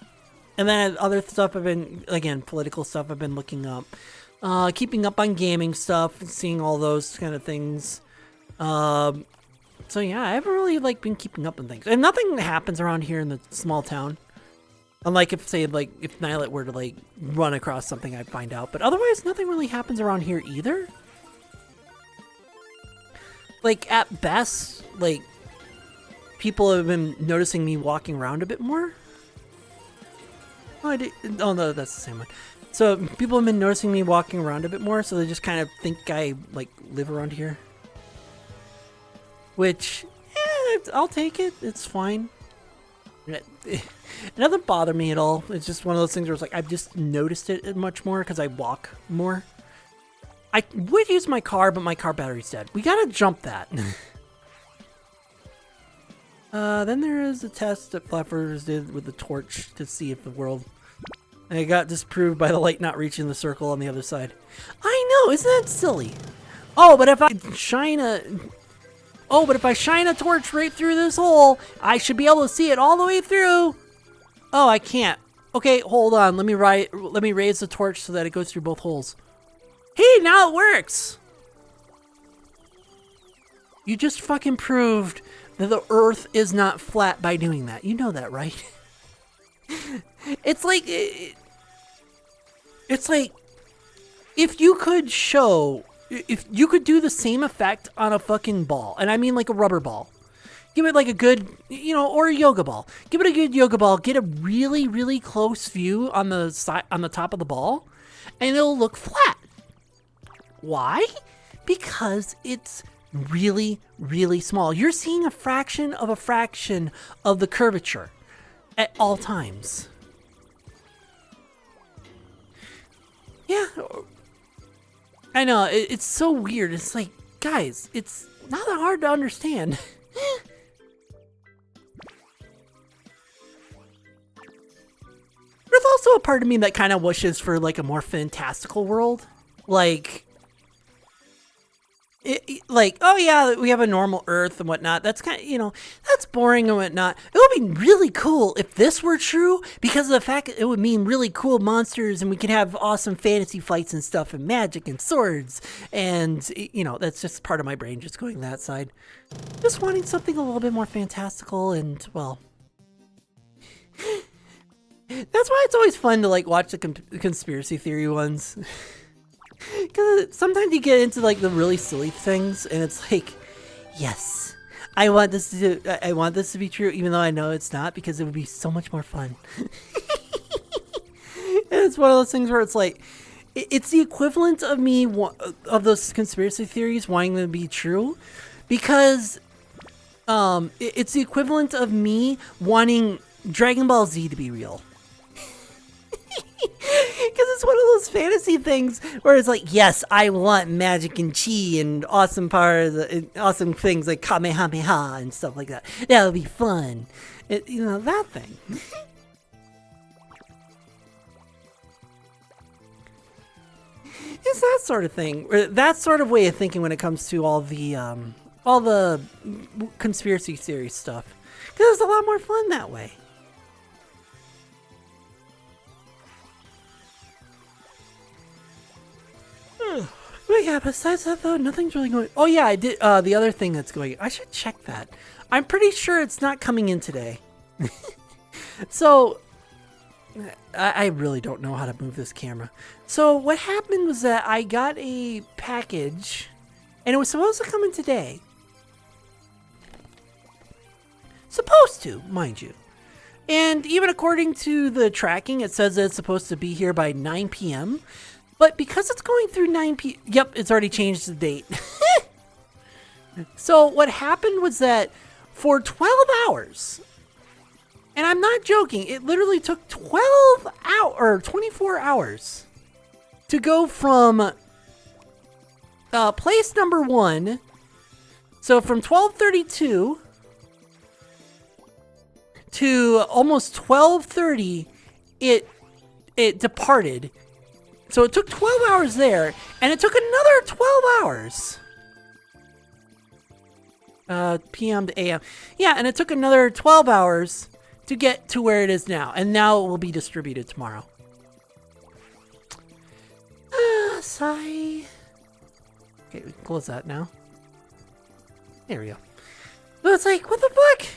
then other stuff I've been, again, political stuff I've been looking up. Keeping up on gaming stuff, seeing all those kind of things. So yeah, I haven't really like been keeping up on things, and nothing happens around here in the small town. Unlike if, say, like if Nylet were to like run across something, I'd find out. But otherwise, nothing really happens around here either. Like at best, like people have been noticing me walking around a bit more. Oh, oh no, that's the same one. So people have been noticing me walking around a bit more, so they just kind of think I like live around here. Which, I'll take it. It's fine. It doesn't bother me at all. It's just one of those things where it's like, I've just noticed it much more because I walk more. I would use my car, but my car battery's dead. We gotta jump that. Then there is a test that Flappers did with the torch to see if the world... And it got disproved by the light not reaching the circle on the other side. I know, isn't that silly? Oh, but if I shine a torch right through this hole, I should be able to see it all the way through. Oh, I can't. Okay, hold on. Let me raise the torch so that it goes through both holes. Hey, now it works. You just fucking proved that the Earth is not flat by doing that. You know that, right? It's like if you could do the same effect on a fucking ball, and I mean like a rubber ball. Give it like a good, or a yoga ball. Give it a good yoga ball. Get a really, really close view on the side, on the top of the ball, and it'll look flat. Why? Because it's really, really small. You're seeing a fraction of the curvature at all times. Yeah. I know, it's so weird. It's like, guys, it's not that hard to understand. There's also a part of me that kind of wishes for like a more fantastical world. Like, oh yeah, we have a normal Earth and whatnot. That's kind of, that's boring and whatnot. It would be really cool if this were true, because of the fact that it would mean really cool monsters, and we could have awesome fantasy fights and stuff, and magic and swords, and that's just part of my brain just going that side. Just wanting something a little bit more fantastical, and well, that's why it's always fun to like watch the conspiracy theory ones. Because sometimes you get into like the really silly things, and it's like, yes, I want this to be true, even though I know it's not, because it would be so much more fun. And it's one of those things where it's like, it's the equivalent of me of those conspiracy theories wanting them to be true, because it's the equivalent of me wanting Dragon Ball Z to be real. Because it's one of those fantasy things where it's like, yes, I want magic and chi and awesome powers, awesome things like Kamehameha and stuff like that. That would be fun. That thing. It's that sort of thing, or that sort of way of thinking when it comes to all the conspiracy theory stuff. Because it's a lot more fun that way. But yeah, besides that though, nothing's really going. Oh yeah, I did. The other thing that's going, I should check that. I'm pretty sure it's not coming in today. So, I really don't know how to move this camera. So what happened was that I got a package, and it was supposed to come in today. Supposed to, mind you. And even according to the tracking, it says that it's supposed to be here by 9 p.m. But because it's going through 9 p.m. Yep, it's already changed the date. So what happened was that for 12 hours, and I'm not joking, it literally took 24 hours to go from place number 1. So from 12:32 to almost 12:30, it departed. So it took 12 hours there, and it took another 12 hours. PM to AM. Yeah, and it took another 12 hours to get to where it is now. And now it will be distributed tomorrow. Sigh. Okay, we can close that now. There we go. But it's like, what the fuck?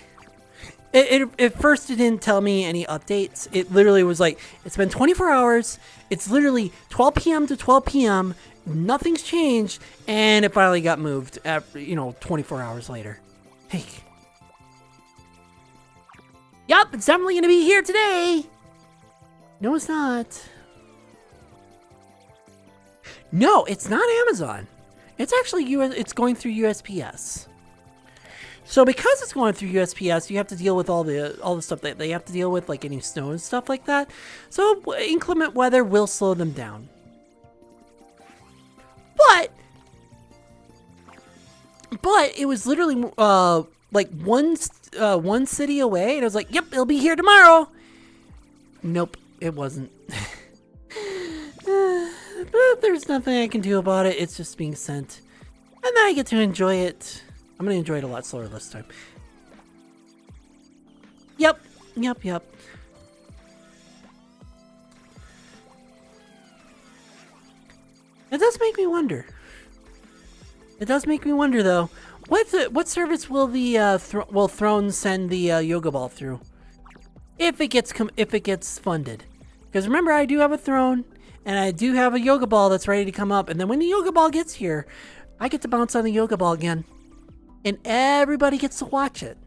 At first, it didn't tell me any updates. It literally was like, it's been 24 hours. It's literally 12 p.m. to 12 p.m. Nothing's changed. And it finally got moved after, 24 hours later. Hey. Yup, it's definitely going to be here today. No, it's not. No, it's not Amazon. It's actually it's going through USPS. So because it's going through USPS, you have to deal with all the stuff that they have to deal with, like any snow and stuff like that. So inclement weather will slow them down. But it was literally like one city away, and I was like, "Yep, it'll be here tomorrow." Nope, it wasn't. But there's nothing I can do about it. It's just being sent. And then I get to enjoy it. I'm going to enjoy it a lot slower this time. Yep. It does make me wonder. Though. What service will the Throne send the yoga ball through? If it gets funded. Because remember, I do have a throne, and I do have a yoga ball that's ready to come up. And then when the yoga ball gets here, I get to bounce on the yoga ball again. And everybody gets to watch it.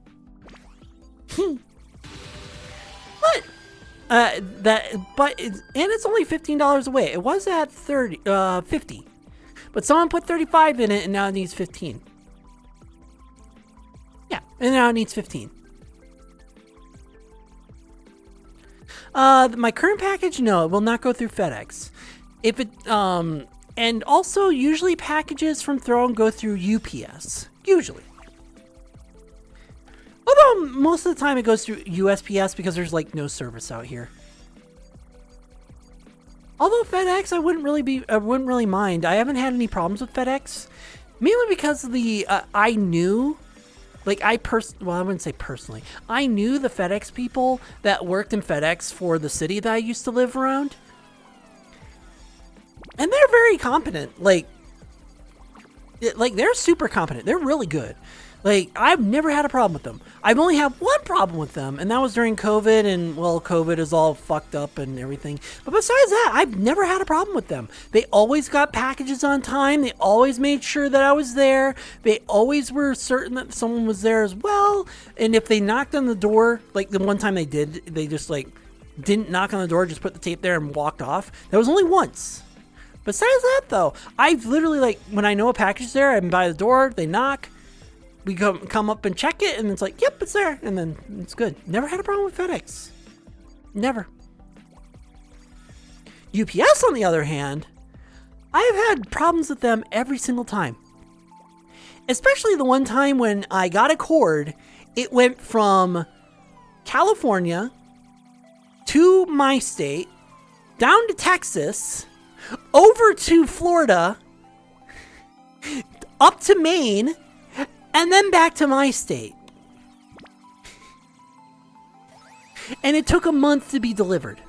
But it's only $15 away. It was at 50. But someone put 35 in it, and now it needs 15. Yeah, and now it needs 15. My current package, no, it will not go through FedEx. And also usually packages from Throne go through UPS. Usually. Although most of the time it goes through USPS because there's like no service out here. Although FedEx, I wouldn't really mind. I haven't had any problems with FedEx, mainly because of the I knew, like I wouldn't say personally. I knew the FedEx people that worked in FedEx for the city that I used to live around, and they're very competent. Like they're super competent. They're really good. Like, I've never had a problem with them. I've only had one problem with them, and that was during COVID, and, well, COVID is all fucked up and everything. But besides that, I've never had a problem with them. They always got packages on time. They always made sure that I was there. They always were certain that someone was there as well. And if they knocked on the door, like the one time they did, they just, like, didn't knock on the door, just put the tape there and walked off. That was only once. Besides that, though, I've literally, like, when I know a package is there, I'm by the door, they knock. We come up and check it, and it's like, yep, it's there, and then it's good. Never had a problem with FedEx. Never. UPS, on the other hand, I've had problems with them every single time. Especially the one time when I got a cord, it went from California to my state, down to Texas, over to Florida, up to Maine, and then back to my state. And it took a month to be delivered.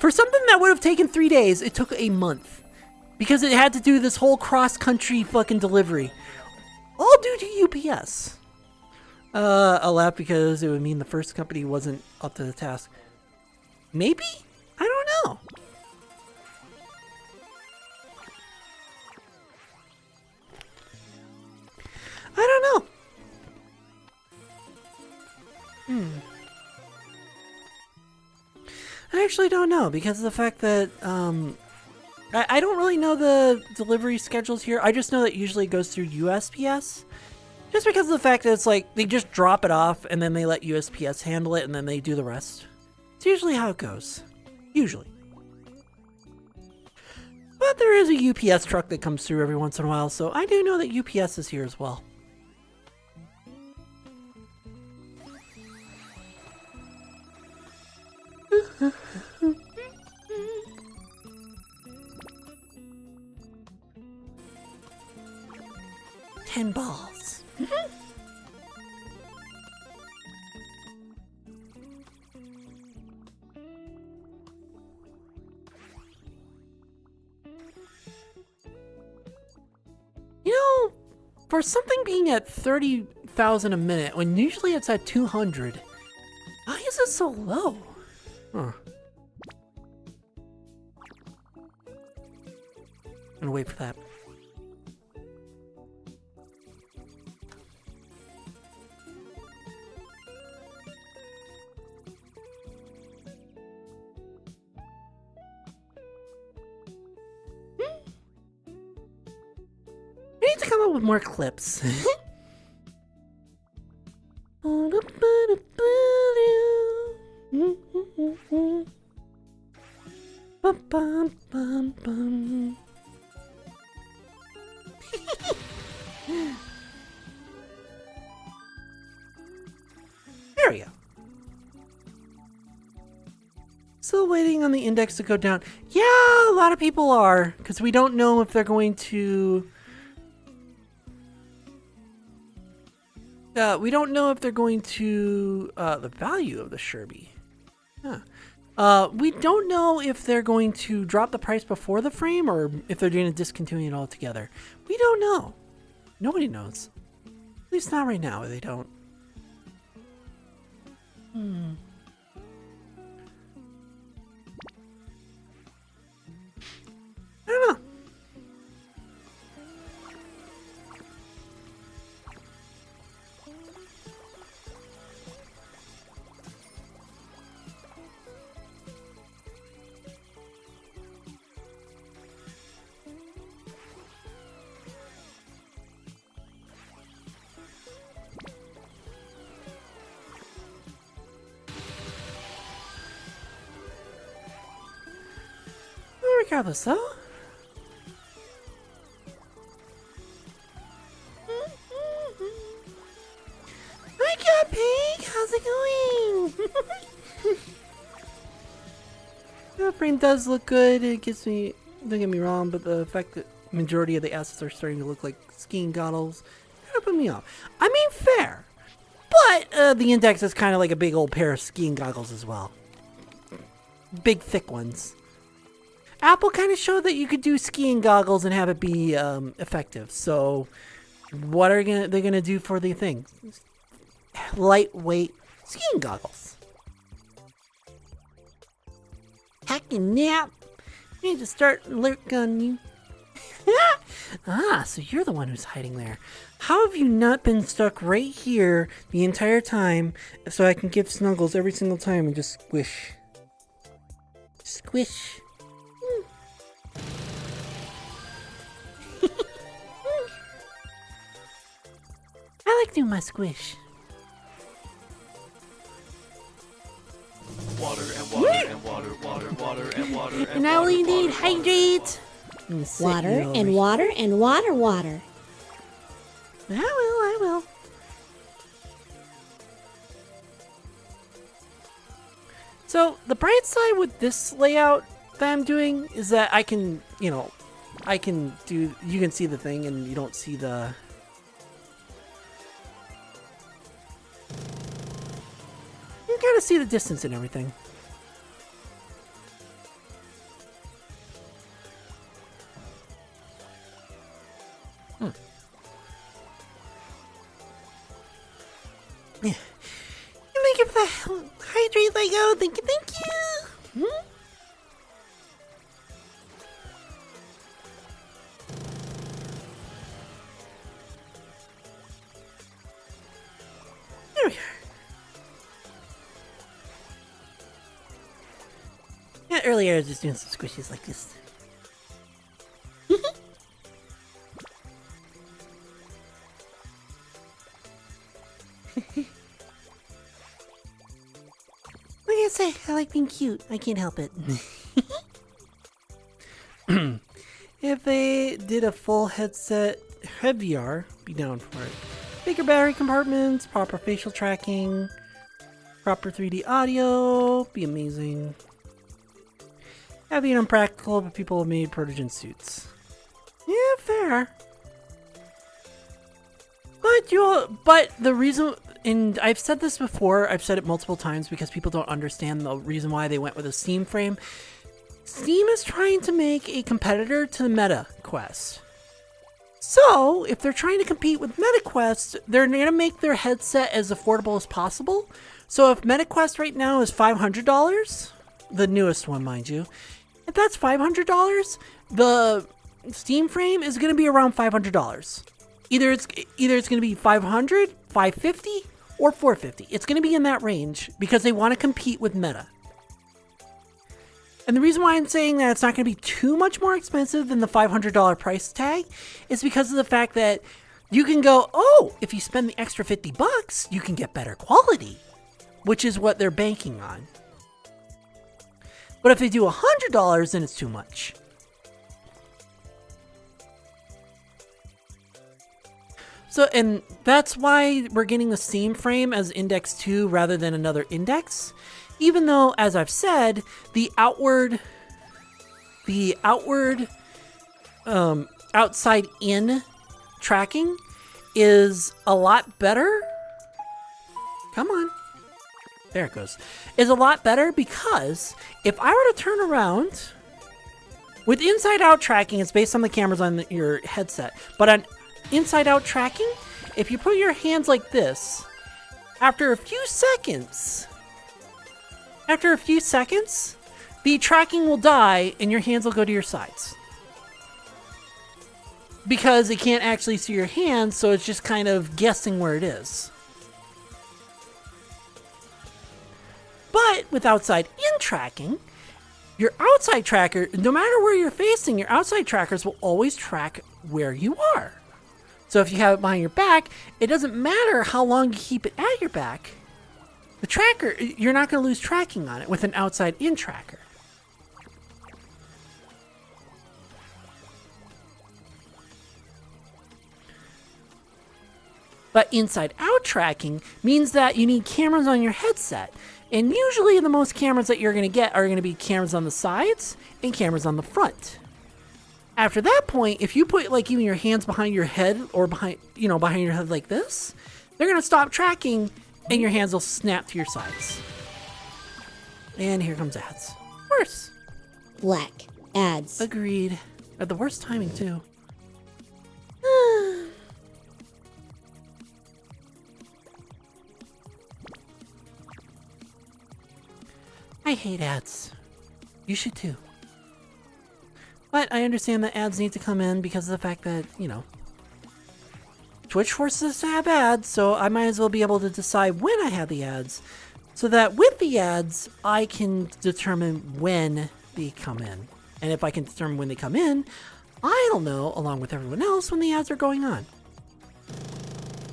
For something that would have taken 3 days, it took a month. Because it had to do this whole cross-country fucking delivery. All due to UPS. I laugh because it would mean the first company wasn't up to the task. Maybe? I don't know. I don't know. I actually don't know because of the fact that I don't really know the delivery schedules here. I just know that usually it goes through USPS. Just because of the fact that it's like they just drop it off and then they let USPS handle it and then they do the rest. It's usually how it goes. Usually. But there is a UPS truck that comes through every once in a while, so I do know that UPS is here as well. $10 balls. You know, for something being at 30,000 a minute when usually it's at 200, why is it so low? Huh. I'm gonna wait for that. I need to come up with more clips. There we go. waiting on the index to go down. Yeah, a lot of people are, because we don't know if they're going to... we don't know if they're going to... the value of the Sherby. Huh. We don't know if they're going to drop the price before the frame or if they're going to discontinue it altogether. We don't know. Nobody knows. At least not right now, they don't. I don't know. Regardless, though. Hi, Cat Pig! How's it going? The frame does look good. It gets me, don't get me wrong, but the fact that majority of the assets are starting to look like skiing goggles kind of put me off. I mean, fair. But the index is kind of like a big old pair of skiing goggles as well. Big, thick ones. Apple kind of showed that you could do skiing goggles and have it be effective. So, what are they gonna do for the thing? Lightweight skiing goggles. Hacking nap. I need to start lurk on you. Ah, so you're the one who's hiding there. How have you not been stuck right here the entire time so I can give snuggles every single time and just squish? Squish. I like doing my squish. Water and water and water, water, water and water and And now we need hydrate. Water and water and water, water. I will. So the bright side with this layout that I'm doing is that I can, you can see the thing and you don't see the... You gotta see the distance and everything. Yeah. Thank you for the hydrate Lego. Thank you. There we are. Yeah, earlier I was just doing some squishes like this. What can I say? I like being cute. I can't help it. If they did a full headset VR, be down for it. Bigger battery compartments, proper facial tracking, proper 3D audio, be amazing. Heavy and impractical, but people have made protogen suits. Yeah, fair. But the reason, and I've said this before, I've said it multiple times because people don't understand the reason why they went with a Steam frame. Steam is trying to make a competitor to the Meta Quest. So, if they're trying to compete with MetaQuest, they're going to make their headset as affordable as possible. So if MetaQuest right now is $500, the newest one, mind you, if that's $500, the Steam frame is going to be around $500. Either it's going to be $500, $550, or $450. It's going to be in that range because they want to compete with Meta. And the reason why I'm saying that it's not going to be too much more expensive than the $500 price tag is because of the fact that you can go, oh, if you spend the extra $50, you can get better quality, which is what they're banking on. But if they do $100, then it's too much. So, and that's why we're getting the Steam frame as Index 2 rather than another Index, even though, as I've said, the outward outside in tracking is a lot better. Come on. There it goes. Is a lot better because if I were to turn around with inside out tracking, it's based on the cameras on your headset. But on inside out tracking, if you put your hands like this, after a few seconds, the tracking will die and your hands will go to your sides. Because it can't actually see your hands, so it's just kind of guessing where it is. But with outside in tracking, your outside tracker, no matter where you're facing, your outside trackers will always track where you are. So if you have it behind your back, it doesn't matter how long you keep it at your back. The tracker, you're not going to lose tracking on it with an outside in tracker. But inside out tracking means that you need cameras on your headset. And usually the most cameras that you're going to get are going to be cameras on the sides and cameras on the front. After that point, if you put like even your hands behind your head or behind your head like this, they're going to stop tracking and your hands will snap to your sides. And here comes ads. Worse. Black ads. Agreed. At the worst timing too. I hate ads. You should too. But I understand that ads need to come in because of the fact that, Twitch forces us to have ads, so I might as well be able to decide when I have the ads, so that with the ads, I can determine when they come in. And if I can determine when they come in, I'll know, along with everyone else, when the ads are going on.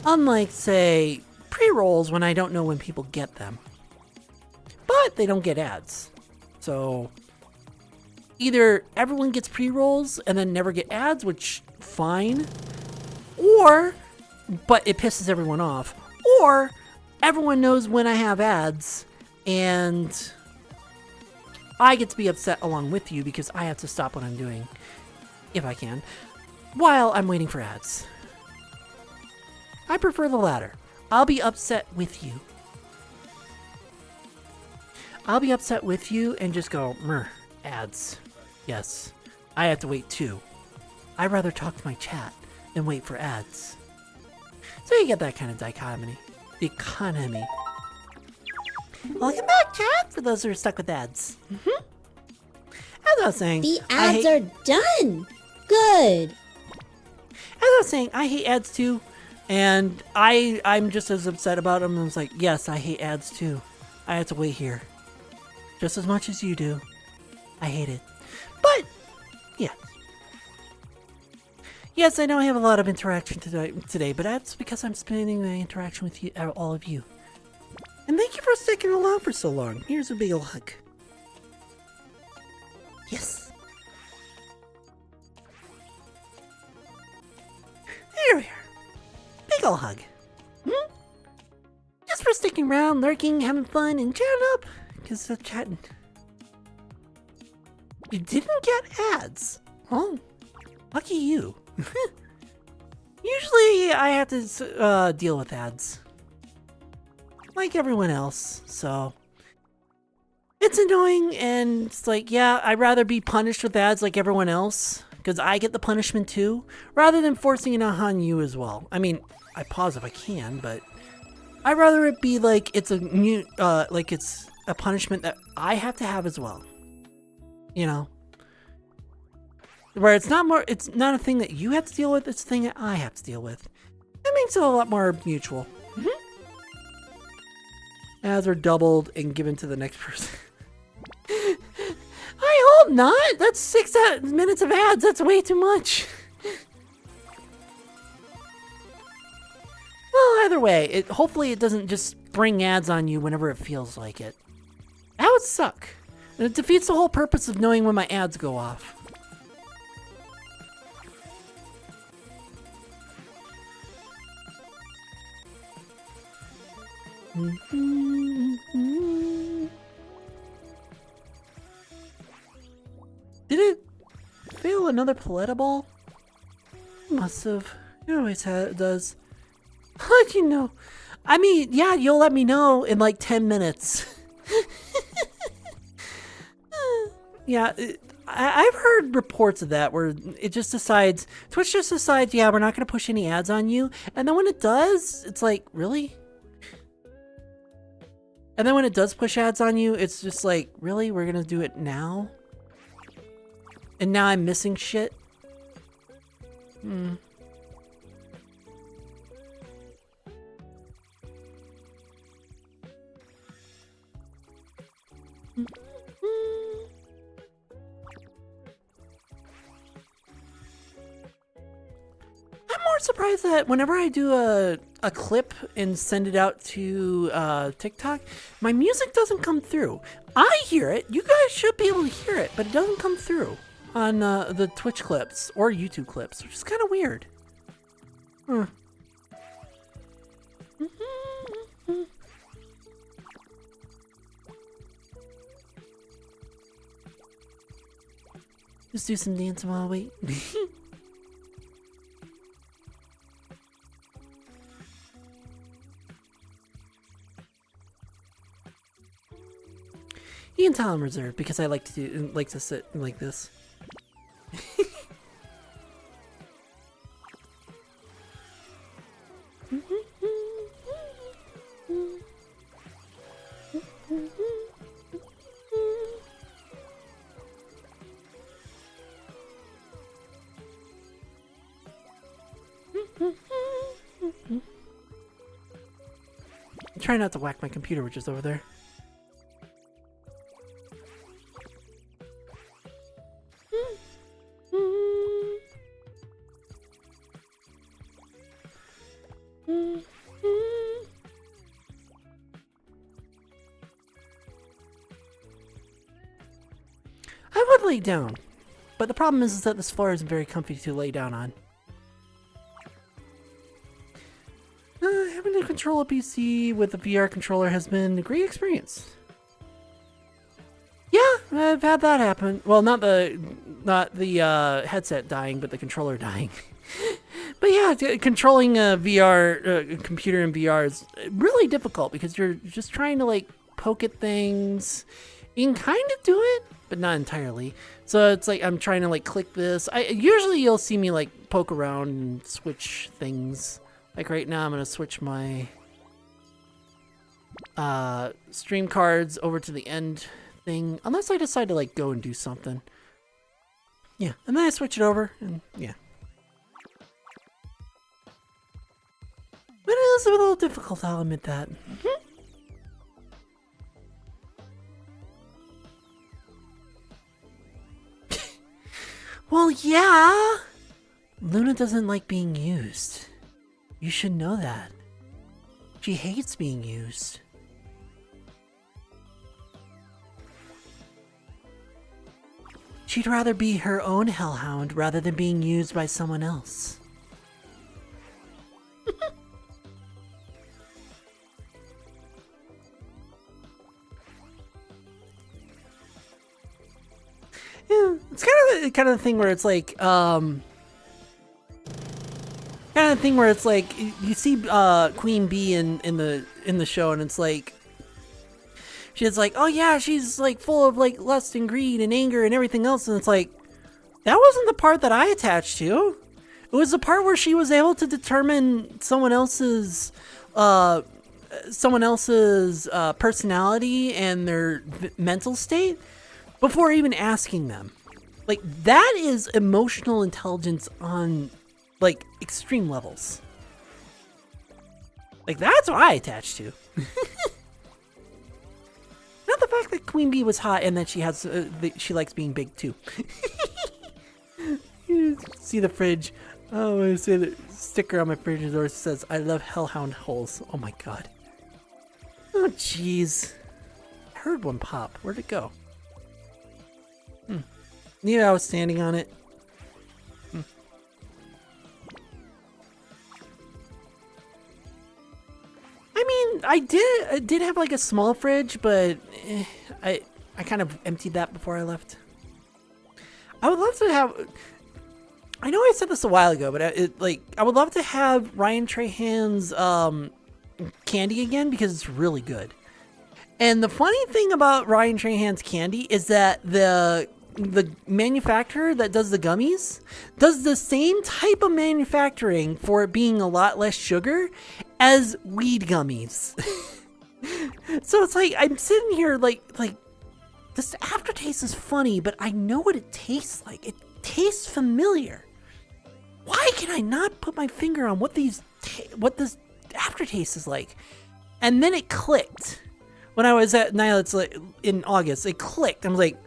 Unlike, say, pre-rolls when I don't know when people get them. But they don't get ads. So either everyone gets pre-rolls and then never get ads, which fine, but it pisses everyone off, or everyone knows when I have ads and I get to be upset along with you because I have to stop what I'm doing, if I can, while I'm waiting for ads. I prefer the latter. I'll be upset with you. I'll be upset with you and just go, ads. Yes, I have to wait too. I'd rather talk to my chat than wait for ads. So you get that kind of dichotomy. Economy. Welcome back, chat, for those who are stuck with ads. As I was saying, The ads are done. Good. As I was saying, I hate ads too. And I'm just as upset about them. I was like, yes, I hate ads too. I have to wait here. Just as much as you do. I hate it. But, yeah. Yes, I know I have a lot of interaction today, but that's because I'm spending my interaction with you, all of you. And thank you for sticking along for so long. Here's a big ol' hug. Yes. There we are. Big ol' hug. Just for sticking around, lurking, having fun, and chatting up. Because of chatting. You didn't get ads. Oh, lucky you. Usually I have to deal with ads. Like everyone else, so. It's annoying and it's like, yeah, I'd rather be punished with ads like everyone else. Because I get the punishment too. Rather than forcing it on you as well. I mean, I pause if I can, but I'd rather it be like it's a new, like it's a punishment that I have to have as well. Where it's not a thing that you have to deal with, it's a thing that I have to deal with. It makes it a lot more mutual. Ads are doubled and given to the next person. I hope not! That's 6 minutes of ads, that's way too much. Well, either way, hopefully it doesn't just bring ads on you whenever it feels like it. That would suck. And it defeats the whole purpose of knowing when my ads go off. Did it fail another Paletta ball? Must have. It always does. How'd you know? I mean, yeah, you'll let me know in like 10 minutes. Yeah, I've heard reports of that where it just decides, Twitch just decides, yeah, we're not going to push any ads on you. And then when it does, it's like, really? And then when it does push ads on you, it's just like, really? We're going to do it now? And now I'm missing shit? I'm more surprised that whenever I do a clip and send it out to TikTok, my music doesn't come through. I hear it. You guys should be able to hear it, but it doesn't come through on the Twitch clips or YouTube clips, which is kind of weird. Just do some dancing while I wait. You can tell I'm reserved because I like to sit like this. Try not to whack my computer, which is over there. I would lay down, but the problem is that this floor isn't very comfy to lay down on. Having to control a PC with a VR controller has been a great experience. Yeah, I've had that happen. Well, not the headset dying, but the controller dying. But yeah, controlling a VR computer in VR is really difficult because you're just trying to like poke at things. You can kind of do it, but not entirely. So it's like I'm trying to like click this. Usually you'll see me like poke around and switch things. Like right now I'm gonna switch my stream cards over to the end thing, unless I decide to like go and do something. Yeah, and then I switch it over, and yeah. But it is a little difficult, I'll admit that. Well, yeah! Luna doesn't like being used. You should know that. She hates being used. She'd rather be her own hellhound rather than being used by someone else. Yeah, it's kind of the thing where it's like, you see Queen Bee in the show, and it's like she's like, oh yeah, she's like full of like lust and greed and anger and everything else, and it's like that wasn't the part that I attached to. It was the part where she was able to determine someone else's personality and their mental state before even asking them. Like, that is emotional intelligence on like extreme levels. Like, that's what I attached to. Not the fact that Queen Bee was hot and that she has she likes being big too. You see the fridge. Oh, I see the sticker on my fridge door says, "I love hellhound holes." Oh my god. Oh jeez. I heard one pop. Where'd it go? Maybe I was standing on it. I mean, I did have like a small fridge, but I kind of emptied that before I left. I would love to have. I know I said this a while ago, but I would love to have Ryan Trahan's candy again because it's really good. And the funny thing about Ryan Trahan's candy is that the manufacturer that does the gummies does the same type of manufacturing for it being a lot less sugar as weed gummies. So it's like I'm sitting here like this aftertaste is funny, but I know what it tastes like. It tastes familiar. Why can I not put my finger on what this aftertaste is like? And then it clicked. When I was at Nilet's in August, it clicked. I was like,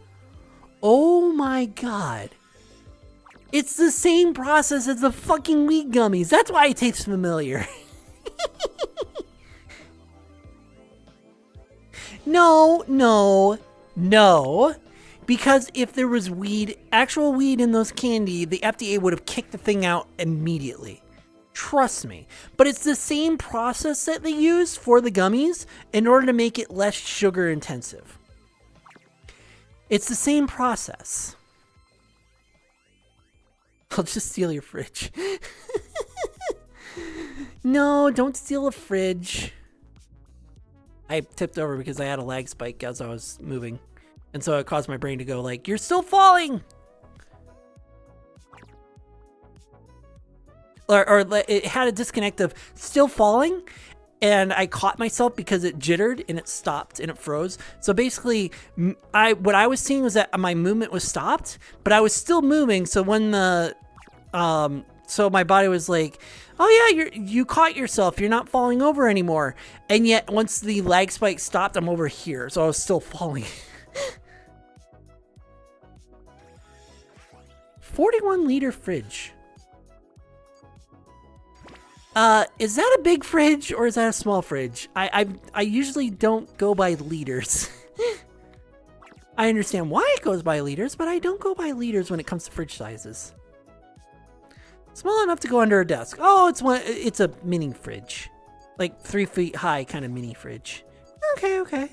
oh my god. It's the same process as the fucking weed gummies. That's why it tastes familiar. No. Because if there was actual weed in those candy, the FDA would have kicked the thing out immediately. Trust me. But it's the same process that they use for the gummies in order to make it less sugar intensive. It's the same process. I'll just steal your fridge. No, don't steal a fridge. I tipped over because I had a lag spike as I was moving. And so it caused my brain to go like, you're still falling! Or it had a disconnect of still falling, and I caught myself because it jittered and it stopped and it froze. So basically, what I was seeing was that my movement was stopped, but I was still moving. So when so my body was like, oh yeah, you caught yourself. You're not falling over anymore. And yet once the lag spike stopped, I'm over here. So I was still falling. 41-liter fridge. Is that a big fridge or is that a small fridge? I usually don't go by liters. I understand why it goes by liters, but I don't go by liters when it comes to fridge sizes. Small enough to go under a desk. Oh, it's a mini fridge. Like 3 feet high kind of mini fridge. Okay.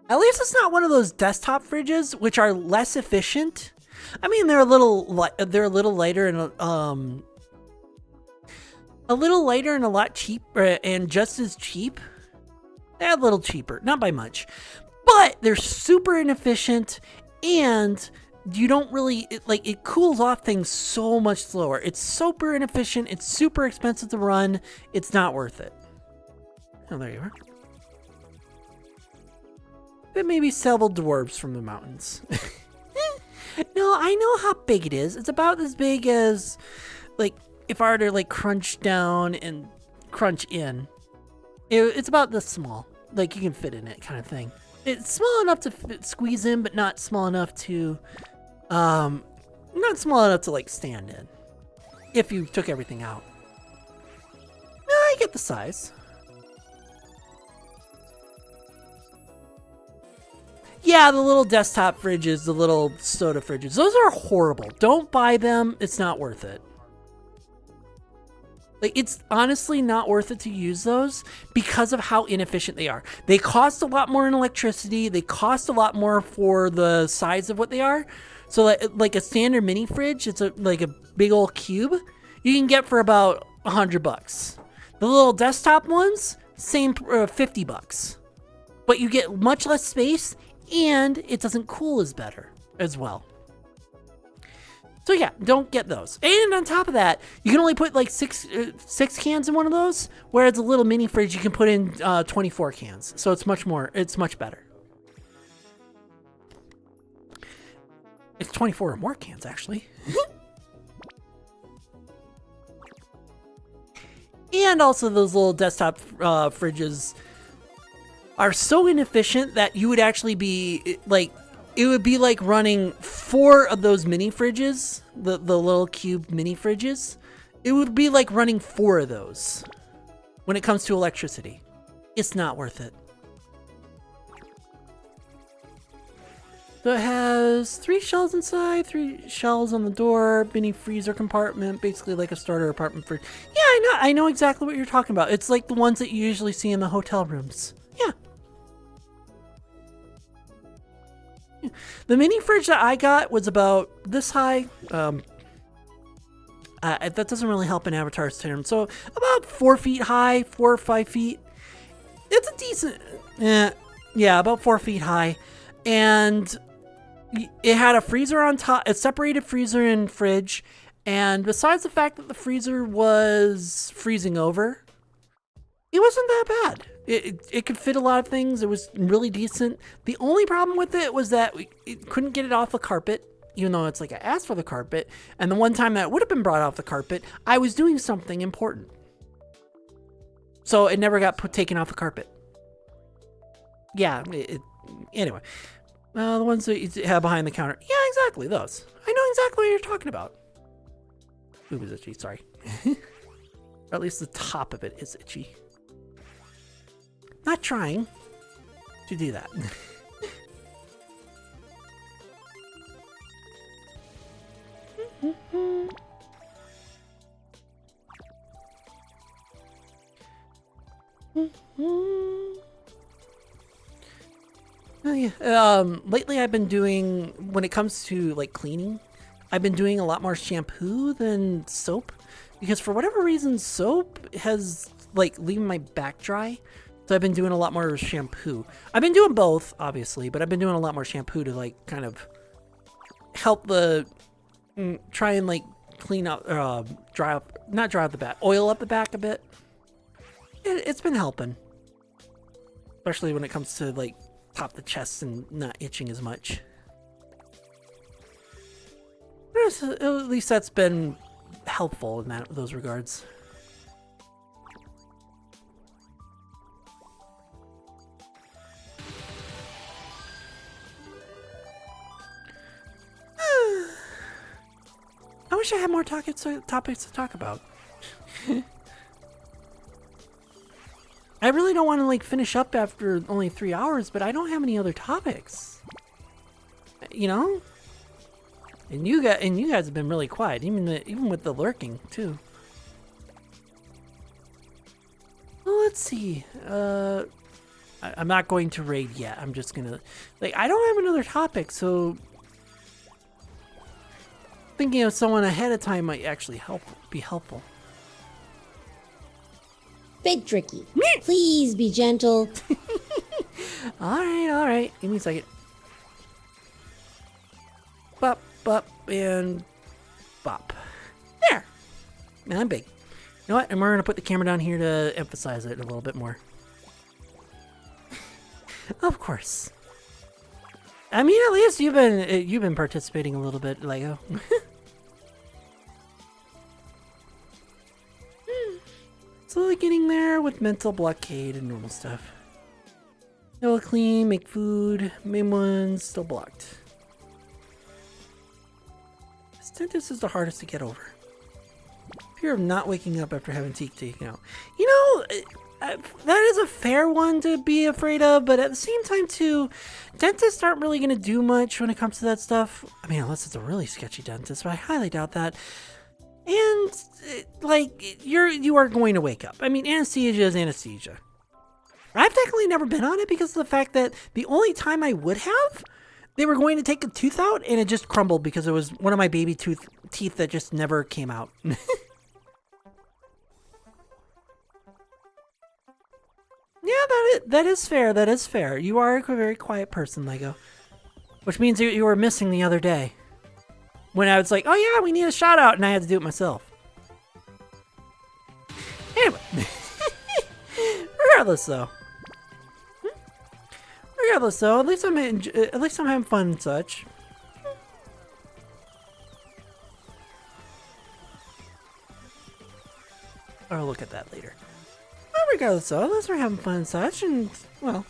At least it's not one of those desktop fridges, which are less efficient. I mean, they're a little lighter and a lot cheaper and just as cheap. They're a little cheaper, not by much, but they're super inefficient, and you don't really it cools off things so much slower. It's super inefficient. It's super expensive to run. It's not worth it. Oh, there you are. But maybe several dwarves from the mountains. No, I know how big it is. It's about as big as, like, if I were to, like, crunch down and crunch in. It's about this small. Like, you can fit in it kind of thing. It's small enough to squeeze in, but not small enough to, like, stand in. If you took everything out. No, I get the size. Yeah, the little desktop fridges, the little soda fridges, those are horrible. Don't buy them. It's not worth it. Like, it's honestly not worth it to use those because of how inefficient they are. They cost a lot more in electricity. They cost a lot more for the size of what they are. So like a standard mini fridge, it's like a big old cube, you can get for about $100. The little desktop ones, same, $50. But you get much less space, and it doesn't cool as well. So yeah, don't get those. And on top of that, you can only put like six cans in one of those, whereas a little mini fridge you can put in 24 cans. So it's much better. It's 24 or more cans, actually. And also those little desktop fridges are so inefficient that you would actually be like, it would be like running 4 of those mini fridges, the little cube mini fridges. It would be like running 4 of those when it comes to electricity. It's not worth it. So it has 3 shelves inside, 3 shelves on the door, mini freezer compartment, basically like a starter apartment fridge. Yeah, I know exactly what you're talking about. It's like the ones that you usually see in the hotel rooms. Yeah. The mini fridge that I got was about this high. That doesn't really help in Avatar's terms. So about 4 feet high, 4 or 5 feet. It's a decent, yeah, about 4 feet high. And it had a freezer on top, a separated freezer and fridge. And besides the fact that the freezer was freezing over, it wasn't that bad. It could fit a lot of things. It was really decent. The only problem with it was that it couldn't get it off the carpet, even though it's like I asked for the carpet. And the one time that it would have been brought off the carpet, I was doing something important. So it never got taken off the carpet. Yeah, anyway. The ones that you have behind the counter. Yeah, exactly, those. I know exactly what you're talking about. Ooh, it was itchy, sorry. Or at least the top of it is itchy. Not trying to do that. Oh yeah. Lately I've been doing, when it comes to like cleaning, I've been doing a lot more shampoo than soap, because for whatever reason soap has like leaving my back dry. So I've been doing a lot more shampoo. I've been doing both, obviously, but I've been doing a lot more shampoo to like kind of help the try and like clean up, not dry out the back, oil up the back a bit. It's been helping, especially when it comes to like top the chest and not itching as much. At least that's been helpful in those regards. I wish I had more topics to talk about. I really don't want to like finish up after only 3 hours, but I don't have any other topics. You know? And you guys have been really quiet, even with the lurking too. Well, let's see. I'm not going to raid yet. I'm just gonna I don't have another topic, so thinking of someone ahead of time might actually be helpful. Bit tricky. Please be gentle. All right. Give me a second. Bop, bop, and bop. There. Now I'm big. You know what? And we're gonna put the camera down here to emphasize it a little bit more. Of course. I mean, at least you've been participating a little bit, Lego. Slowly getting there with mental blockade and normal stuff. I'll clean, make food, main one's still blocked. This dentist is the hardest to get over. Fear of not waking up after having teeth taken out. You know, that is a fair one to be afraid of, but at the same time too, dentists aren't really going to do much when it comes to that stuff. I mean, unless it's a really sketchy dentist, but I highly doubt that. And like you are going to wake up. I mean, anesthesia is anesthesia. I've technically never been on it because of the fact that the only time I would have, they were going to take a tooth out and it just crumbled because it was one of my baby teeth that just never came out. Yeah, that is fair. That is fair. You are a very quiet person, Lego. Which means you were missing the other day. When I was like, oh yeah, we need a shout out, and I had to do it myself. Anyway. Regardless though, at least I'm having fun and such. I'll look at that later. Well, regardless though, at least we're having fun and such, and well,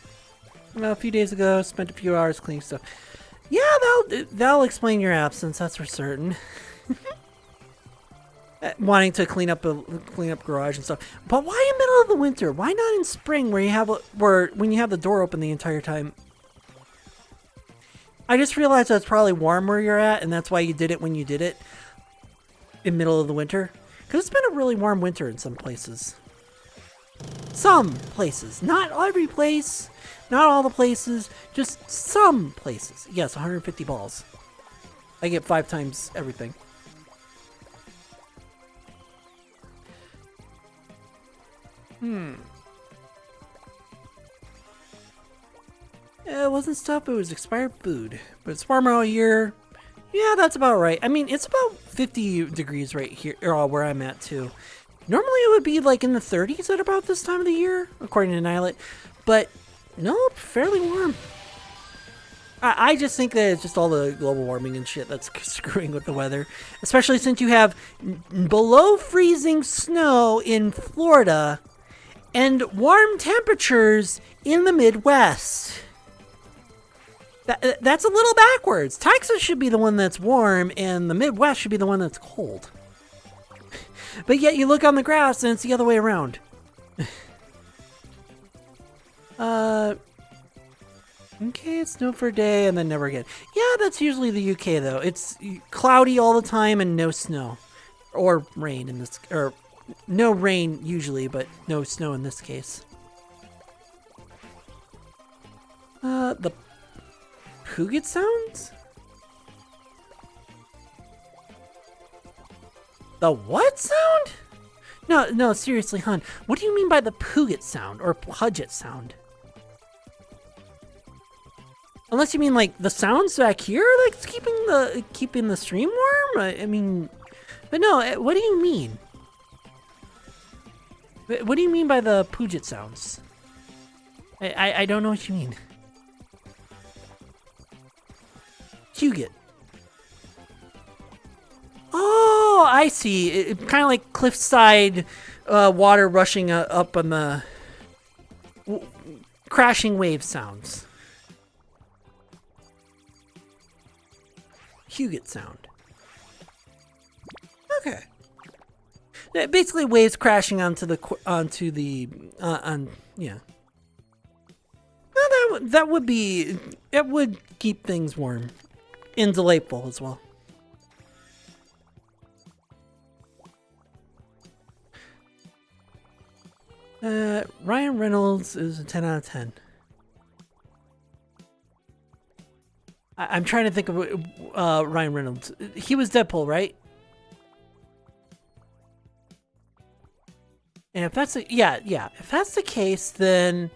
a few days ago, spent a few hours cleaning stuff. Yeah, that'll explain your absence. That's for certain. Wanting to clean up garage and stuff, but why in the middle of the winter? Why not in spring, when you have the door open the entire time? I just realized that it's probably warm where you're at, and that's why you did it when you did it in middle of the winter. Because it's been a really warm winter in some places. Some places, not every place. Not all the places, just some places. Yes, 150 balls. I get 5 times everything. It wasn't stuff, it was expired food. But it's warmer all year. Yeah, that's about right. I mean, it's about 50 degrees right here, or where I'm at too. Normally it would be like in the 30s at about this time of the year, according to Nilet. But nope, fairly warm. I just think that it's just all the global warming and shit that's screwing with the weather. Especially since you have below freezing snow in Florida and warm temperatures in the Midwest. That's a little backwards. Texas should be the one that's warm and the Midwest should be the one that's cold. But yet you look on the graphs and it's the other way around. Okay, it's snow for a day and then never again. Yeah, that's usually the UK though. It's cloudy all the time and no snow. Or rain in this, or no rain usually, but no snow in this case. The Puget sounds? The what sound? No, seriously, hon. What do you mean by the Puget sound or Puget sound? Unless you mean like the sounds back here, like keeping the stream warm. I mean, but no. What do you mean? What do you mean by the Puget sounds? I don't know what you mean. Puget. Oh, I see. Kind of like cliffside water rushing up on the crashing wave sounds. Puget sound. Okay. Basically, waves crashing onto the yeah. Well, that would be, it would keep things warm and delightful as well. Ryan Reynolds is a 10 out of 10. I'm trying to think of Ryan Reynolds. He was Deadpool, right? And if that's yeah. If that's the case, then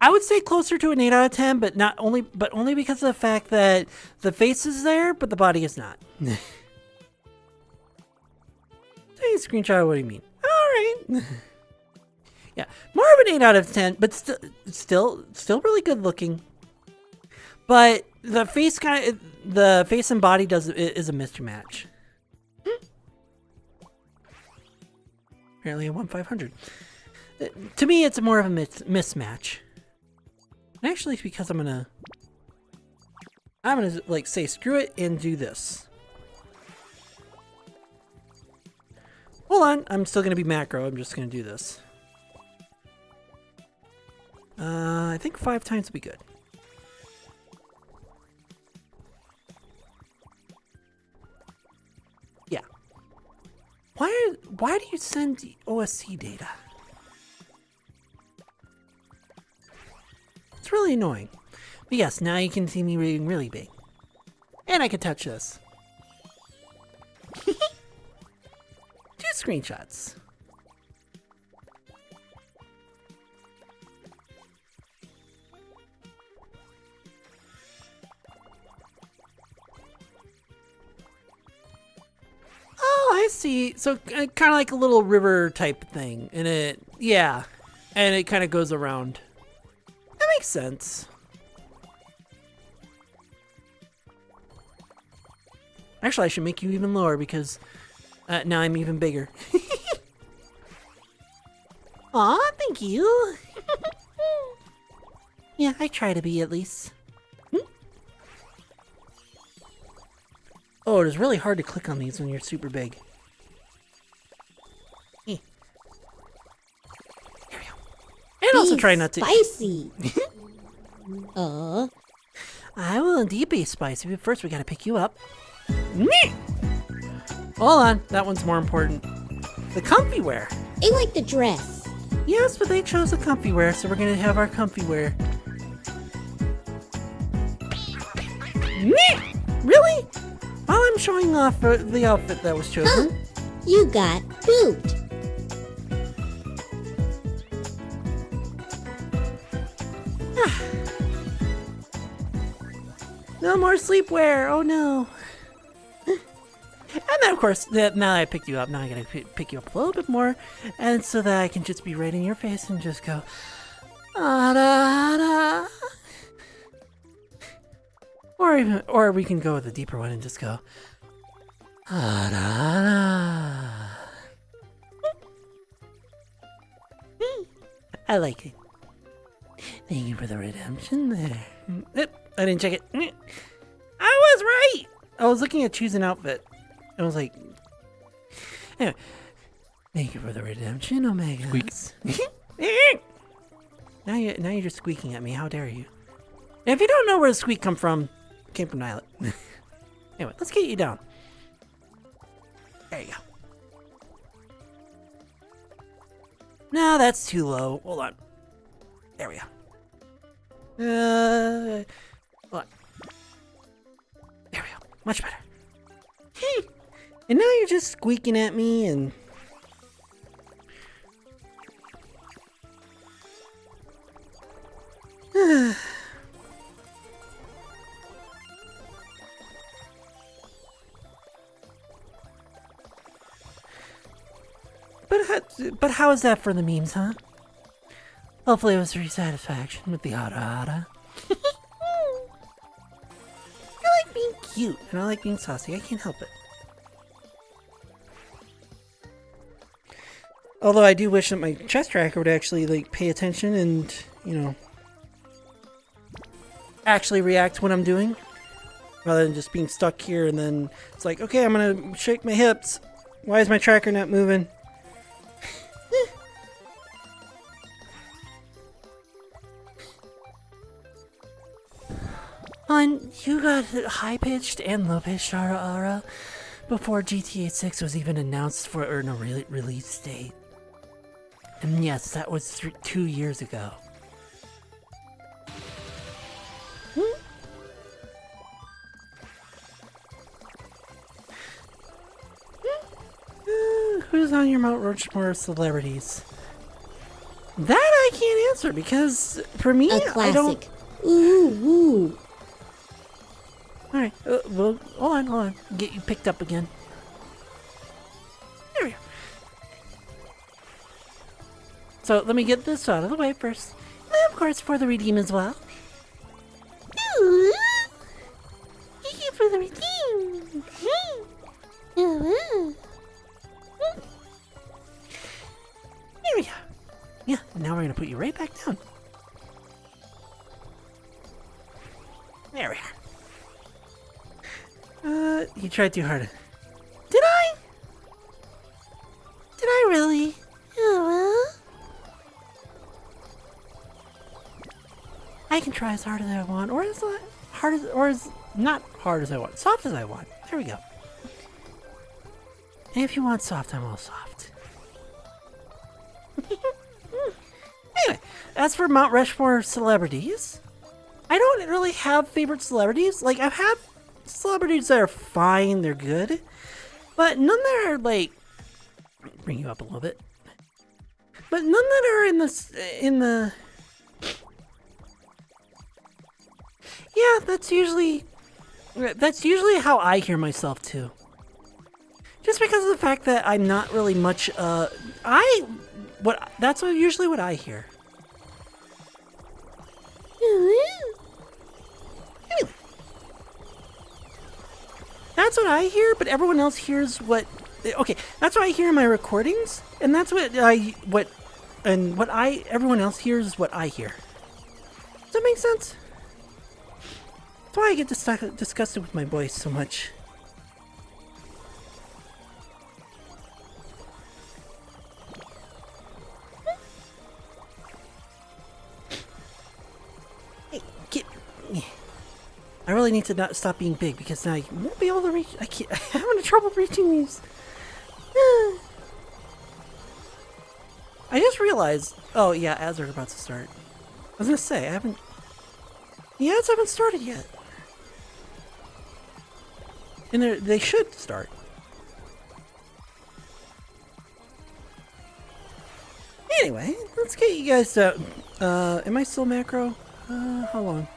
I would say closer to an 8 out of 10, but only because of the fact that the face is there, but the body is not. Take a screenshot of what do you mean? All right. Yeah, more of an 8 out of 10, but still really good looking. But the face and body is a mismatch. Apparently a 1/500. To me, it's more of a mismatch. And actually, it's because I'm gonna like say screw it and do this. Hold on, I'm still gonna be macro. I'm just gonna do this. I think 5 times would be good. Yeah. Why do you send OSC data? It's really annoying. But yes, now you can see me reading really big. And I can touch this. 2 screenshots. Oh, I see. So kind of like a little river type thing. And it kind of goes around. That makes sense. Actually, I should make you even lower because now I'm even bigger. Aw, thank you. Yeah, I try to be at least. Oh, it is really hard to click on these when you're super big. Here we go. And also try not to... Spicy! I will indeed be spicy, but first we gotta pick you up. Hold on, that one's more important. The comfy wear. I like the dress. Yes, but they chose the comfy wear, so we're gonna have our comfy wear. Really? While I'm showing off the outfit that was chosen. You got pooped. No more sleepwear. Oh no. And then, of course, now that I picked you up, now I gotta pick you up a little bit more, and so that I can just be right in your face and just go, ah, da, da. Or we can go with a deeper one and just go, ah, da, da. I like it. Thank you for the redemption there. I didn't check it. I was right. I was looking at choose an outfit. I was like, anyway, thank you for the redemption, Omega. now you're just squeaking at me. How dare you? If you don't know where the squeak come from, it came from Nylet. Anyway, let's get you down. There you go. No, that's too low. Hold on. There we go. Hold on. There we go. Much better. And now you're just squeaking at me and... But how is that for the memes, huh? Hopefully it was for your satisfaction with the ada. I like being cute, and I like being saucy. I can't help it. Although I do wish that my chest tracker would actually, like, pay attention and, you know, actually react to what I'm doing. Rather than just being stuck here and then it's like, okay, I'm gonna shake my hips. Why is my tracker not moving? Hon, you got high-pitched and low-pitched aura before GTA 6 was even announced for a release date. And yes, that was 2 years ago. Who's on your Mount Rushmore celebrities? That I can't answer because for me, A classic. I don't. Ooh. Alright, well, hold on. Get you picked up again. There we go. So, let me get this out of the way first. And of course, for the redeem as well. Ooh, thank you for the redeem. There we go. Yeah, now we're going to put you right back down. There we are. You tried too hard. Did I? Did I really? I can try as hard as I want, or as hard as, or as not hard as I want, soft as I want. There we go. And if you want soft, I'm all soft. Anyway, as for Mount Rushmore celebrities, I don't really have favorite celebrities. Like, I've had celebrities that are fine, they're good, but none that are like, bring you up a little bit, but none that are in the yeah, that's usually how I hear myself too. Just because of the fact that I'm not really much that's usually what I hear. That's what I hear, but everyone else hears what... Okay, that's what I hear in my recordings, and that's everyone else hears is what I hear. Does that make sense? That's why I get disgusted with my voice so much. Hey, I really need to not stop being big because now I won't be able to reach. I'm having trouble reaching these. I just realized. Oh yeah, ads are about to start. I was gonna say the ads haven't started yet, and they should start. Anyway, let's get you guys to. Am I still macro? How long?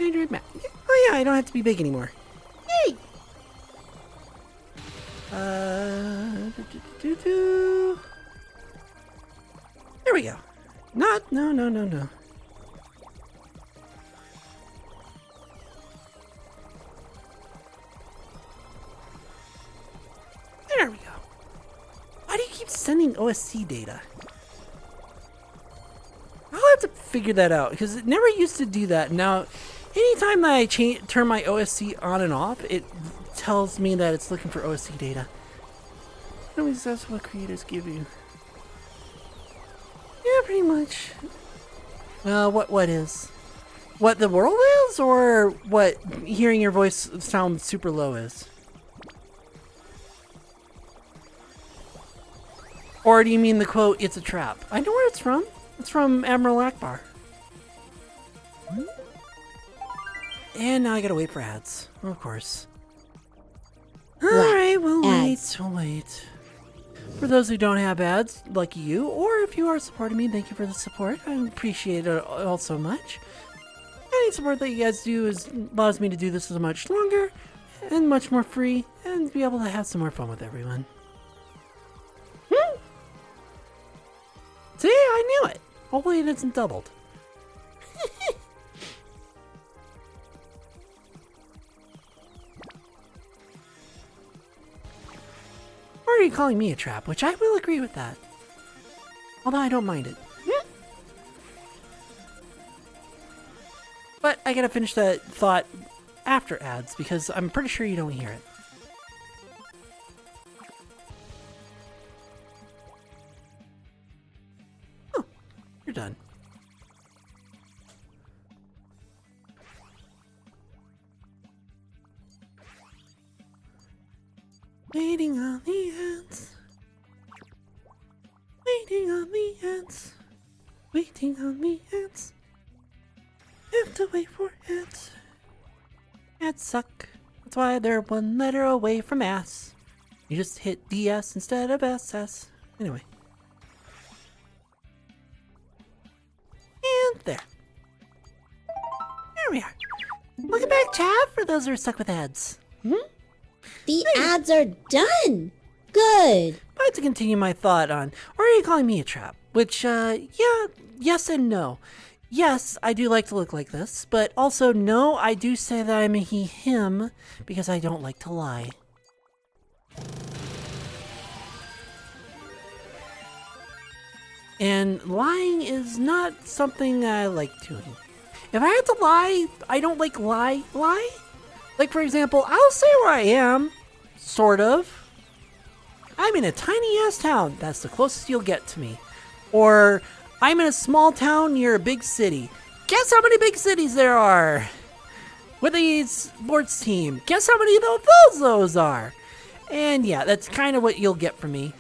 Oh yeah, I don't have to be big anymore. Yay! There we go. No. There we go. Why do you keep sending OSC data? I'll have to figure that out because it never used to do that. Now, anytime that I turn my OSC on and off, it tells me that it's looking for OSC data. At least that's what creators give you. Yeah, pretty much. What is? What the world is, or what hearing your voice sound super low is? Or do you mean the quote, "It's a trap"? I know where it's from. It's from Admiral Akbar. And now I gotta wait for ads. Of course. Alright, we'll wait. For those who don't have ads, like you, or if you are supporting me, thank you for the support. I appreciate it all so much. Any support that you guys do allows me to do this as much longer and much more free and be able to have some more fun with everyone. See, I knew it. Hopefully it isn't doubled. Or are you calling me a trap? Which I will agree with that. Although I don't mind it. But I gotta finish that thought after ads because I'm pretty sure you don't hear it. Oh, you're done. Waiting on the ants. Waiting on the ants. Waiting on the ants. Have to wait for ants. Ants suck. That's why they're one letter away from ass. You just hit DS instead of SS. Anyway. And there. There we are. Welcome back, chat, for those who are stuck with ads. The ads are done. Good. But to continue my thought on, or are you calling me a trap? Which, yeah, yes and no. Yes, I do like to look like this, but also no, I do say that I'm a he, him, because I don't like to lie. And lying is not something I like doing. If I had to lie, I don't like lie. Like, for example, I'll say where I am, sort of. I'm in a tiny-ass town. That's the closest you'll get to me. Or, I'm in a small town near a big city. Guess how many big cities there are? With a sports team. Guess how many of those are? And yeah, that's kind of what you'll get from me.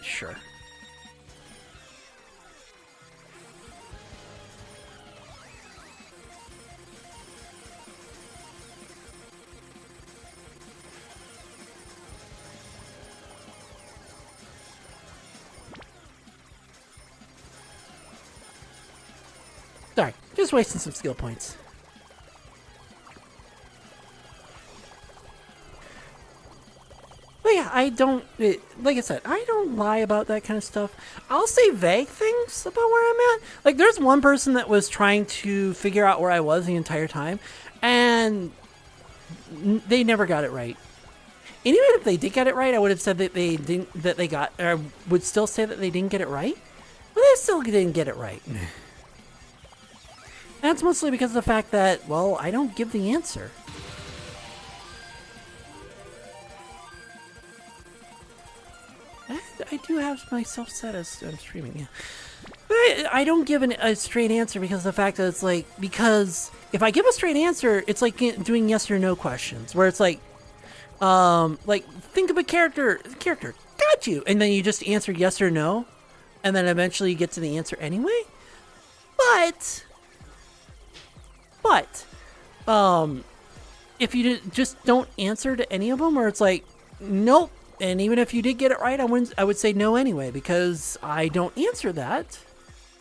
Sure. Sorry, just wasting some skill points. But yeah, I don't, like I said, I don't lie about that kind of stuff. I'll say vague things about where I'm at. Like, there's one person that was trying to figure out where I was the entire time, and they never got it right. And even if they did get it right, I would have said that they didn't, that they got, or I would still say that they didn't get it right. But they still didn't get it right. That's mostly because of the fact that, well, I don't give the answer. I do have myself set as I'm streaming, yeah. But I don't give a straight answer because of the fact that it's like, because if I give a straight answer, it's like doing yes or no questions, where it's like, Like, think of a character, got you, and then you just answer yes or no, and then eventually you get to the answer anyway. But, if you just don't answer to any of them, or it's like, nope, and even if you did get it right, I would say no anyway, because I don't answer that.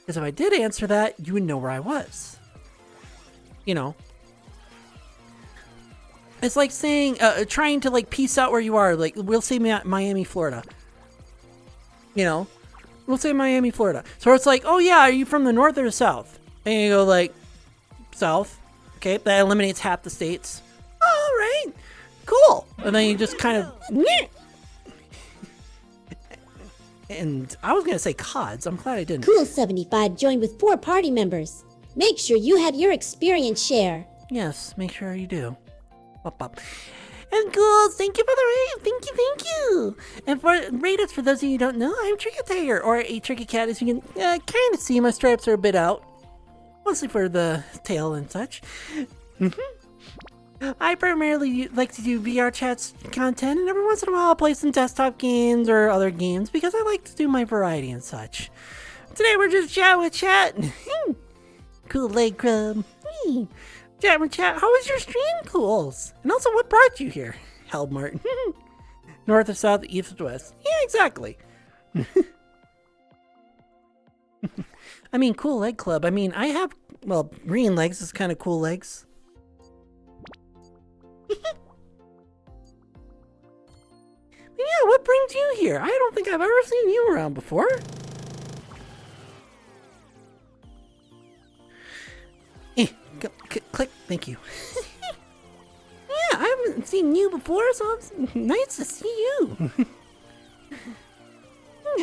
Because if I did answer that, you would know where I was. You know. It's like saying, trying to like piece out where you are. Like, we'll say Miami, Florida. You know, we'll say Miami, Florida. So it's like, oh yeah, are you from the north or the south? And you go like, south. Okay, that eliminates half the states. All right, cool. And then you just kind of, and I was gonna say CODs. I'm glad I didn't. Cool 75 joined with 4 party members. Make sure you have your experience share. Yes, make sure you do. Up. And Ghouls, thank you for the raid. Thank you. And for raiders, for those of you who don't know, I'm Tricky Tiger, or a Tricky Cat. As you can kind of see, my stripes are a bit out. Mostly for the tail and such. I primarily like to do VRChat's content, and every once in a while I'll play some desktop games or other games because I like to do my variety and such. Today we're just chatting with chat. Cool leg crumb. Chat with chat. How was your stream, Cools? And also, what brought you here? Hell Martin. North or south, east or west? Yeah, exactly. I mean, cool leg club. I mean, I have, well, green legs is kind of cool legs. Yeah, what brings you here? I don't think I've ever seen you around before. Click, thank you. Yeah, I haven't seen you before, so it's nice to see you.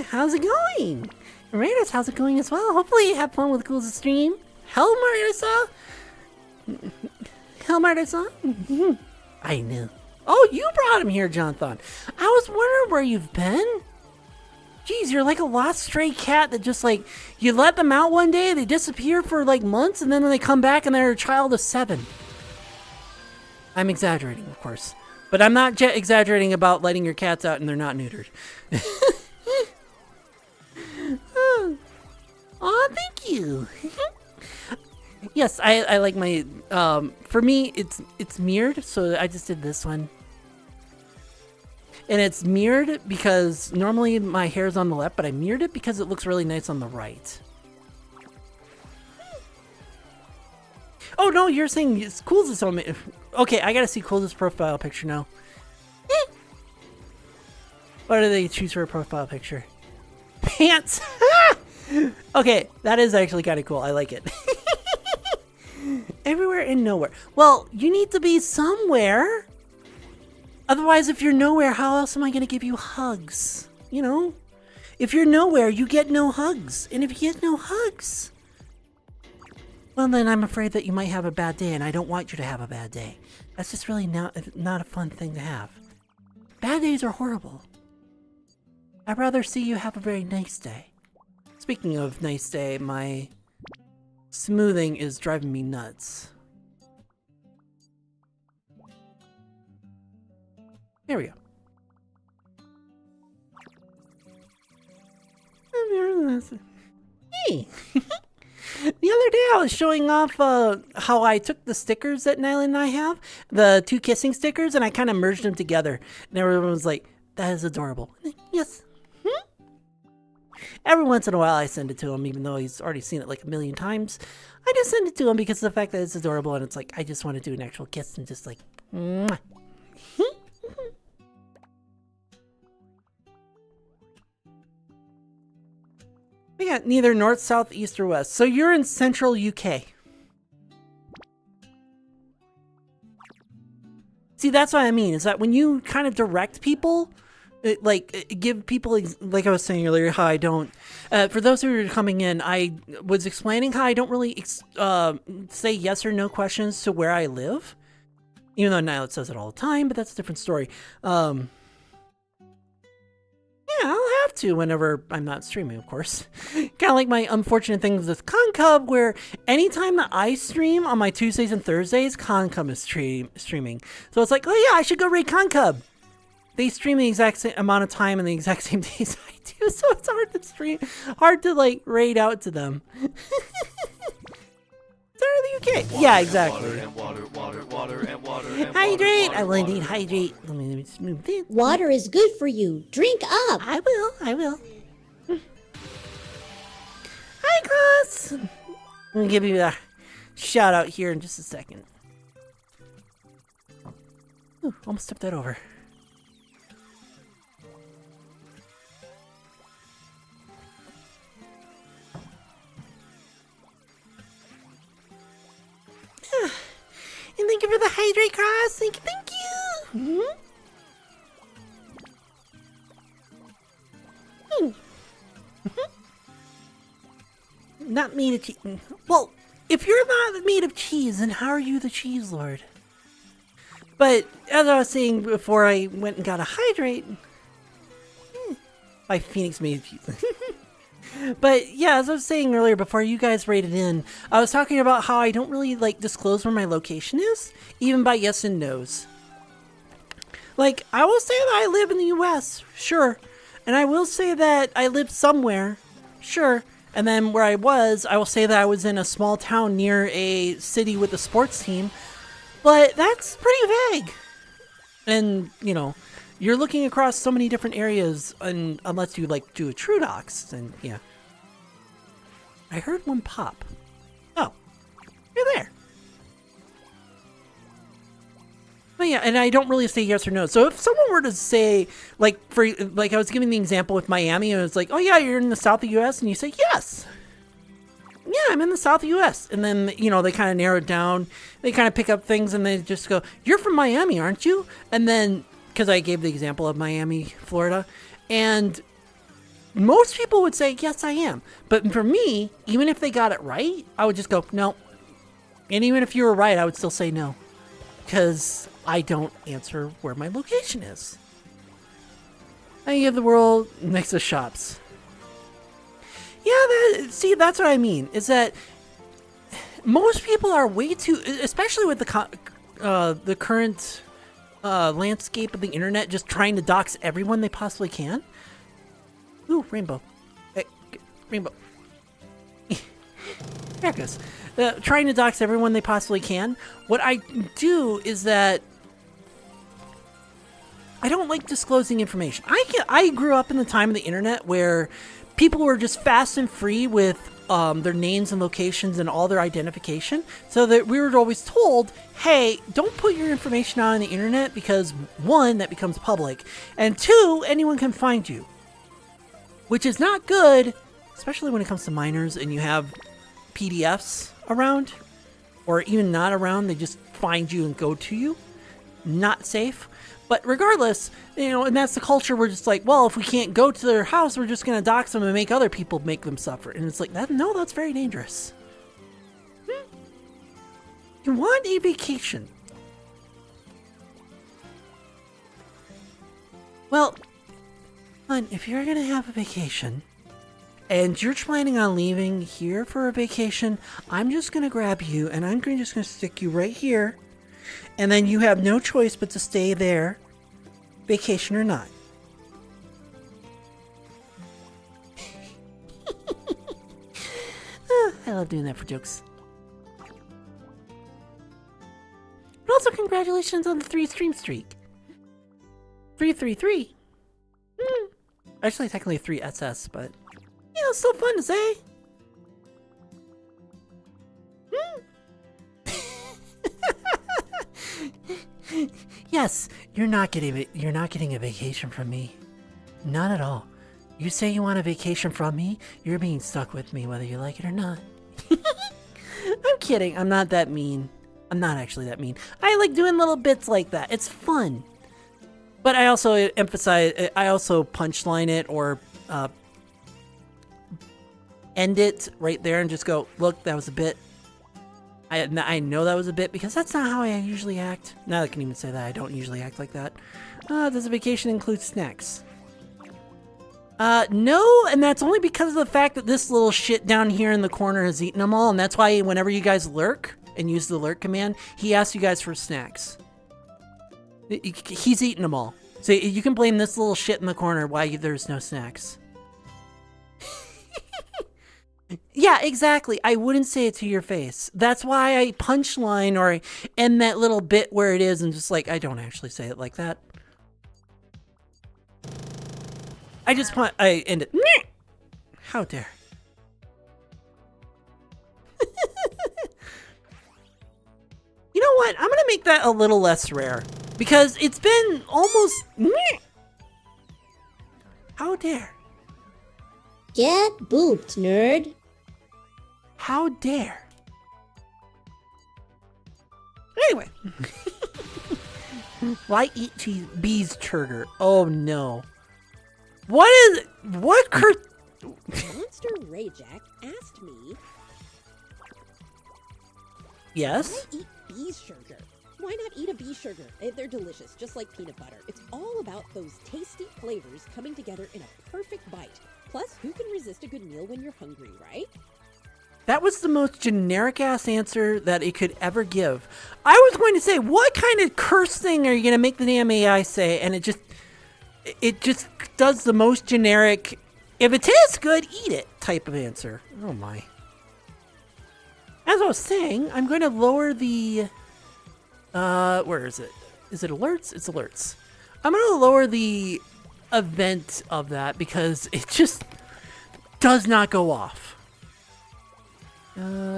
How's it going? Raiders, how's it going as well? Hopefully you have fun with Cool's stream. Hellmart I saw. I knew. Oh, you brought him here, Jonathan. I was wondering where you've been. Jeez, you're like a lost stray cat that just like, you let them out one day, they disappear for like months, and then when they come back and they're a child of 7. I'm exaggerating, of course. But I'm not exaggerating about letting your cats out and they're not neutered. Aw, thank you. Yes, I like my, for me, it's mirrored, so I just did this one. And it's mirrored because normally my hair is on the left, but I mirrored it because it looks really nice on the right. Oh no, you're saying it's Cool's on me. Okay, I gotta see Cool's profile picture now. What do they choose for a profile picture? Pants! Okay, that is actually kind of cool. I like it. Everywhere and nowhere. Well, you need to be somewhere. Otherwise, if you're nowhere, how else am I going to give you hugs? You know? If you're nowhere, you get no hugs. And if you get no hugs, well, then I'm afraid that you might have a bad day, and I don't want you to have a bad day. That's just really not a fun thing to have. Bad days are horrible. I'd rather see you have a very nice day. Speaking of nice day, my smoothing is driving me nuts. There we go. Hey! The other day I was showing off how I took the stickers that Nyla and I have, the 2 kissing stickers, and I kind of merged them together. And everyone was like, that is adorable. Yes. Every once in a while I send it to him, even though he's already seen it like a million times. I just send it to him because of the fact that it's adorable, and it's like, I just want to do an actual kiss and just like, mwah. We got neither north, south, east, or west. So you're in central UK. See, that's what I mean, is that when you kind of direct people, give people, like I was saying earlier, how I don't, for those who are coming in, I was explaining how I don't really say yes or no questions to where I live. Even though Nyla says it all the time, but that's a different story. Yeah, I'll have to whenever I'm not streaming, of course. kind of like my unfortunate things with Concub, where anytime that I stream on my Tuesdays and Thursdays, Concub is streaming. So it's like, oh yeah, I should go raid Concub. They stream the exact same amount of time and the exact same days I do, so it's hard to stream, hard to like raid out to them. Okay. Yeah, exactly. Hydrate! I will indeed hydrate. Let me just move this. Water is good for you. Drink up. I will. Hi, Cross! I'm gonna give you a shout out here in just a second. Ooh, almost stepped that over. And thank you for the hydrate, Cross. Thank you. Not made of cheese. Well, if you're not made of cheese, then how are you the cheese lord? But as I was saying before I went and got a hydrate, by Phoenix made of cheese. But yeah, as I was saying earlier before you guys raided in, I was talking about how I don't really like disclose where my location is, even by yes and no's. Like, I will say that I live in the US, sure. And I will say that I live somewhere, sure. And then where I will say that I was in a small town near a city with a sports team. But that's pretty vague. And, you know, you're looking across so many different areas, and unless you like do a true docs, then yeah. I heard one pop. Oh, you're there. But yeah, and I don't really say yes or no. So if someone were to say, like, I was giving the example with Miami, and it's like, oh yeah, you're in the south of the U.S., and you say yes. Yeah, I'm in the south of the U.S. And then, you know, they kind of narrow it down. They kind of pick up things, and they just go, you're from Miami, aren't you? And then, because I gave the example of Miami, Florida, and most people would say, yes, I am. But for me, even if they got it right, I would just go, no. And even if you were right, I would still say no. Because I don't answer where my location is. I give the world mix of shops. Yeah, that's what I mean. Is that most people are way too, especially with the current landscape of the internet, just trying to dox everyone they possibly can. Ooh, rainbow. Hey, rainbow. There it goes. Trying to dox everyone they possibly can. What I do is that I don't like disclosing information. I grew up in the time of the internet where people were just fast and free with their names and locations and all their identification, so that we were always told, hey, don't put your information out on the internet because, one, that becomes public, and two, anyone can find you. Which is not good, especially when it comes to minors and you have PDFs around, or even not around, they just find you and go to you. Not safe. But regardless, you know, and that's the culture. We're just like, well, if we can't go to their house, we're just going to dox them and make other people make them suffer. And it's like, no, that's very dangerous. You want a vacation? Well, hon, if you're going to have a vacation and you're planning on leaving here for a vacation, I'm just going to grab you and I'm just going to stick you right here. And then you have no choice but to stay there, vacation or not. I love doing that for jokes. But also congratulations on the 3 stream streak. 333. Actually, technically 3 SS, but you know, it's still fun to say. Yes, you're not getting a vacation from me. Not at all. You say you want a vacation from me, you're being stuck with me whether you like it or not. I'm kidding. I'm not that mean. I'm not actually that mean. I like doing little bits like that. It's fun. But I also I also punchline it or end it right there and just go, look, that was a bit. I know that was a bit because that's not how I usually act. Now I can even say that I don't usually act like that. Does a vacation include snacks? No, and that's only because of the fact that this little shit down here in the corner has eaten them all, and that's why whenever you guys lurk and use the lurk command, he asks you guys for snacks. He's eaten them all. So you can blame this little shit in the corner why there's no snacks. Yeah, exactly. I wouldn't say it to your face. That's why I punchline or end that little bit where it is and just like, I don't actually say it like that. I end it. How dare. You know what? I'm going to make that a little less rare because it's been almost. How dare. Get booped, nerd. How dare. Anyway. Why eat bees turger? Oh no. What Monster Rayjack asked me, Yes? why eat bee sugar? Why not eat a bee sugar? They're delicious, just like peanut butter. It's all about those tasty flavors coming together in a perfect bite. Plus, who can resist a good meal when you're hungry, right? That was the most generic ass answer that it could ever give. I was going to say, what kind of curse thing are you going to make the damn AI say? And it just does the most generic, if it tastes good, eat it type of answer. Oh my. As I was saying, I'm going to lower the, where is it? Is it alerts? It's alerts. I'm going to lower the event of that because it just does not go off.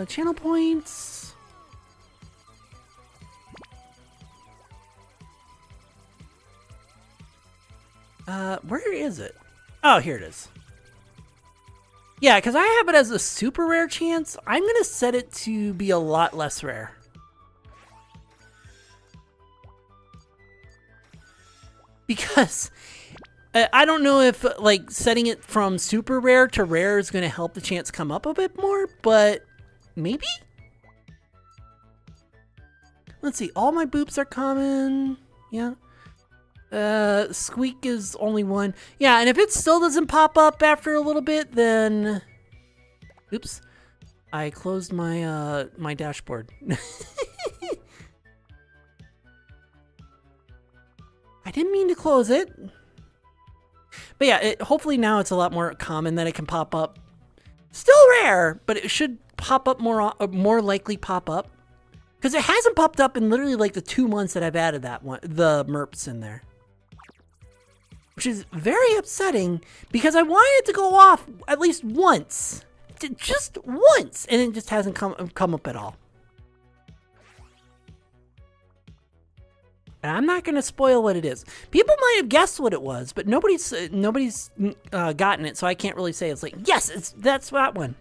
Channel points. Where is it? Oh, here it is. Yeah, because I have it as a super rare chance. I'm going to set it to be a lot less rare. Because I don't know if like setting it from super rare to rare is going to help the chance come up a bit more, but maybe? Let's see. All my boops are common. Yeah. Squeak is only one. Yeah, and if it still doesn't pop up after a little bit, then oops. I closed my my dashboard. I didn't mean to close it. But yeah, hopefully now it's a lot more common that it can pop up. Still rare, but it should pop up more likely pop up. Because it hasn't popped up in literally like the 2 months that I've added that one, the MERPs in there. Which is very upsetting because I wanted it to go off at least once. Just once. And it just hasn't come up at all. And I'm not going to spoil what it is. People might have guessed what it was, but nobody's gotten it, so I can't really say. It's like, yes, that's that one.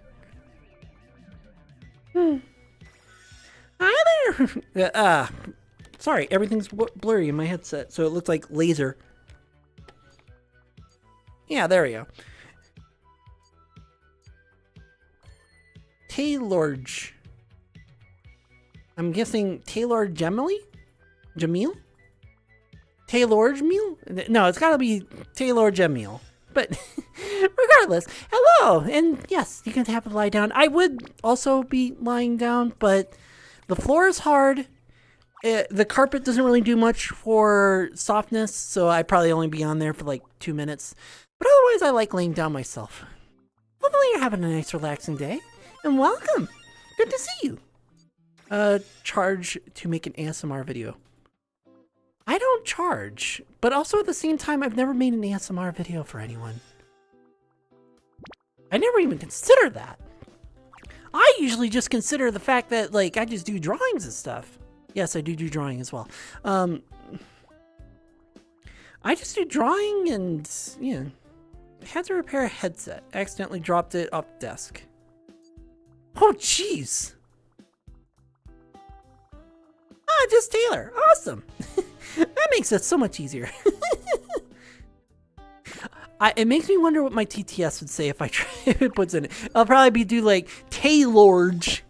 Hi there. Sorry, everything's blurry in my headset, so it looks like laser. Yeah, there we go. Taylorge. I'm guessing Taylor Jamil? Taylor Jamil? No, it's gotta be Taylor Jamil. But regardless, hello! And yes, you can have to lie down. I would also be lying down, but the floor is hard. The carpet doesn't really do much for softness, so I'd probably only be on there for like 2 minutes. But otherwise, I like laying down myself. Hopefully you're having a nice, relaxing day. And welcome! Good to see you. Charge to make an ASMR video. I don't charge, but also at the same time, I've never made an ASMR video for anyone. I never even considered that. I usually just consider the fact that, like, I just do drawings and stuff. Yes, I do drawing as well. I just do drawing and, you know, had to repair a headset. Accidentally dropped it off the desk. Oh, jeez. Ah, just Taylor. Awesome. That makes it so much easier. It makes me wonder what my TTS would say if I try if it puts in it. I'll probably do like Taylorge.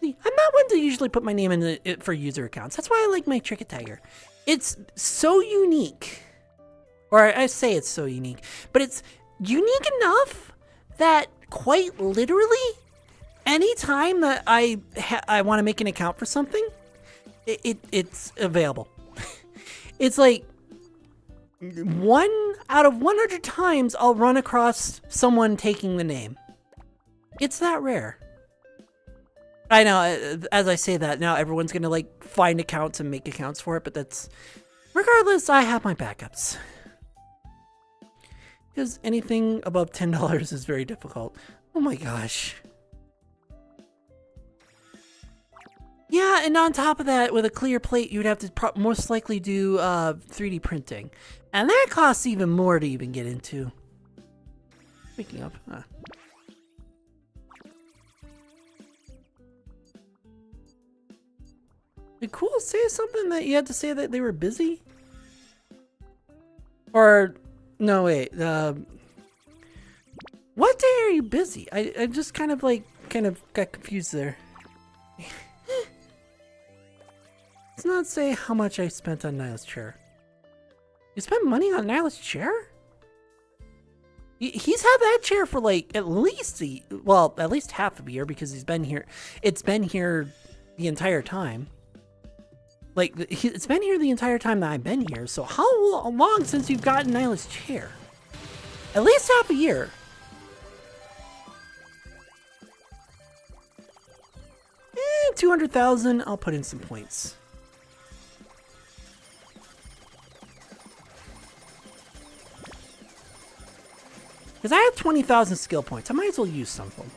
I'm not one to usually put my name in it for user accounts. That's why I like my Trick-a-Tiger. It's so unique. Or I say it's so unique, but it's unique enough that quite literally anytime that I want to make an account for something, it's available. It's like 1 out of 100 times I'll run across someone taking the name. It's that rare. I know, as I say that, now everyone's gonna like find accounts and make accounts for it, but that's... Regardless, I have my backups. Because anything above $10 is very difficult. Oh my gosh. Yeah, and on top of that, with a clear plate, you'd have to most likely do 3D printing. And that costs even more to even get into. Speaking of... Did Cool say something that you had to say that they were busy? Or... No, wait. What day are you busy? I just kind of got confused there. Let's not say how much I spent on Niall's chair. You spent money on Niall's chair? He's had that chair for like at least half of a year because he's been here. It's been here the entire time. Like, it's been here the entire time that I've been here, so how long since you've gotten Nyla's chair? At least half a year. Eh, 200,000, I'll put in some points. Because I have 20,000 skill points, I might as well use some of them.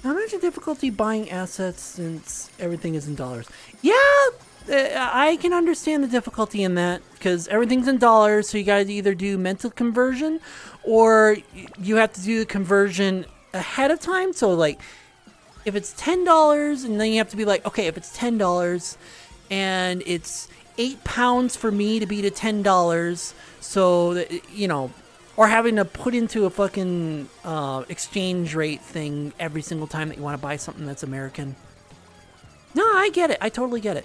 How much of difficulty buying assets since everything is in dollars? Yeah, I can understand the difficulty in that because everything's in dollars, so you gotta either do mental conversion or you have to do the conversion ahead of time. So like, if it's $10 and then you have to be like, okay, if it's $10 and it's 8 pounds for me to be to $10, so that, you know, or having to put into a fucking exchange rate thing every single time that you want to buy something that's American. No, I get it. I totally get it.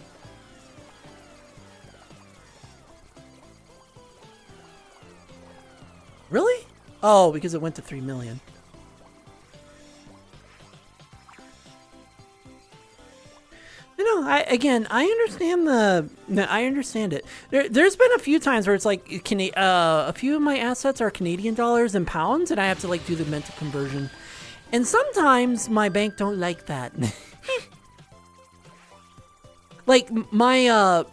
Really? Oh, because it went to 3 million. I understand it. There's been a few times where it's like a few of my assets are Canadian dollars and pounds, and I have to like do the mental conversion. And sometimes my bank don't like that. Like my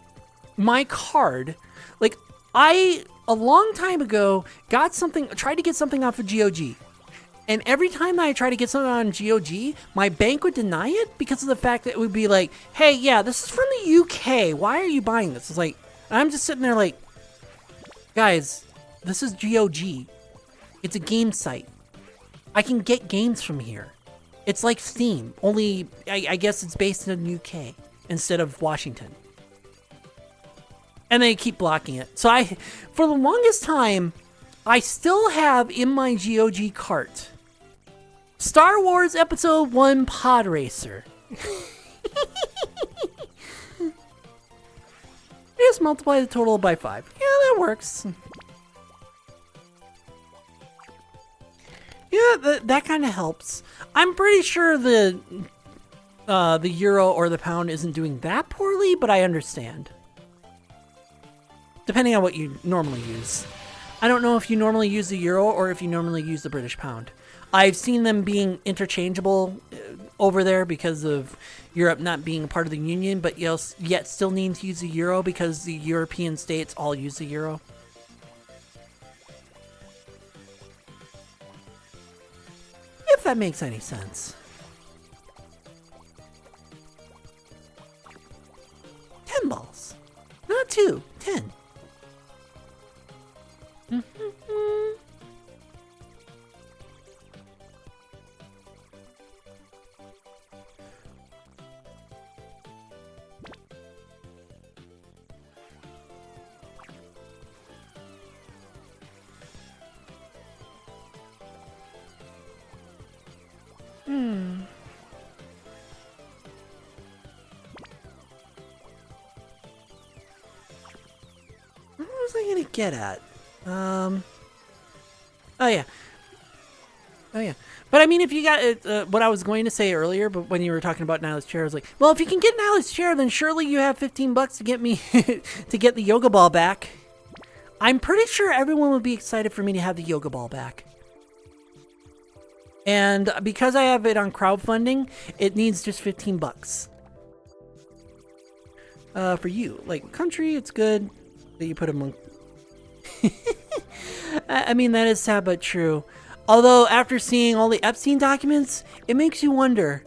card, like I a long time ago tried to get something off of GOG. And every time I try to get something on GOG, my bank would deny it because of the fact that it would be like, hey, yeah, this is from the UK. Why are you buying this? It's like, I'm just sitting there like, guys, this is GOG. It's a game site. I can get games from here. It's like Steam, only I guess it's based in the UK instead of Washington. And they keep blocking it. So for the longest time, I still have in my GOG cart Star Wars Episode 1 Pod Racer. Just multiply the total by 5. Yeah, that works. Yeah, that kind of helps. I'm pretty sure the euro or the pound isn't doing that poorly, but I understand. Depending on what you normally use. I don't know if you normally use the euro or if you normally use the British pound. I've seen them being interchangeable over there because of Europe not being a part of the Union, but yet still needing to use the euro because the European states all use the euro. If that makes any sense. 10 balls. Not 2, 10. was I gonna get at? Oh yeah. Oh yeah. But I mean, if you got what I was going to say earlier, but when you were talking about Nyla's chair, I was like, well, if you can get Nyla's chair, then surely you have $15 to get me to get the yoga ball back. I'm pretty sure everyone would be excited for me to have the yoga ball back. And because I have it on crowdfunding, it needs just $15. For you, like country, it's good that you put a monk. I mean, that is sad but true. Although, after seeing all the Epstein documents, it makes you wonder,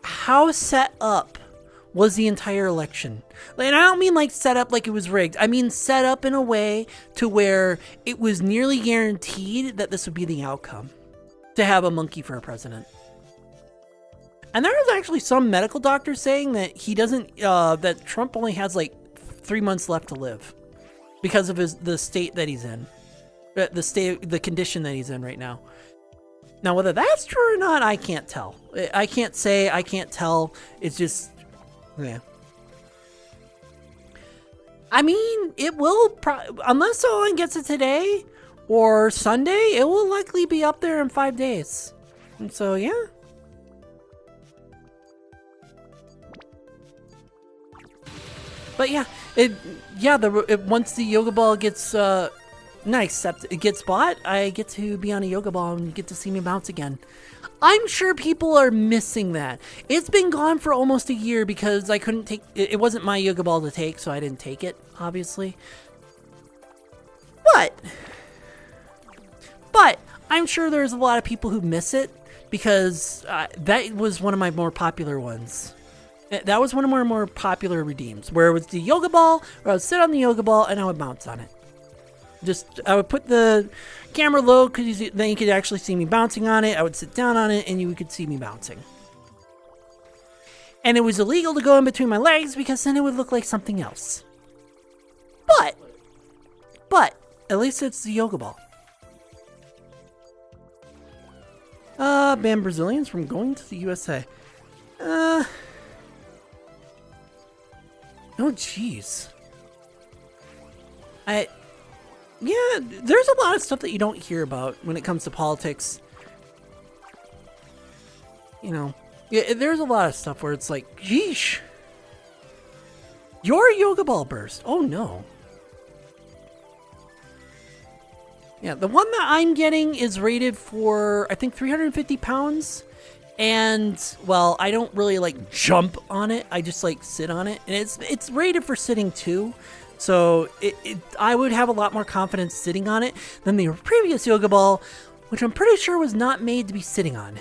how set up was the entire election? And I don't mean like set up like it was rigged. I mean set up in a way to where it was nearly guaranteed that this would be the outcome. To have a monkey for a president. And there was actually some medical doctors saying that he doesn't, that Trump only has like 3 months left to live. Because of the state that he's in. The condition that he's in right now. Now, whether that's true or not, I can't tell. I can't say, I can't tell. It's just, yeah. I mean, it will, unless someone gets it today or Sunday, it will likely be up there in 5 days. And so, yeah. But yeah, once the yoga ball gets, it gets bought, I get to be on a yoga ball and get to see me bounce again. I'm sure people are missing that. It's been gone for almost a year because I couldn't take it. Wasn't my yoga ball to take, so I didn't take it, obviously. But I'm sure there's a lot of people who miss it because that was one of my more popular ones. That was one of my more popular redeems, where it was the yoga ball, where I would sit on the yoga ball and I would bounce on it. I would put the camera low because then you could actually see me bouncing on it. I would sit down on it and you could see me bouncing. And it was illegal to go in between my legs because then it would look like something else. But at least it's the yoga ball. Ban Brazilians from going to the USA. Oh, jeez. Yeah, there's a lot of stuff that you don't hear about when it comes to politics. You know, there's a lot of stuff where it's like, yeesh. Your yoga ball burst. Oh, no. Yeah, the one that I'm getting is rated for, I think, 350 pounds. And, well, I don't really, like, jump on it. I just, like, sit on it. And it's rated for sitting, too. So, I would have a lot more confidence sitting on it than the previous yoga ball, which I'm pretty sure was not made to be sitting on.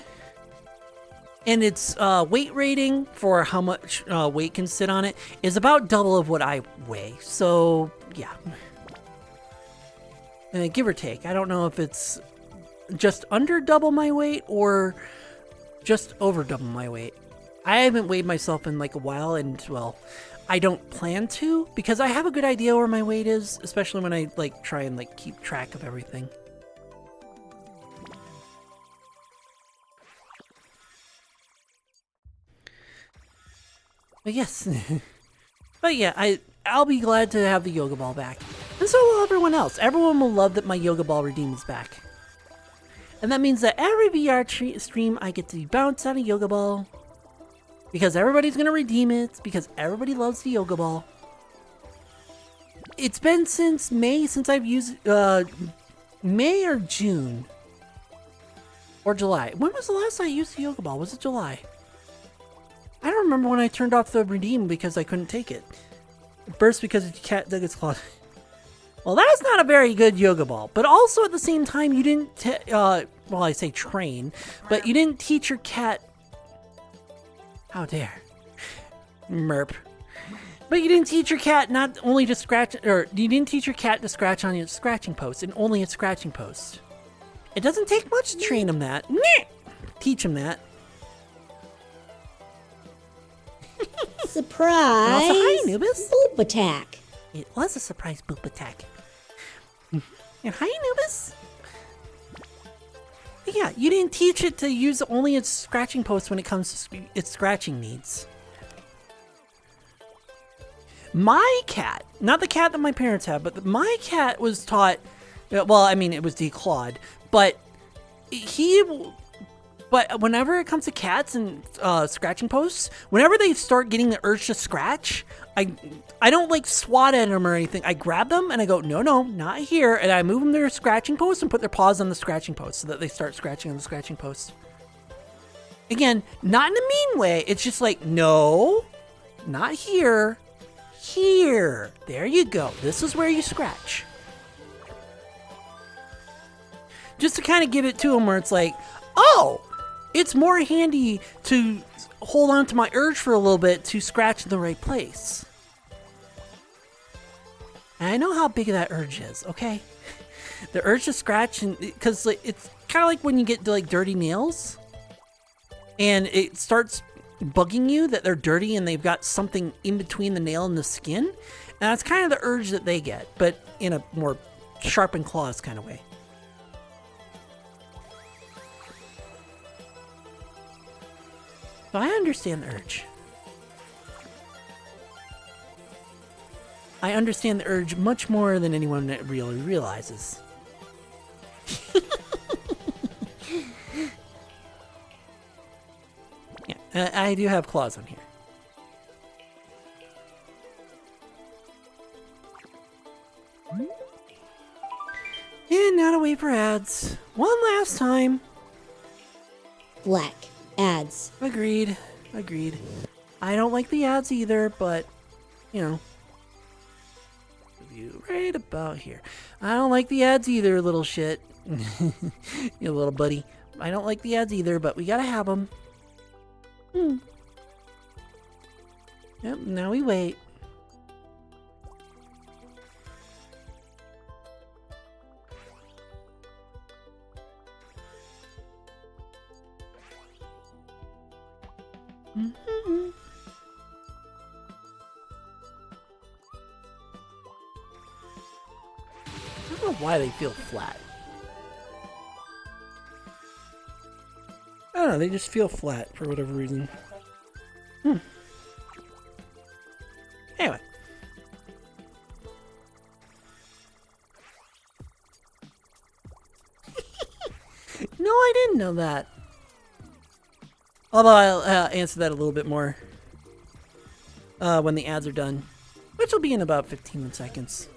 And its weight rating for how much weight can sit on it is about double of what I weigh. So, yeah. Give or take. I don't know if it's just under double my weight or just over double my weight. I haven't weighed myself in like a while, and well, I don't plan to because I have a good idea where my weight is, especially when I like try and like keep track of everything. But yes. But yeah, I'll be glad to have the yoga ball back. And so will everyone else. Everyone will love that my yoga ball redeem is back. And that means that every VR stream I get to bounce on a yoga ball. Because everybody's going to redeem it. Because everybody loves the yoga ball. It's been since May since I've used... May or June? Or July. When was the last time I used the yoga ball? Was it July? I don't remember when I turned off the redeem because I couldn't take it. It burst because the cat dug its claws. Well, that's not a very good yoga ball. But also at the same time, you didn't, well, I say train, but you didn't teach your cat. How dare. Merp. But you didn't teach your cat not only to scratch, or you didn't teach your cat to scratch on its scratching post, and only its scratching post. It doesn't take much to train him that. Teach him that. Surprise! Also, hi, Anubis. Boop attack. It was a surprise boop attack. And hi, Anubis. But yeah, you didn't teach it to use only its scratching post when it comes to its scratching needs. My cat, not the cat that my parents have, but my cat was taught, well, I mean, it was declawed, but whenever it comes to cats and scratching posts, whenever they start getting the urge to scratch, I don't like swat at them or anything. I grab them and I go, no, not here. And I move them to their scratching post and put their paws on the scratching post so that they start scratching on the scratching post. Again, not in a mean way. It's just like, no, not here. Here. There you go. This is where you scratch. Just to kind of give it to them where it's like, oh, it's more handy to hold on to my urge for a little bit to scratch in the right place. And I know how big that urge is, okay? The urge to scratch, and because like, it's kind of like when you get like dirty nails and it starts bugging you that they're dirty and they've got something in between the nail and the skin. And that's kind of the urge that they get, but in a more sharpened claws kind of way. So I understand the urge. I understand the urge much more than anyone that really realizes. Yeah, I do have claws on here. And now to wait for ads. One last time. Black. Ads. Agreed. I don't like the ads either, but, you know. You right about here. I don't like the ads either, little shit. You little buddy. I don't like the ads either, but we gotta have them. Yep, now we wait. I don't know why they feel flat. I don't know, they just feel flat for whatever reason. Anyway. No, I didn't know that. Although I'll answer that a little bit more when the ads are done, which will be in about 15 seconds.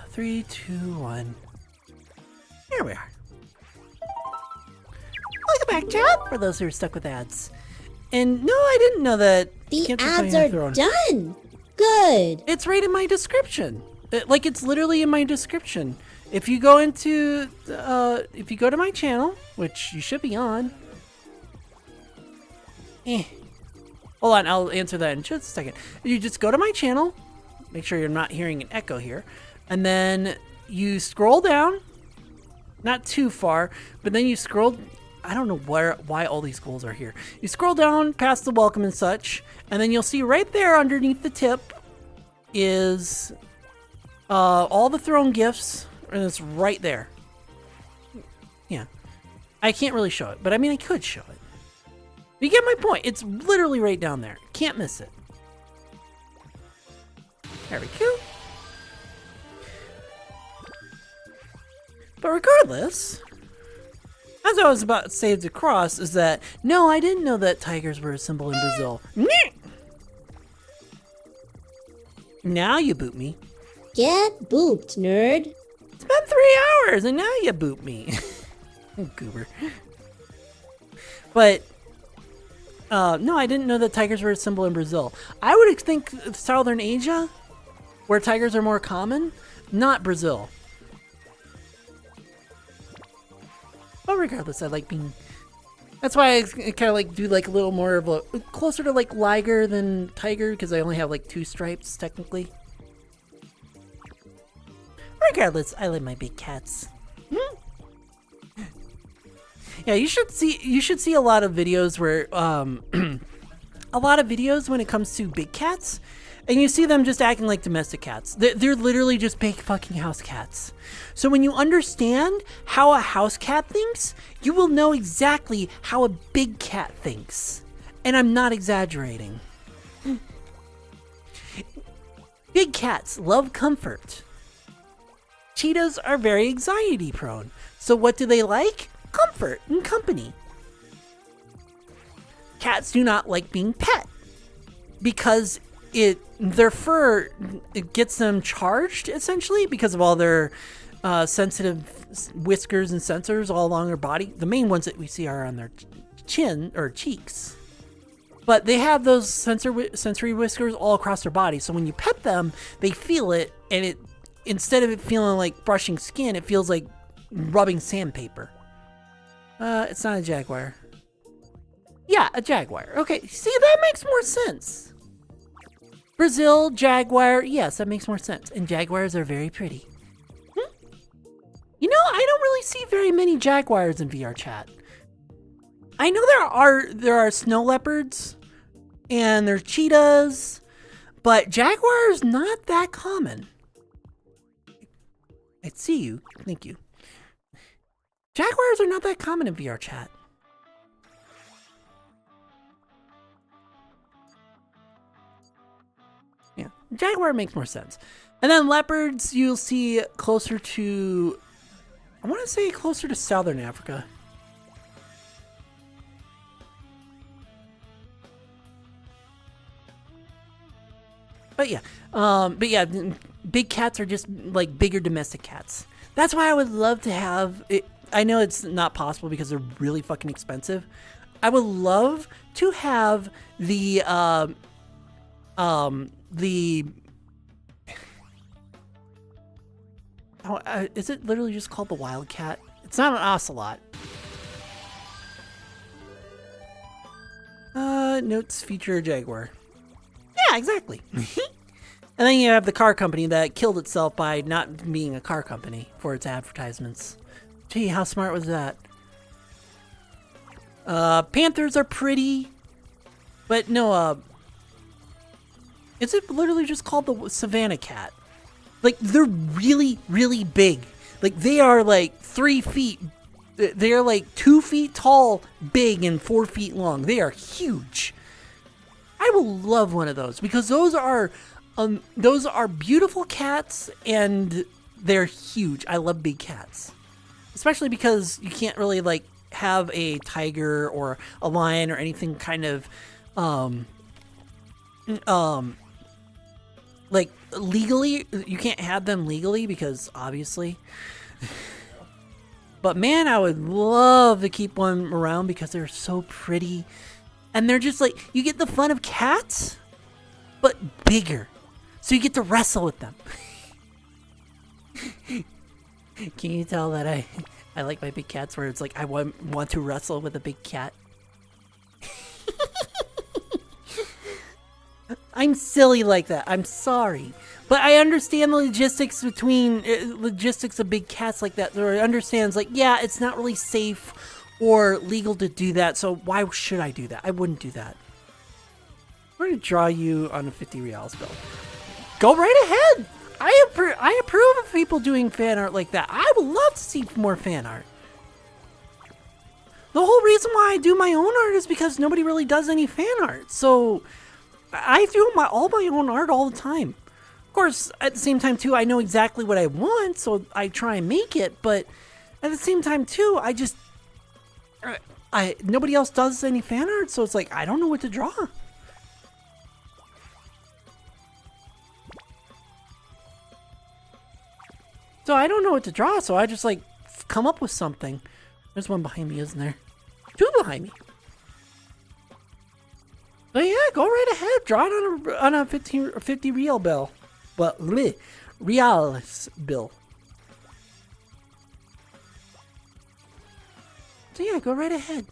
Three, two, one. Here we are. Welcome back, chat, for those who are stuck with ads. And no, I didn't know that. The ads are done. Good. It's right in my description. It's literally in my description. If you go into, if you go to my channel, which you should be on. Hold on, I'll answer that in just a second. You just go to my channel. Make sure you're not hearing an echo here. And then you scroll down. Not too far, but then you scroll. I don't know why all these goals are here. You scroll down past the welcome and such, and then you'll see right there underneath the tip is all the throne gifts, and it's right there. Yeah. I can't really show it, but I mean, I could show it. You get my point. It's literally right down there. Can't miss it. There we go. But regardless, as I was about to say to cross, is that no, I didn't know that tigers were a symbol in Brazil. Now you boot me. Get booped, nerd. It's been 3 hours and now you boot me. Goober. But no, I didn't know that tigers were a symbol in Brazil. I would think Southern Asia, where tigers are more common, not Brazil. But regardless, I like being... That's why I kind of like do like a little more of a... Closer to like liger than tiger, because I only have like 2 stripes, technically. Regardless, I like my big cats. Yeah, you should see a lot of videos where... a lot of videos when it comes to big cats. And you see them just acting like domestic cats. They're literally just big fucking house cats. So when you understand how a house cat thinks, you will know exactly how a big cat thinks. And I'm not exaggerating. Big cats love comfort. Cheetahs are very anxiety prone. So what do they like? Comfort and company. Cats do not like being pet because their fur, it gets them charged essentially because of all their sensitive whiskers and sensors all along their body. The main ones that we see are on their chin or cheeks. But they have those sensory whiskers all across their body. So when you pet them, they feel it, and it, instead of it feeling like brushing skin, it feels like rubbing sandpaper. It's not a jaguar. Yeah, a jaguar. Okay, see, that makes more sense. Brazil, jaguar, yes, that makes more sense. And jaguars are very pretty. You know, I don't really see very many jaguars in VR chat. I know there are snow leopards and there's cheetahs, but jaguars not that common. I see you. Thank you. Jaguars are not that common in VR chat. Yeah, jaguar makes more sense. And then leopards you'll see closer to, I want to say closer to Southern Africa. But yeah, big cats are just like bigger domestic cats. That's why I would love to have it. I know it's not possible because they're really fucking expensive. I would love to have the is it literally just called the wildcat? It's not an ocelot. Notes feature a jaguar. Yeah, exactly. And then you have the car company that killed itself by not being a car company for its advertisements. Gee, how smart was that? Panthers are pretty, but no, is it literally just called the Savannah cat? Like, they're really, really big. Like, they are like 3 feet. They're like 2 feet tall, big, and 4 feet long. They are huge. I will love one of those because those are beautiful cats and they're huge. I love big cats, especially because you can't really like have a tiger or a lion or anything kind of like legally. You can't have them legally because obviously. But man, I would love to keep one around because they're so pretty. And they're just like, you get the fun of cats, but bigger. So you get to wrestle with them. Can you tell that I like my big cats where it's like I want to wrestle with a big cat? I'm silly like that. I'm sorry. But I understand the logistics of big cats like that. There understands like, yeah, it's not really safe or legal to do that, so why should I do that? I wouldn't do that. I'm going to draw you on a 50 reals bill. Go right ahead! I approve of people doing fan art like that. I would love to see more fan art. The whole reason why I do my own art is because nobody really does any fan art. So I do all my own art all the time. Of course, at the same time too, I know exactly what I want, so I try and make it, but at the same time too, nobody else does any fan art, so it's like I don't know what to draw. So I don't know what to draw, so I just like come up with something. There's one behind me, isn't there? 2 behind me. So yeah, go right ahead. Draw it on a 50 real bill. Well, reals bill. So yeah, go right ahead.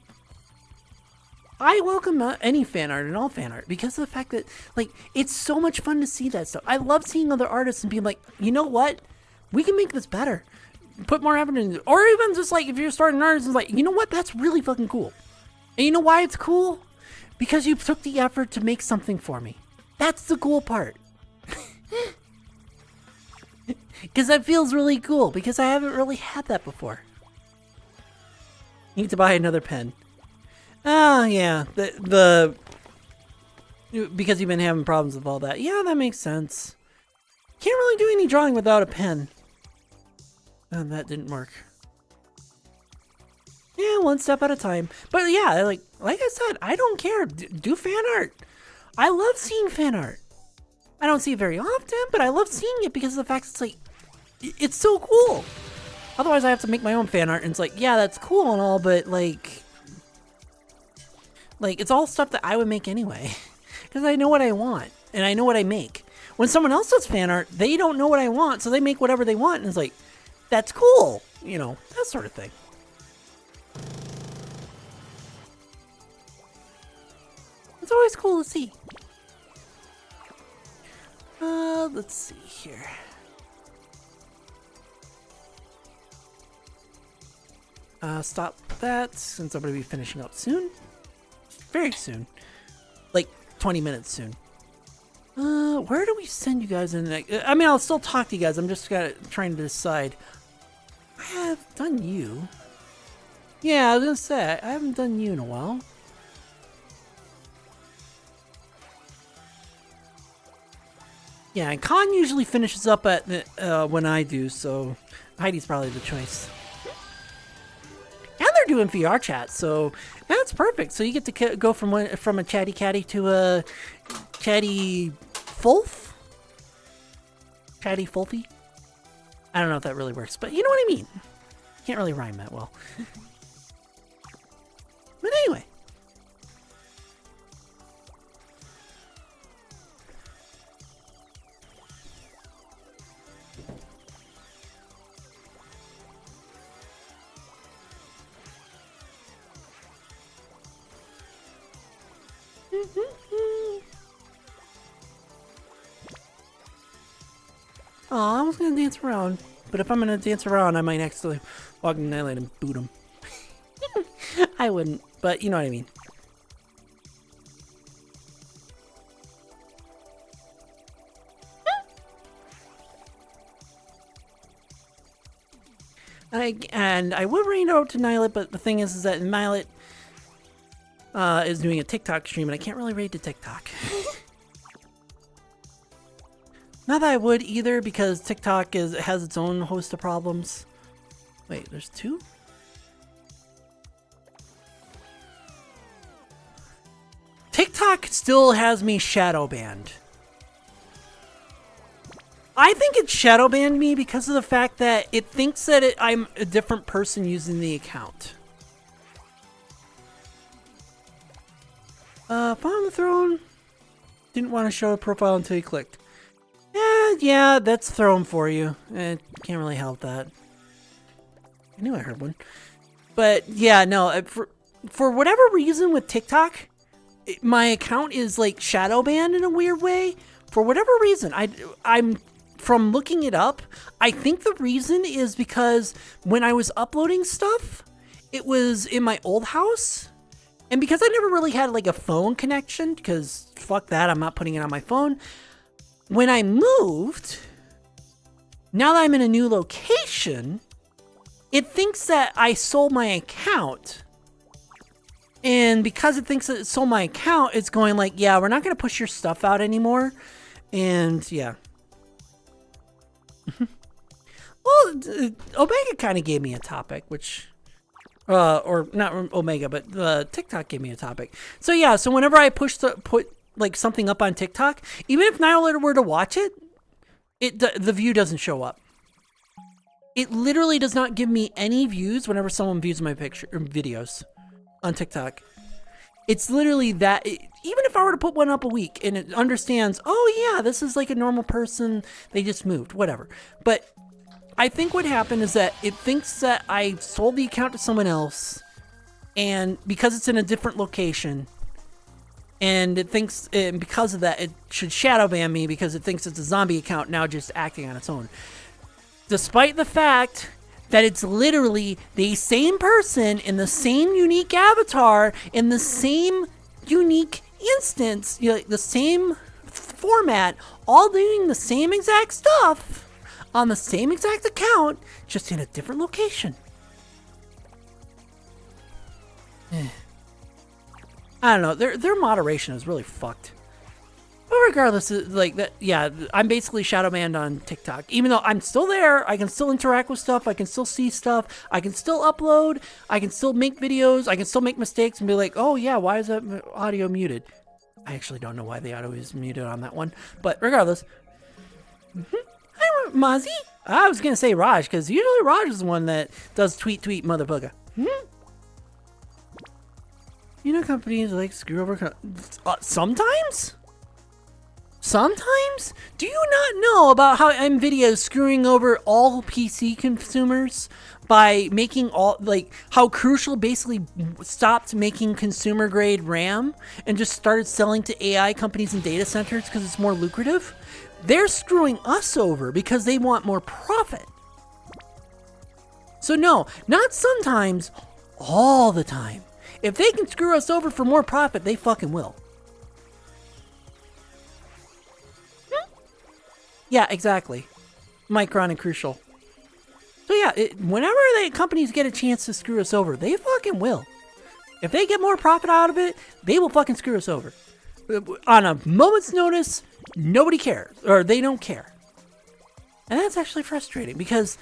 I welcome any fan art and all fan art because of the fact that, like, it's so much fun to see that stuff. I love seeing other artists and being like, you know what? We can make this better. Put more effort into it. Or even just like, if you're starting an artist, it's like, you know what? That's really fucking cool. And you know why it's cool? Because you took the effort to make something for me. That's the cool part. Because that feels really cool, because I haven't really had that before. Need to buy another pen. Oh, yeah. Because you've been having problems with all that. Yeah, that makes sense. Can't really do any drawing without a pen. And that didn't work. Yeah, one step at a time. But yeah, like I said, I don't care. Do fan art. I love seeing fan art. I don't see it very often, but I love seeing it because of the fact it's like, it's so cool. Otherwise, I have to make my own fan art, and it's like, yeah, that's cool and all, but like it's all stuff that I would make anyway. Because I know what I want, and I know what I make. When someone else does fan art, they don't know what I want, so they make whatever they want, and it's like, that's cool. You know, that sort of thing. It's always cool to see. Let's see here. Stop that, since I'm going to be finishing up soon. Very soon. Like, 20 minutes soon. Where do we send you guys in? I mean, I'll still talk to you guys. I'm just trying to decide. I have done you. Yeah, I was going to say, I haven't done you in a while. Yeah, and Khan usually finishes up at when I do, so Heidi's probably the choice. And they're doing VR chat, so that's perfect. So you get to go from a chatty catty to a chatty fulf? Chatty fulfy? I don't know if that really works, but you know what I mean. Can't really rhyme that well. But anyway. Aw, I was gonna dance around, but if I'm gonna dance around, I might actually walk in the island and boot him. I wouldn't, but you know what I mean. I would read out to Nylet, but the thing is that Nylet is doing a TikTok stream, and I can't really raid to TikTok. Not that I would either, because TikTok has its own host of problems. Wait, there's two? TikTok still has me shadow banned. I think it shadow banned me because of the fact that it thinks that I'm a different person using the account. Found the throne. Didn't want to show a profile until you clicked. Yeah, that's thrown for you. Can't really help that. I knew I heard one. But yeah, no, for whatever reason with TikTok, my account is like shadow banned in a weird way. For whatever reason, I'm from looking it up, I think the reason is because when I was uploading stuff, it was in my old house. And because I never really had like a phone connection, because fuck that, I'm not putting it on my phone. When I moved, now that I'm in a new location, it thinks that I sold my account. And because it thinks that it sold my account, it's going like, yeah, we're not going to push your stuff out anymore. And yeah. Well, Omega kind of gave me a topic, which... or not Omega, but TikTok gave me a topic. So yeah, so whenever I put like something up on TikTok, even if Nyla were to watch it, the view doesn't show up. It literally does not give me any views whenever someone views my videos on TikTok. It's literally that. Even if I were to put one up a week and it understands, oh yeah, this is like a normal person, they just moved, whatever. But I think what happened is that it thinks that I sold the account to someone else, and because it's in a different location, and it thinks, and because of that, it should shadow ban me because it thinks it's a zombie account now just acting on its own. Despite the fact that it's literally the same person in the same unique avatar, in the same unique instance, you know, the same format, all doing the same exact stuff. on the same exact account, just in a different location. I don't know. Their moderation is really fucked. But regardless, like that, yeah, I'm basically shadow banned on TikTok. Even though I'm still there, I can still interact with stuff. I can still see stuff. I can still upload. I can still make videos. I can still make mistakes and be like, oh yeah, why is that audio muted? I actually don't know why the audio is muted on that one. But regardless, hi, Mozzie. I was gonna say Raj because usually Raj is the one that does tweet motherfucker. You know, companies like screw over. Sometimes. Sometimes? Do you not know about how NVIDIA is screwing over all PC consumers by making all, like, how Crucial basically stopped making consumer grade RAM and just started selling to AI companies and data centers because it's more lucrative? They're screwing us over because they want more profit. So no, not sometimes, all the time. If they can screw us over for more profit, they fucking will. Yeah, exactly. Micron and Crucial. So yeah, whenever companies get a chance to screw us over, they fucking will. If they get more profit out of it, they will fucking screw us over. On a moment's notice, nobody cares, or they don't care. And that's actually frustrating because...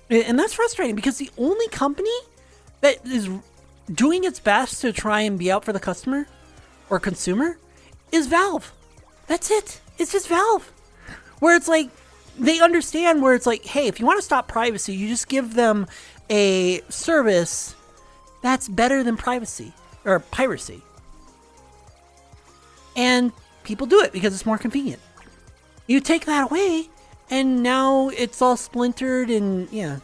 And that's frustrating because the only company that is doing its best to try and be out for the customer or consumer is Valve. That's it. It's just Valve. Where it's like, they understand where it's like, hey, if you want to stop privacy, you just give them a service that's better than privacy or piracy. And people do it because it's more convenient. You take that away and now it's all splintered and yeah.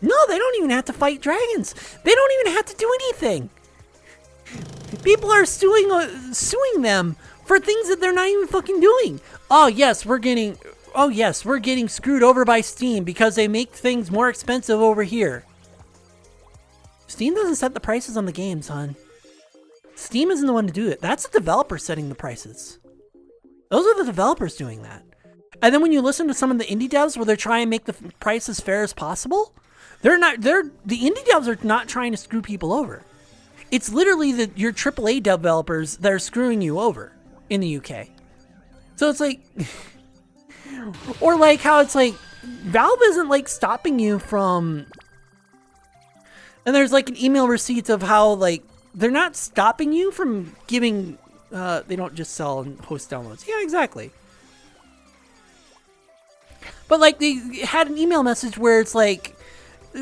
No, they don't even have to fight dragons. They don't even have to do anything. People are suing them for things that they're not even fucking doing. Oh yes, we're getting screwed over by Steam because they make things more expensive over here. Steam doesn't set the prices on the games, hon. Steam isn't the one to do it. That's the developer setting the prices. Those are the developers doing that. And then when you listen to some of the indie devs where they're trying to make the price as fair as possible, the indie devs are not trying to screw people over. It's literally your AAA developers that are screwing you over in the UK. So it's like, or like how it's like, Valve isn't like stopping you from, and there's like an email receipt of how like, they're not stopping you from giving, they don't just sell and host downloads. Yeah, exactly. But like they had an email message where it's like,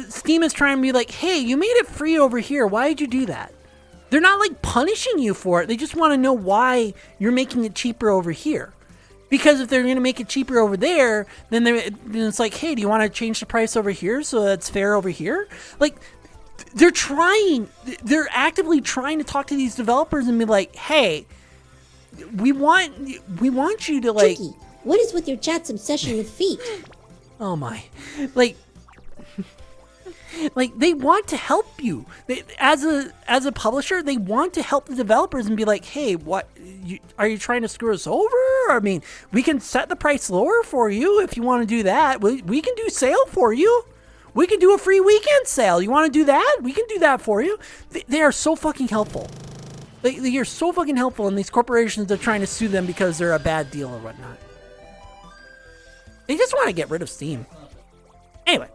Steam is trying to be like, hey, you made it free over here. Why did you do that? They're not like punishing you for it. They just want to know why you're making it cheaper over here. Because if they're going to make it cheaper over there, then it's like, hey, do you want to change the price over here so that's fair over here? Like, they're actively trying to talk to these developers and be like, hey, we want you to like... Tricky, what is with your chat's obsession with feet? Oh my. Like they want to help you. As a publisher, they want to help the developers and be like, hey, are you trying to screw us over? I mean, we can set the price lower for you if you want to do that. We can do sale for you. We can do a free weekend sale. You want to do that? We can do that for you. They are so fucking helpful. They are so fucking helpful, and these corporations are trying to sue them because they're a bad deal or whatnot. They just want to get rid of Steam. Anyway.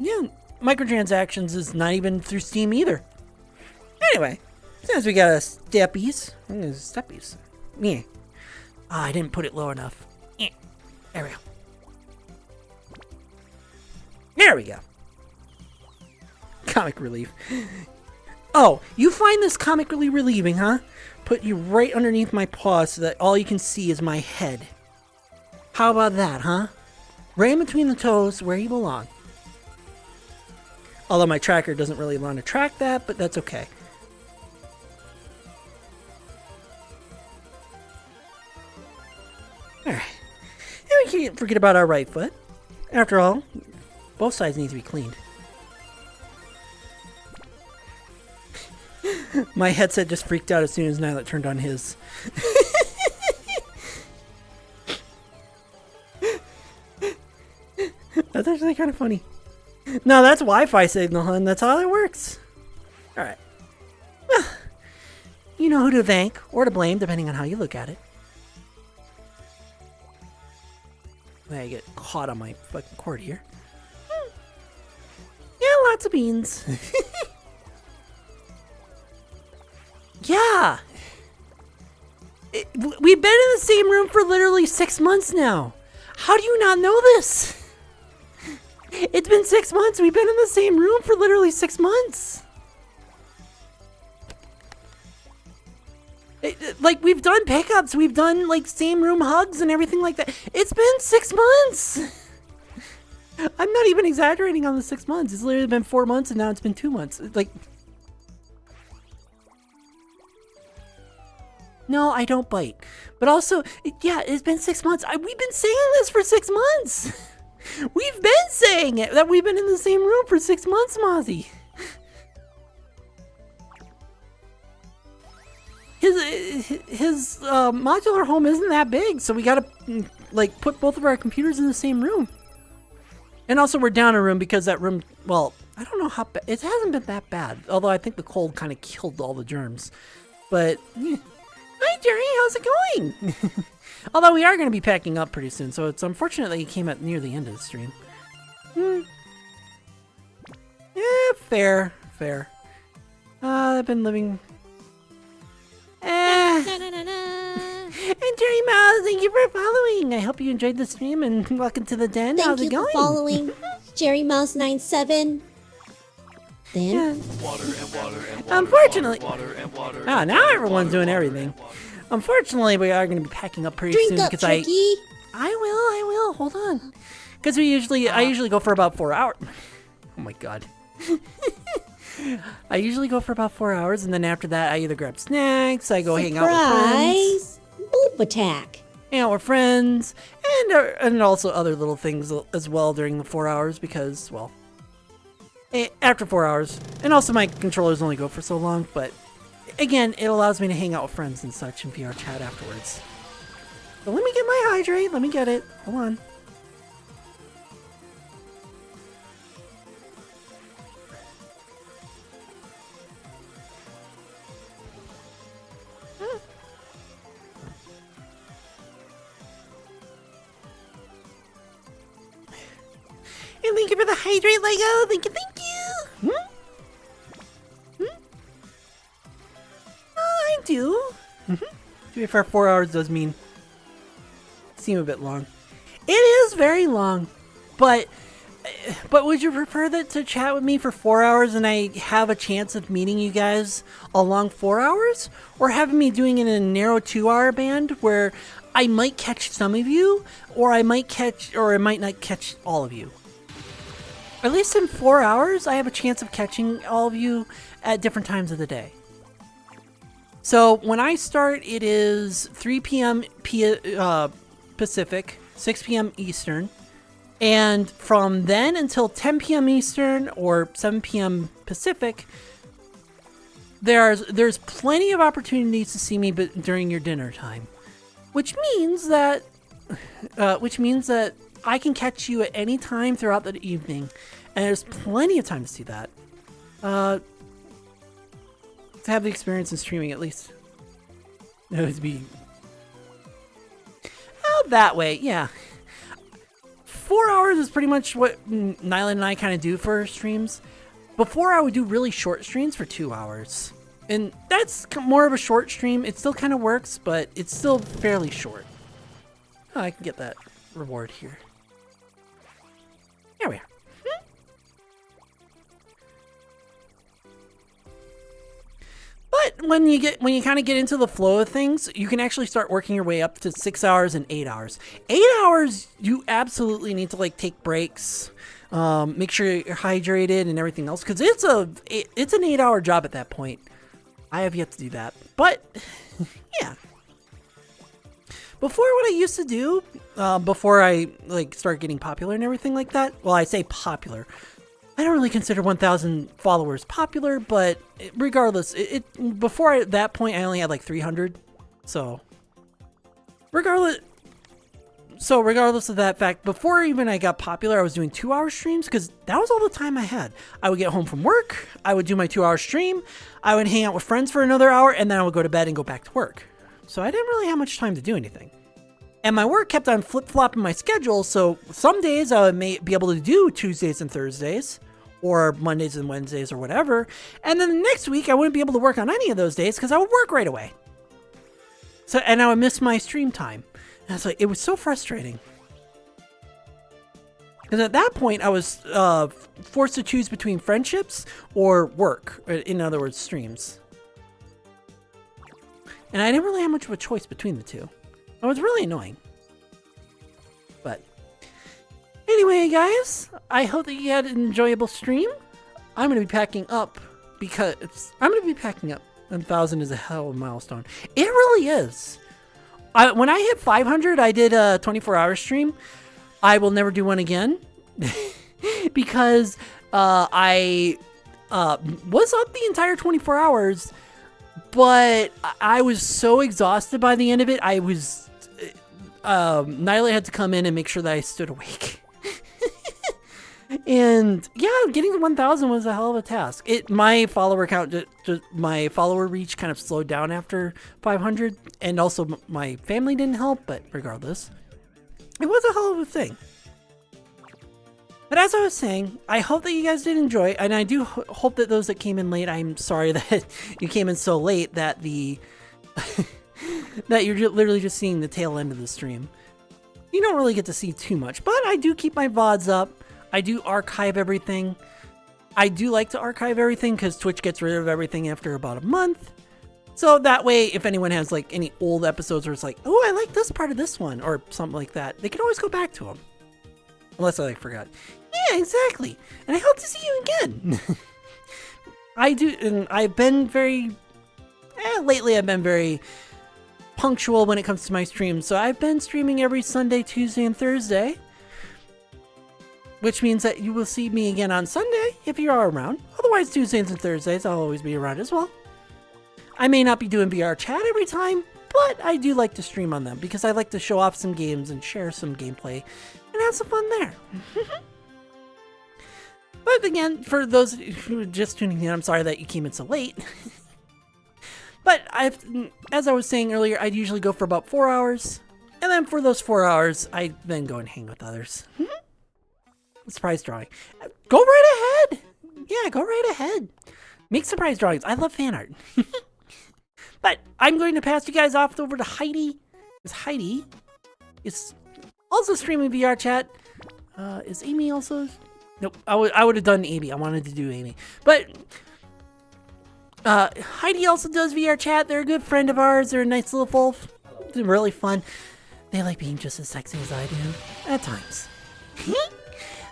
Yeah, microtransactions is not even through Steam either. Anyway, since we got a steppies. Yeah. I didn't put it low enough. Yeah. There we go. There we go. Comic relief. Oh, you find this comically relieving, huh? Put you right underneath my paw so that all you can see is my head. How about that, huh? Right in between the toes where you belong. Although my tracker doesn't really want to track that, but that's okay. Alright. And we can't forget about our right foot. After all, both sides need to be cleaned. My headset just freaked out as soon as Nyla turned on his. That's actually kind of funny. No, that's Wi-Fi signal, hun. That's how it works. Alright. Well, you know who to thank or to blame, depending on how you look at it. I get caught on my fucking cord here. Yeah, lots of beans. Yeah. We've been in the same room for literally 6 months now. How do you not know this? It's been 6 months. We've been in the same room for literally 6 months. Like, we've done pickups. We've done, like, same room hugs and everything like that. It's been 6 months. I'm not even exaggerating on the 6 months. It's literally been 4 months and now it's been 2 months. Like, no, I don't bite. But also, yeah, it's been 6 months. We've been saying this for 6 months. We've been saying it, that we've been in the same room for 6 months, Mozzie. His modular home isn't that big, so we gotta, like, put both of our computers in the same room. And also, we're down a room because that room, well, I don't know how bad, it hasn't been that bad. Although I think the cold kind of killed all the germs. But, hi Jerry, how's it going? Although we are going to be packing up pretty soon, so it's unfortunate that you came at near the end of the stream. Yeah, fair. I've been living... And Jerry Mouse, thank you for following. I hope you enjoyed the stream and welcome to the den. How's it going? Thank you for following Jerry Mouse 97. Then, Unfortunately, now everyone's doing everything. Unfortunately, we are going to be packing up pretty drink soon up, because Tricky. I will. Hold on, because I usually go for about 4 hours. Oh my god. I usually go for about 4 hours, and then after that, I either grab snacks, I go hang out with friends. Boop attack. Hang out with friends, and also other little things as well during the 4 hours because, well, after 4 hours. And also my controllers only go for so long, but again, it allows me to hang out with friends and such in VR chat afterwards. So let me get my hydrate. Let me get it. Hold on. And thank you for the hydrate, Lego. Thank you. Oh, I do. To be fair, 4 hours does seem a bit long. It is very long, but would you prefer that to chat with me for 4 hours and I have a chance of meeting you guys along 4 hours, or having me doing it in a narrow 2 hour band where I might catch some of you, or I might not catch all of you? At least in 4 hours, I have a chance of catching all of you at different times of the day. So when I start, it is 3 p.m. Pacific, 6 p.m. Eastern. And from then until 10 p.m. Eastern or 7 p.m. Pacific, there's plenty of opportunities to see me during your dinner time. Which means that I can catch you at any time throughout the evening, and there's plenty of time to see that. To have the experience in streaming, at least. It would be... Oh, that way, yeah. 4 hours is pretty much what Nyla and I kind of do for our streams. Before, I would do really short streams for 2 hours. And that's more of a short stream. It still kind of works, but it's still fairly short. Oh, I can get that reward here. There we are. But when you kind of get into the flow of things, you can actually start working your way up to 6 hours and 8 hours. 8 hours, you absolutely need to like take breaks, make sure you're hydrated and everything else, because it's an 8 hour job at that point. I have yet to do that, but yeah. Before, what I used to do, before I like start getting popular and everything like that, well, I say popular. I don't really consider 1,000 followers popular, but regardless, before that point, I only had like 300. So regardless of that fact, before even I got popular, I was doing 2-hour streams because that was all the time I had. I would get home from work, I would do my 2-hour stream, I would hang out with friends for another hour, and then I would go to bed and go back to work. So I didn't really have much time to do anything. And my work kept on flip-flopping my schedule, so some days I may be able to do Tuesdays and Thursdays, or Mondays and Wednesdays or whatever, and then the next week I wouldn't be able to work on any of those days because I would work right away. So, and I would miss my stream time. And I was like, it was so frustrating. Because at that point, I was forced to choose between friendships or work, in other words, streams. And I didn't really have much of a choice between the two. It was really annoying. But anyway, guys, I hope that you had an enjoyable stream. I'm going to be packing up because 1,000 is a hell of a milestone. It really is. When I hit 500, I did a 24-hour stream. I will never do one again because I was up the entire 24 hours, but I was so exhausted by the end of it. Nyla had to come in and make sure that I stood awake. And yeah, getting to 1,000 was a hell of a task. My follower count, my follower reach kind of slowed down after 500, and also my family didn't help, but regardless, it was a hell of a thing. But as I was saying, I hope that you guys did enjoy, and I do hope that those that came in late, I'm sorry that you came in so late that that you're literally just seeing the tail end of the stream. You don't really get to see too much, but I do keep my VODs up. I do archive everything. I do like to archive everything because Twitch gets rid of everything after about a month. So that way, if anyone has like any old episodes where it's like, oh, I like this part of this one or something like that, they can always go back to them. Unless I forgot. Yeah, exactly. And I hope to see you again. I do, and I've been lately I've been very punctual when it comes to my streams. So I've been streaming every Sunday, Tuesday, and Thursday. Which means that you will see me again on Sunday if you are around. Otherwise, Tuesdays and Thursdays, I'll always be around as well. I may not be doing VRChat every time, but I do like to stream on them because I like to show off some games and share some gameplay and have some fun there. But again, for those who are just tuning in, I'm sorry that you came in so late. But as I was saying earlier, I'd usually go for about 4 hours. And then for those 4 hours, I then go and hang with others. Surprise drawing. Go right ahead. Yeah, go right ahead. Make surprise drawings. I love fan art. But I'm going to pass you guys off over to Heidi. Because Heidi is also streaming VRChat. Is Amy also? Nope. I would have done Amy. I wanted to do Amy. But Heidi also does VRChat. They're a good friend of ours. They're a nice little wolf. They're really fun. They like being just as sexy as I do. At times.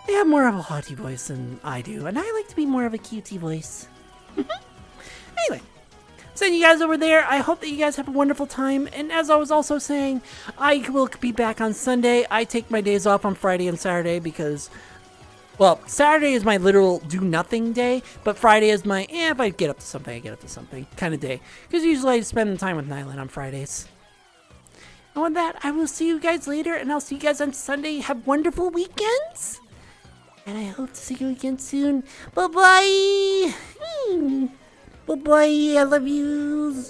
They have more of a haughty voice than I do, and I like to be more of a cutie voice. Anyway, send you guys over there. I hope that you guys have a wonderful time, and as I was also saying, I will be back on Sunday. I take my days off on Friday and Saturday because, well, Saturday is my literal do-nothing day, but Friday is my, if I get up to something, I get up to something kind of day, because usually I spend time with Nyland on Fridays. And with that, I will see you guys later, and I'll see you guys on Sunday. Have wonderful weekends! And I hope to see you again soon. Bye-bye. Bye-bye. I love you.